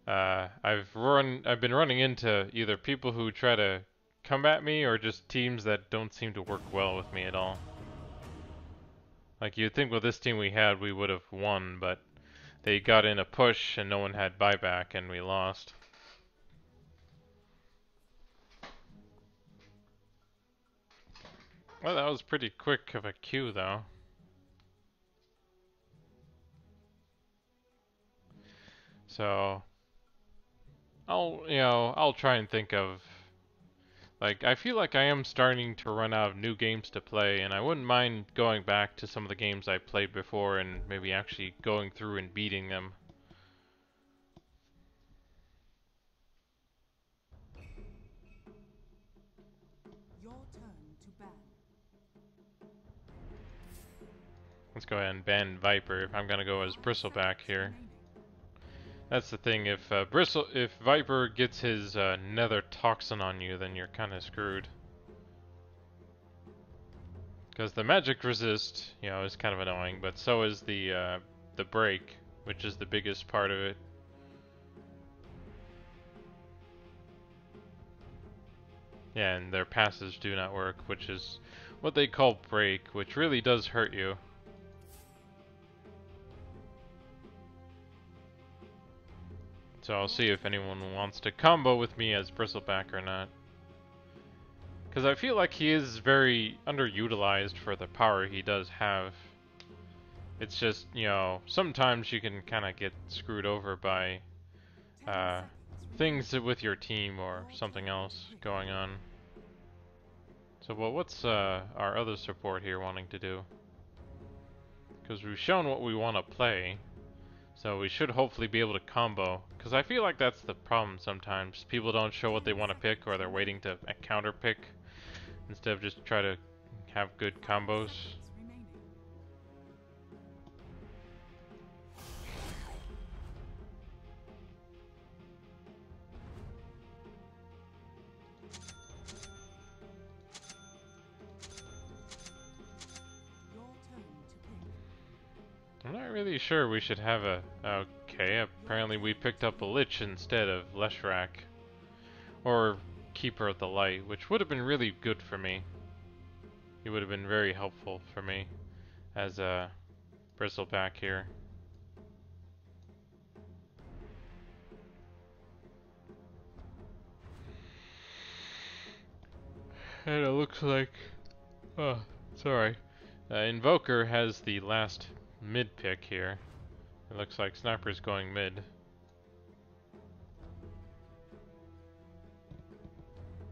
Speaker 1: I've been running into either people who try to come at me or just teams that don't seem to work well with me at all. Like you'd think with this team we had we would have won, but they got in a push and no one had buyback and we lost. Well, that was pretty quick of a queue though. So I'll try and think of, like, I feel like I am starting to run out of new games to play, and I wouldn't mind going back to some of the games I played before and maybe actually going through and beating them.
Speaker 15: Your turn to ban.
Speaker 1: Let's go ahead and ban Viper. I'm gonna go as Bristleback here. That's the thing, if Viper gets his nether toxin on you, then you're kinda screwed. Because the magic resist, is kind of annoying, but so is the break, which is the biggest part of it. Yeah, and their passives do not work, which is what they call break, which really does hurt you. So I'll see if anyone wants to combo with me as Bristleback or not. Because I feel like he is very underutilized for the power he does have. It's just, sometimes you can kind of get screwed over by things with your team or something else going on. So, well, what's our other support here wanting to do? Because we've shown what we want to play. So we should hopefully be able to combo, because I feel like that's the problem sometimes. People don't show what they want to pick, or they're waiting to counter pick instead of just try to have good combos. I'm not really sure we should have a... Okay, apparently we picked up a Lich instead of Leshrac. Or Keeper of the Light, which would have been really good for me. He would have been very helpful for me as a Bristleback here. And it looks like... Oh, sorry. Invoker has the last mid pick here. It looks like Sniper's going mid.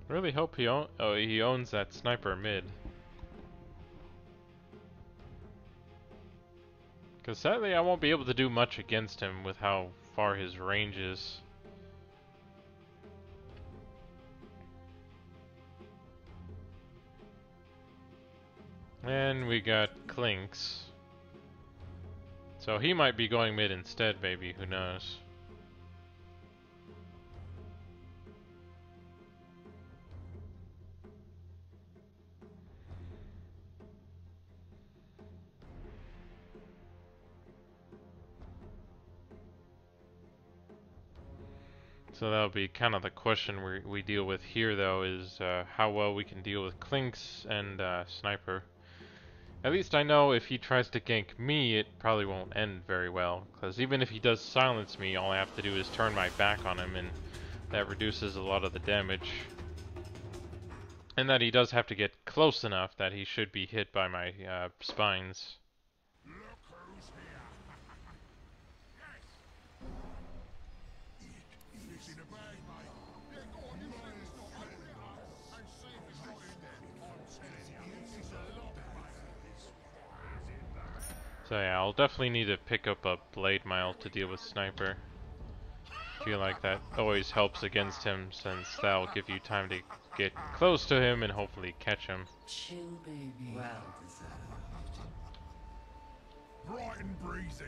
Speaker 1: Really hope he owns that Sniper mid. Because sadly I won't be able to do much against him with how far his range is. And we got Clinks. So he might be going mid instead, maybe, who knows. So that'll be kind of the question we deal with here, though, is how well we can deal with Clinks and Sniper. At least I know if he tries to gank me, it probably won't end very well. Because even if he does silence me, all I have to do is turn my back on him, and that reduces a lot of the damage. And that he does have to get close enough that he should be hit by my spines. So yeah, I'll definitely need to pick up a Blade Mail to deal with Sniper. I feel like that always helps against him, since that'll give you time to get close to him and hopefully catch him.
Speaker 16: Chill, baby. Well deserved.
Speaker 4: Bright and breezy.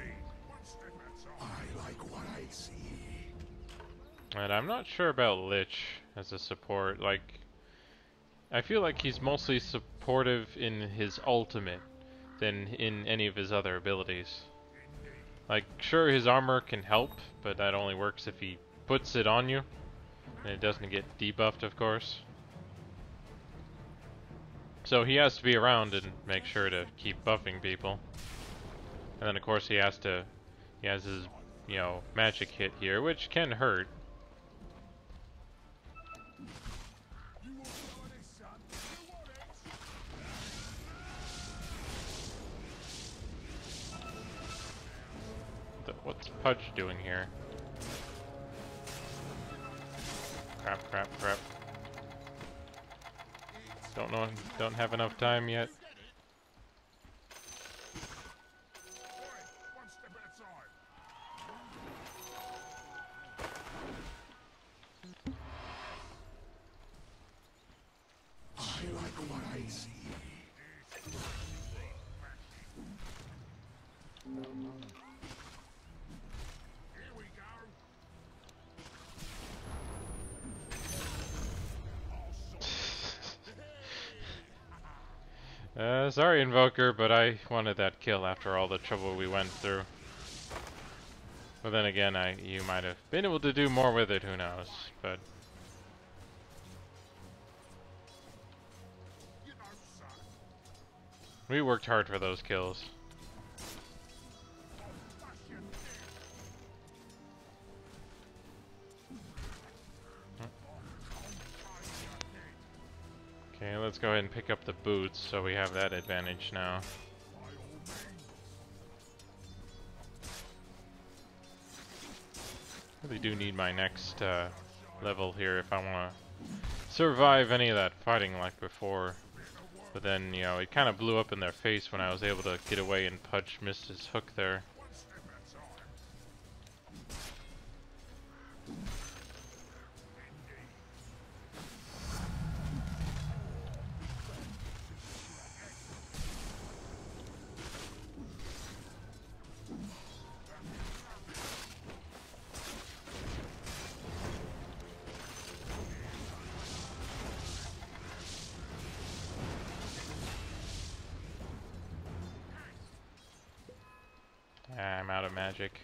Speaker 4: I like what I see.
Speaker 1: And I'm not sure about Lich as a support. Like, I feel like he's mostly supportive in his ultimate than in any of his other abilities. Like, sure, his armor can help, but that only works if he puts it on you, and it doesn't get debuffed, of course. So he has to be around and make sure to keep buffing people. And then, of course, he has his, you know, magic hit here, which can hurt. What's Pudge doing here? Crap, crap, crap. Don't have enough time yet.
Speaker 4: I like what I see.
Speaker 1: Sorry, Invoker, but I wanted that kill after all the trouble we went through. But then again, you might have been able to do more with it, who knows, but... we worked hard for those kills. Okay, let's go ahead and pick up the boots so we have that advantage now. Really do need my next level here if I want to survive any of that fighting like before. But then, you know, it kind of blew up in their face when I was able to get away and Pudge missed his hook there. I'm out of magic.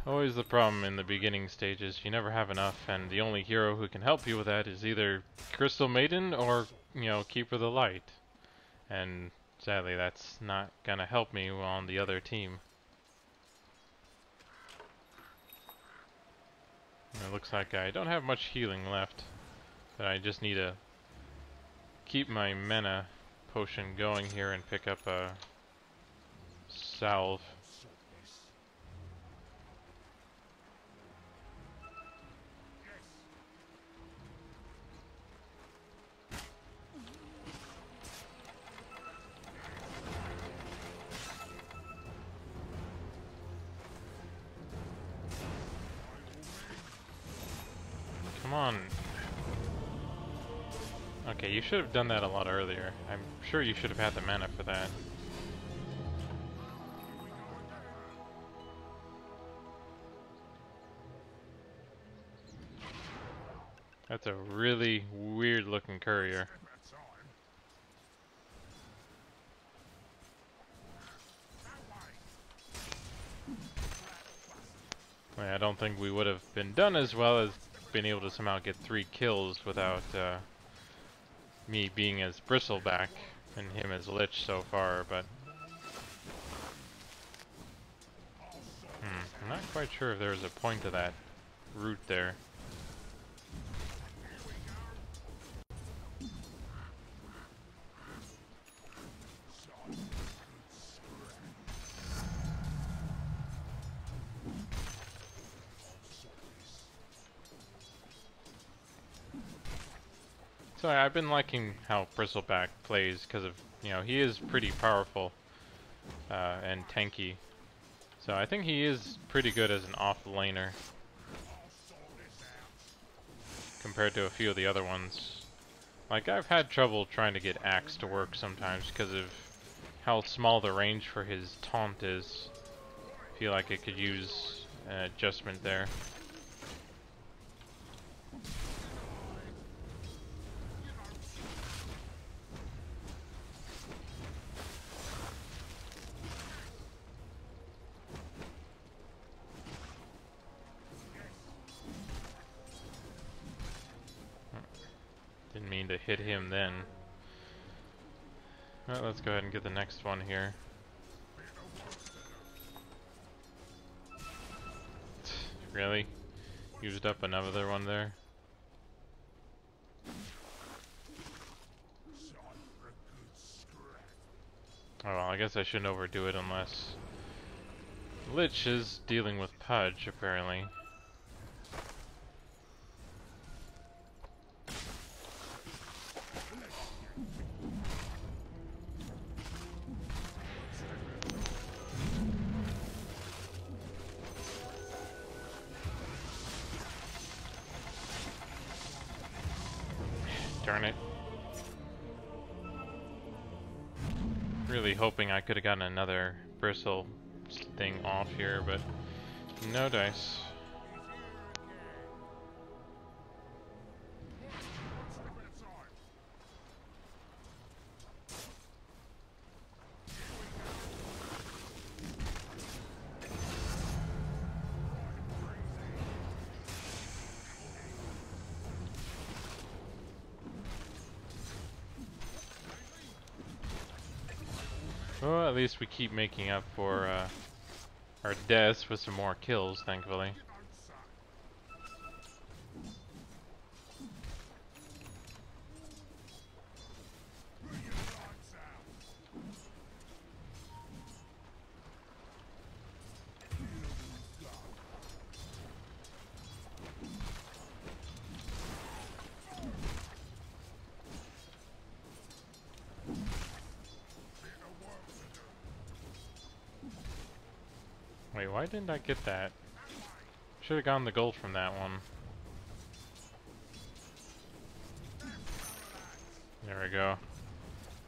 Speaker 1: Always the problem in the beginning stages. You never have enough, and the only hero who can help you with that is either Crystal Maiden or, you know, Keeper of the Light. And sadly, that's not gonna help me on the other team. It looks like I don't have much healing left, but I just need to keep my mana potion going here and pick up a salve. Come on. Okay, you should have done that a lot earlier. I'm sure you should have had the mana for that. That's a really weird looking courier. I don't think we would have been done as well as being able to somehow get 3 kills without me being as Bristleback and him as Lich so far, but I'm not quite sure if there was a point to that route there. So I've been liking how Bristleback plays because of, you know, he is pretty powerful and tanky. So I think he is pretty good as an off-laner compared to a few of the other ones. Like, I've had trouble trying to get Axe to work sometimes because of how small the range for his taunt is. I feel like it could use an adjustment there. Didn't mean to hit him then. Well, let's go ahead and get the next one here. Really? Used up another one there? Oh well, I guess I shouldn't overdo it unless Lich is dealing with Pudge, apparently. Darn it. Really hoping I could have gotten another bristle thing off here, but no dice. Well, at least we keep making up for our deaths with some more kills, thankfully. Wait, why didn't I get that? Should have gotten the gold from that one. There we go.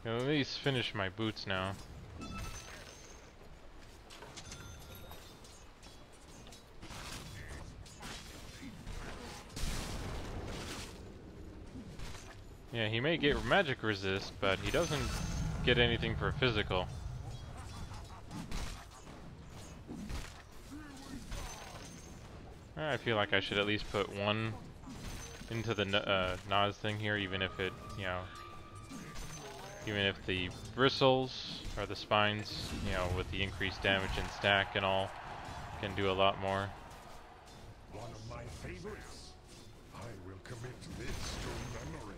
Speaker 1: I'll at least finish my boots now. Yeah, he may get magic resist, but he doesn't get anything for physical. I feel like I should at least put one into the Nas thing here, even if it, you know, even if the bristles or the spines, you know, with the increased damage and stack and all, can do a lot more.
Speaker 4: One of my favorites. I will commit this to memory.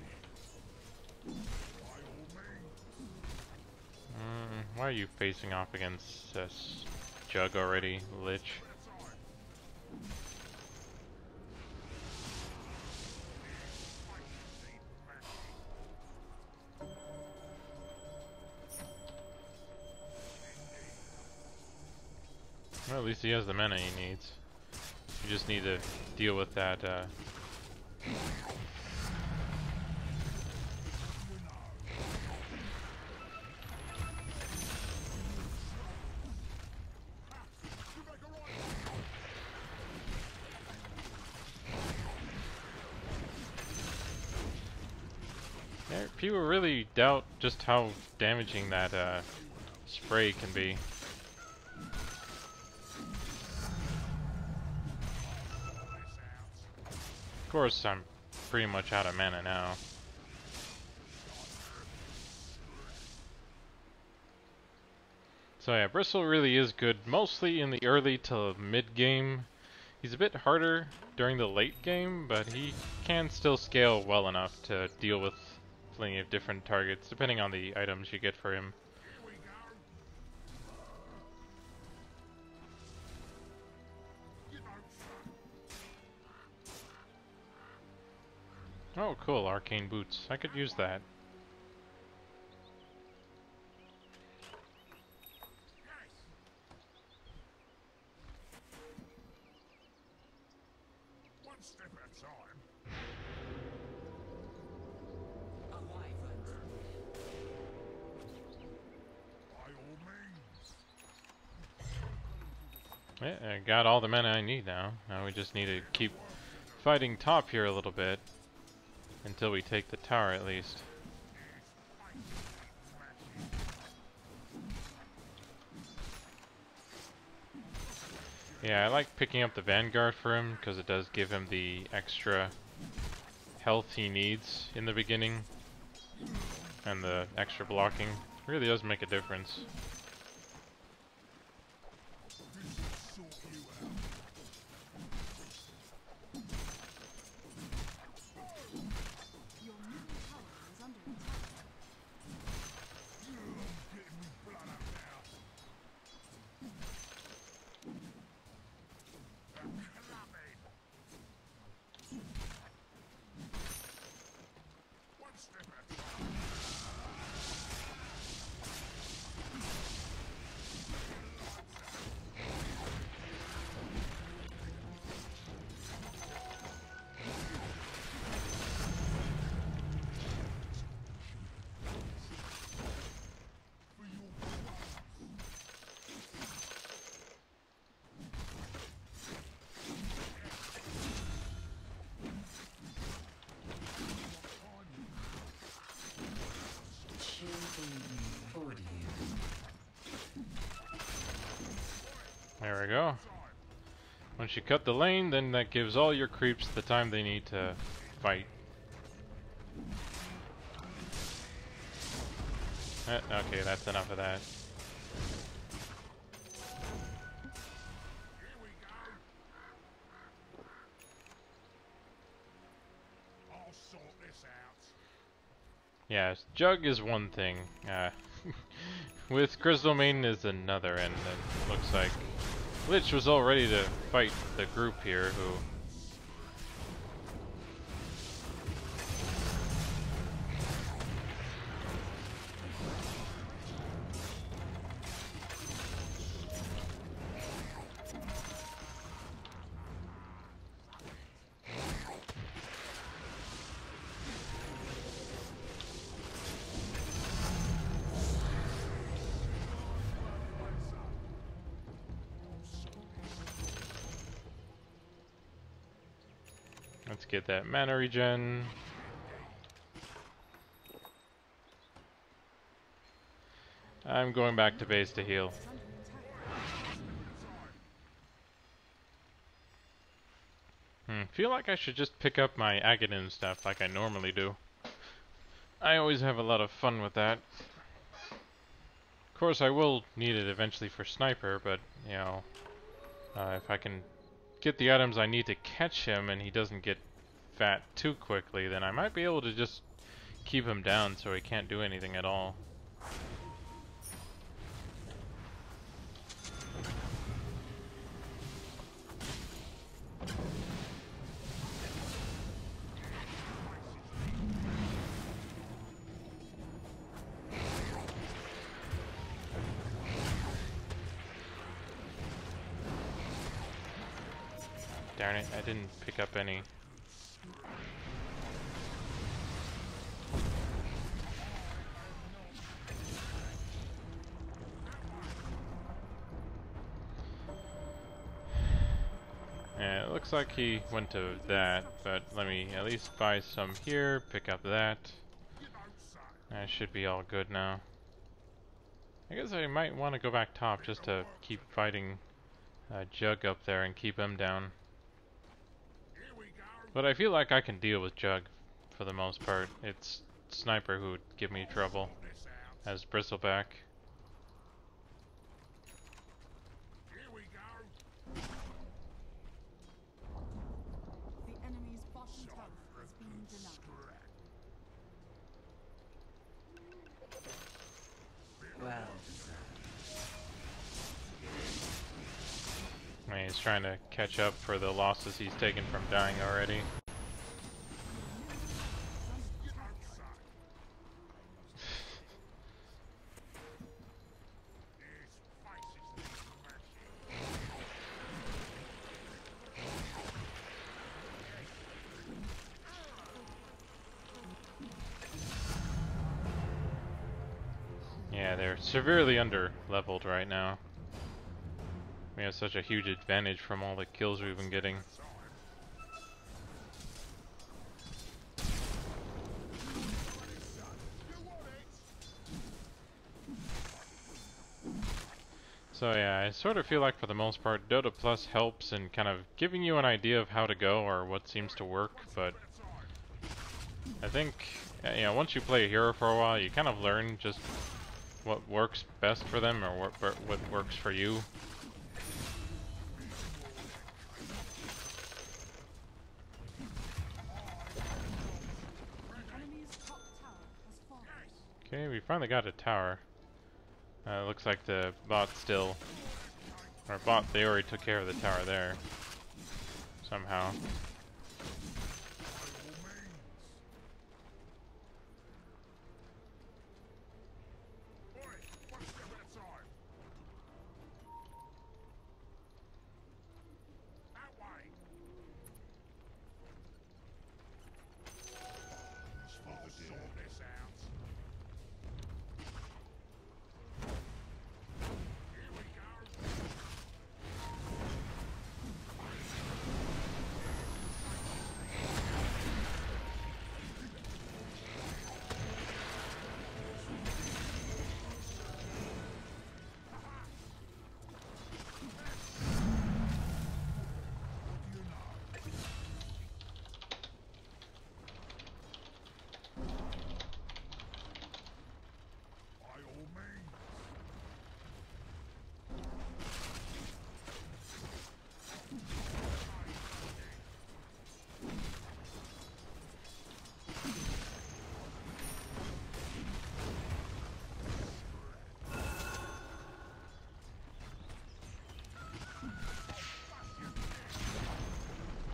Speaker 4: By all means.
Speaker 1: Why are you facing off against this Jug already, Lich? Well, at least he has the mana he needs. You just need to deal with that, people really doubt just how damaging that spray can be. Of course, I'm pretty much out of mana now. So yeah, Bristle really is good, mostly in the early to mid game. He's a bit harder during the late game, but he can still scale well enough to deal with plenty of different targets, depending on the items you get for him. Oh cool, arcane boots. I could use that.
Speaker 4: Step at a time. By all means.
Speaker 1: Yeah, I got all the mana I need now. Now we just need to keep fighting top here a little bit until we take the tower at least. Yeah, I like picking up the Vanguard for him because it does give him the extra health he needs in the beginning, and the extra blocking really does make a difference. There we go. Once you cut the lane, then that gives all your creeps the time they need to fight. Okay, that's enough of that.
Speaker 4: I'll sort this out.
Speaker 1: Yeah, Jug is one thing. With Crystal Maiden is another, and it looks like Lich was all ready to fight the group here, who... Let's get that mana regen. I'm going back to base to heal. Feel like I should just pick up my Aghanim stuff like I normally do. I always have a lot of fun with that. Of course, I will need it eventually for Sniper, but, you know, if I can get the items I need to catch him and he doesn't get fat too quickly, then I might be able to just keep him down so he can't do anything at all. Darn it, I didn't pick up any. Yeah, it looks like he went to that, but let me at least buy some here, pick up that. That should be all good now. I guess I might want to go back top just to keep fighting Jug up there and keep him down. But I feel like I can deal with Jug for the most part. It's Sniper who would give me trouble as Bristleback.
Speaker 15: The enemy's bottom tower has been denied.
Speaker 16: Well,
Speaker 1: I mean, he's trying to catch up for the losses he's taken from dying already. Yeah, they're severely under-leveled right now. We have such a huge advantage from all the kills we've been getting. So yeah, I sort of feel like for the most part Dota Plus helps in kind of giving you an idea of how to go or what seems to work, but I think, you know, once you play a hero for a while, you kind of learn just what works best for them or what works for you. Okay, we finally got a tower. Looks like the bot still... Or bot, they already took care of the tower there. Somehow.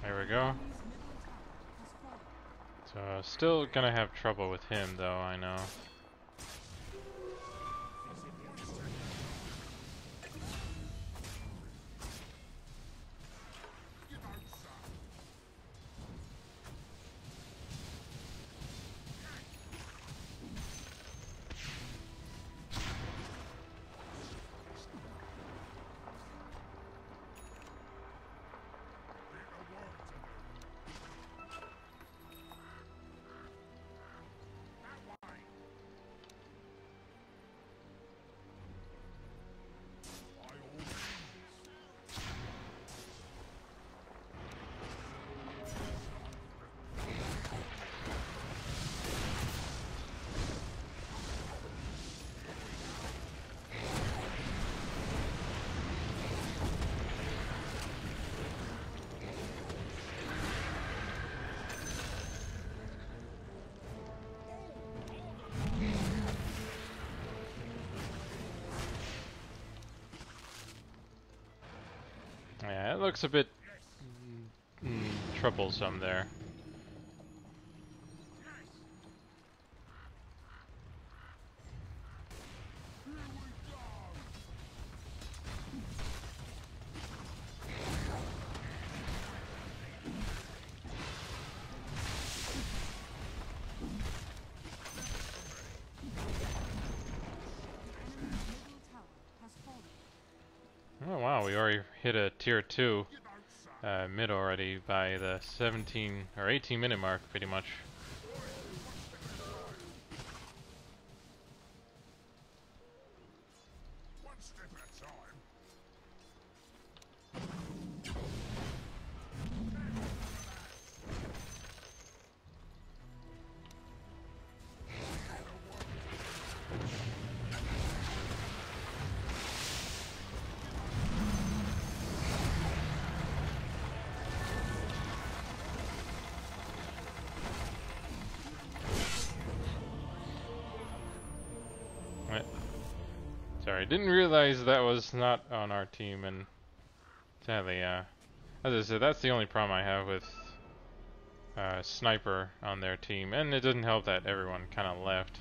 Speaker 1: There we go. So, still gonna have trouble with him though, I know. Yeah, it looks a bit troublesome there. Oh wow, we already hit a tier 2 mid already by the 17 or 18 minute mark pretty much. Sorry, didn't realize that was not on our team, and sadly, as I said, that's the only problem I have with Sniper on their team, and it doesn't help that everyone kind of left.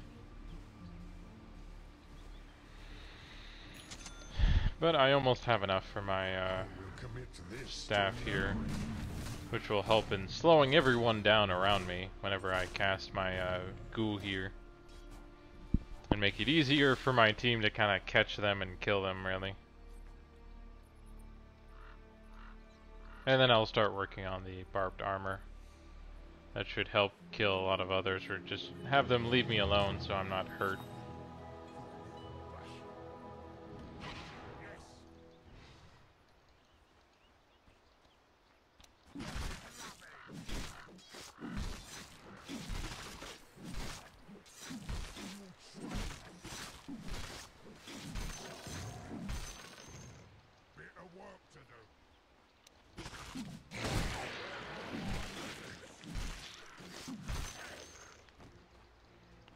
Speaker 1: But I almost have enough for my staff here, which will help in slowing everyone down around me whenever I cast my ghoul here. And make it easier for my team to kind of catch them and kill them, really. And then I'll start working on the barbed armor. That should help kill a lot of others, or just have them leave me alone so I'm not hurt.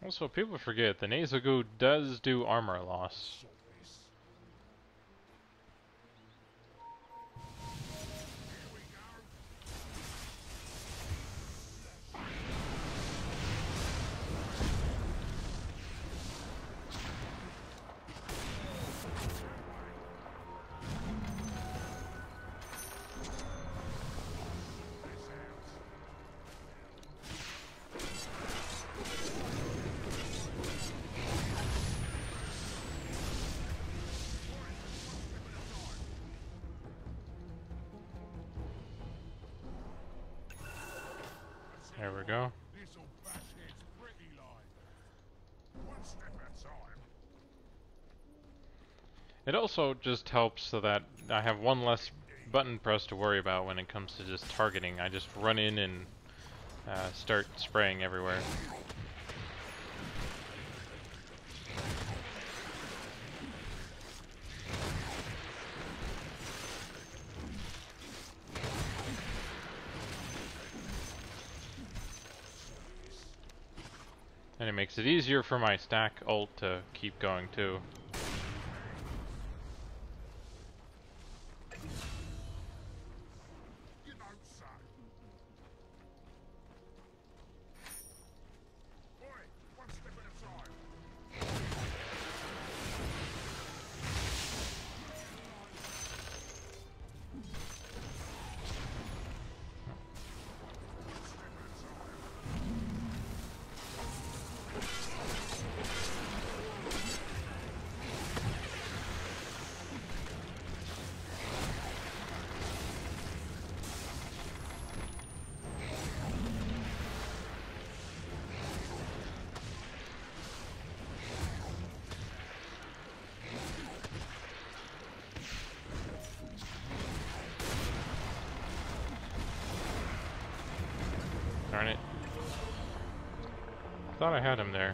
Speaker 1: Also, people forget the nasal goo does do armor loss. There we go. It also just helps so that I have one less button press to worry about when it comes to just targeting. I just run in and start spraying everywhere. And it makes it easier for my stack ult to keep going too. Darn it. Thought I had him there.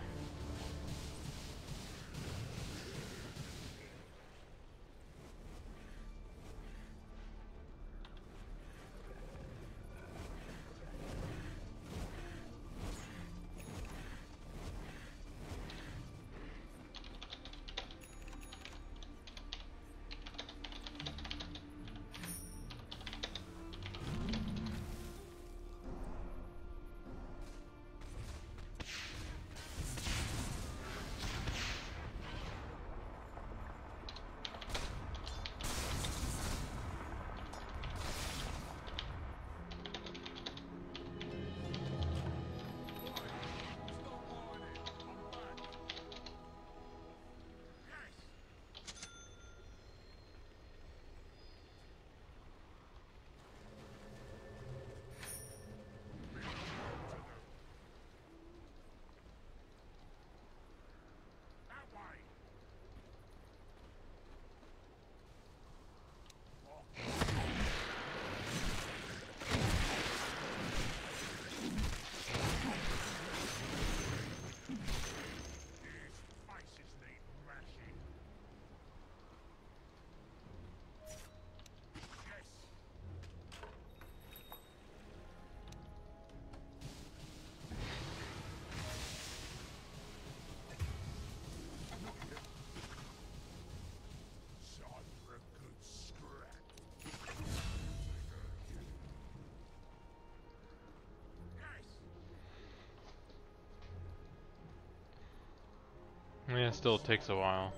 Speaker 1: Yeah, it still takes a while.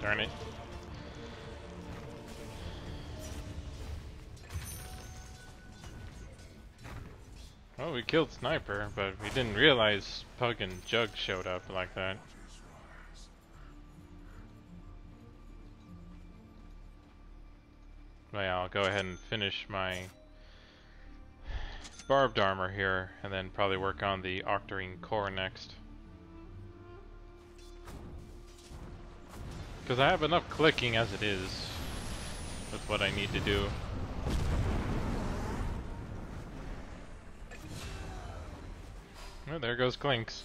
Speaker 1: Darn it. Well, we killed Sniper, but we didn't realize Pug and Jug showed up like that. Well, yeah, I'll go ahead and finish my barbed armor here, and then probably work on the Octarine core next. Because I have enough clicking as it is with what I need to do. Oh, there goes Clinks.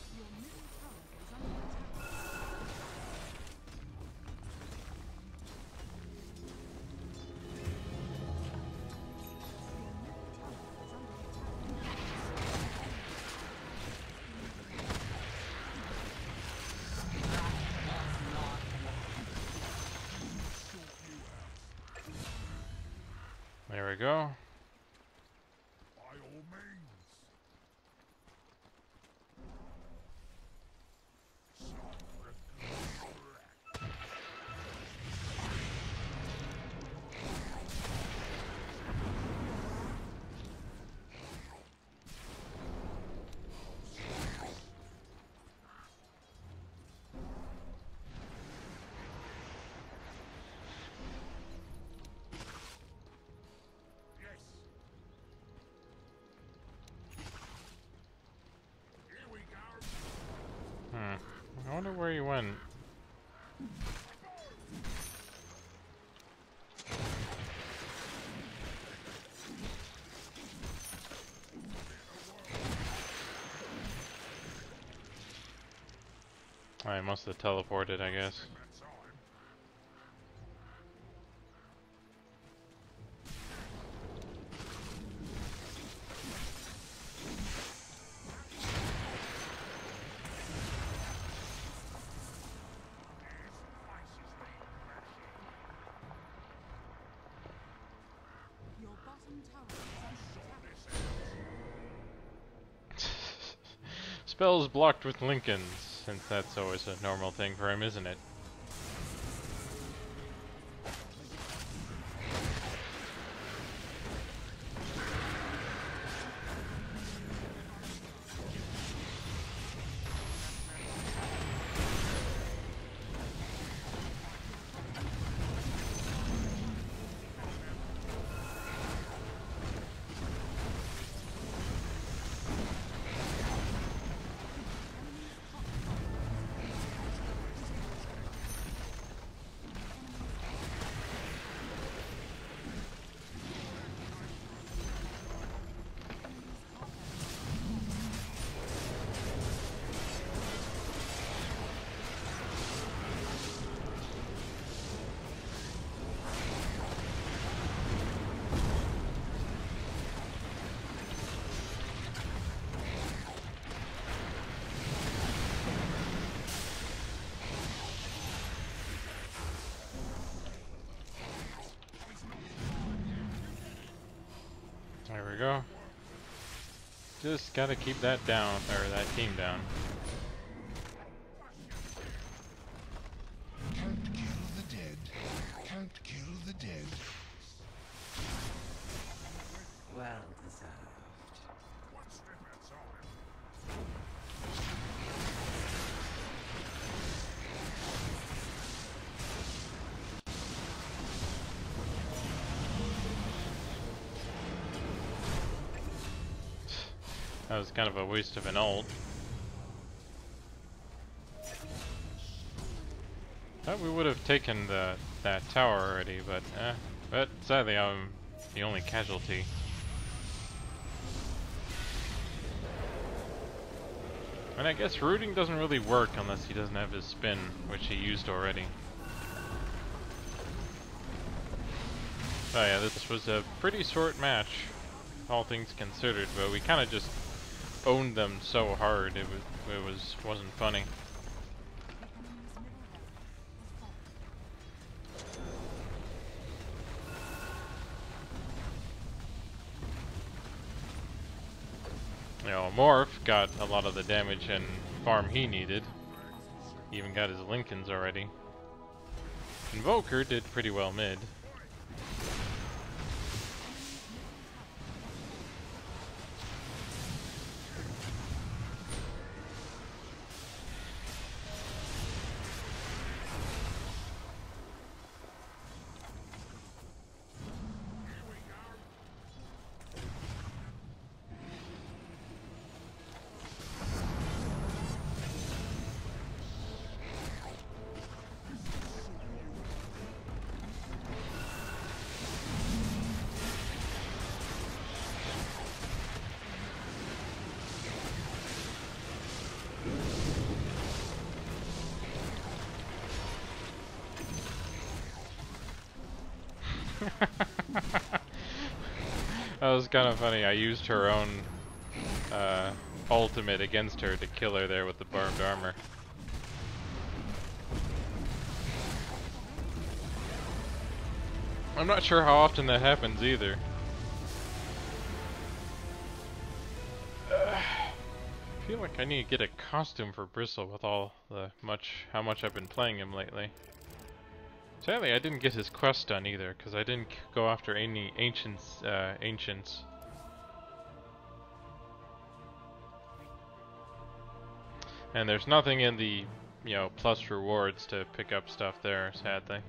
Speaker 1: There we go.
Speaker 4: By all means.
Speaker 1: I wonder where he went. I must have teleported, I guess.
Speaker 15: Your bottom tower
Speaker 1: Spells blocked with Lincolns, since that's always a normal thing for him, isn't it? There we go. Just gotta keep that down, or that team down.
Speaker 4: Can't kill the dead. Can't kill the dead.
Speaker 16: Well deserved.
Speaker 1: That was kind of a waste of an ult. Thought we would have taken that tower already, but sadly I'm the only casualty. And I guess rooting doesn't really work unless he doesn't have his spin, which he used already. Oh yeah, this was a pretty short match, all things considered, but we kind of just owned them so hard it wasn't funny. You know, Morph got a lot of the damage and farm he needed. He even got his Lincolns already. Invoker did pretty well mid. That was kind of funny. I used her own ultimate against her to kill her there with the barbed armor. I'm not sure how often that happens either. I feel like I need to get a costume for Bristle with all the how much I've been playing him lately. Sadly, I didn't get his quest done either, because I didn't go after any ancients. And there's nothing in the, plus rewards to pick up stuff there, sadly.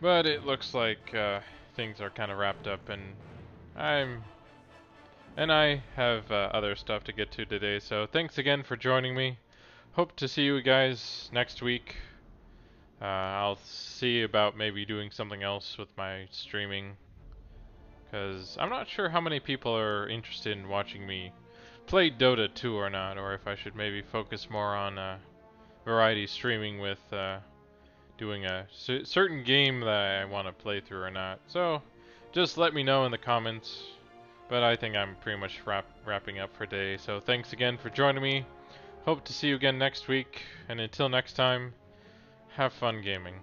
Speaker 1: But it looks like things are kind of wrapped up, and I have other stuff to get to today. So thanks again for joining me. Hope to see you guys next week. I'll see about maybe doing something else with my streaming, because I'm not sure how many people are interested in watching me play Dota 2 or not, or if I should maybe focus more on variety streaming with doing a certain game that I want to play through or not. So just let me know in the comments, but I think I'm pretty much wrapping up for today. So thanks again for joining me. Hope to see you again next week, and until next time, have fun gaming.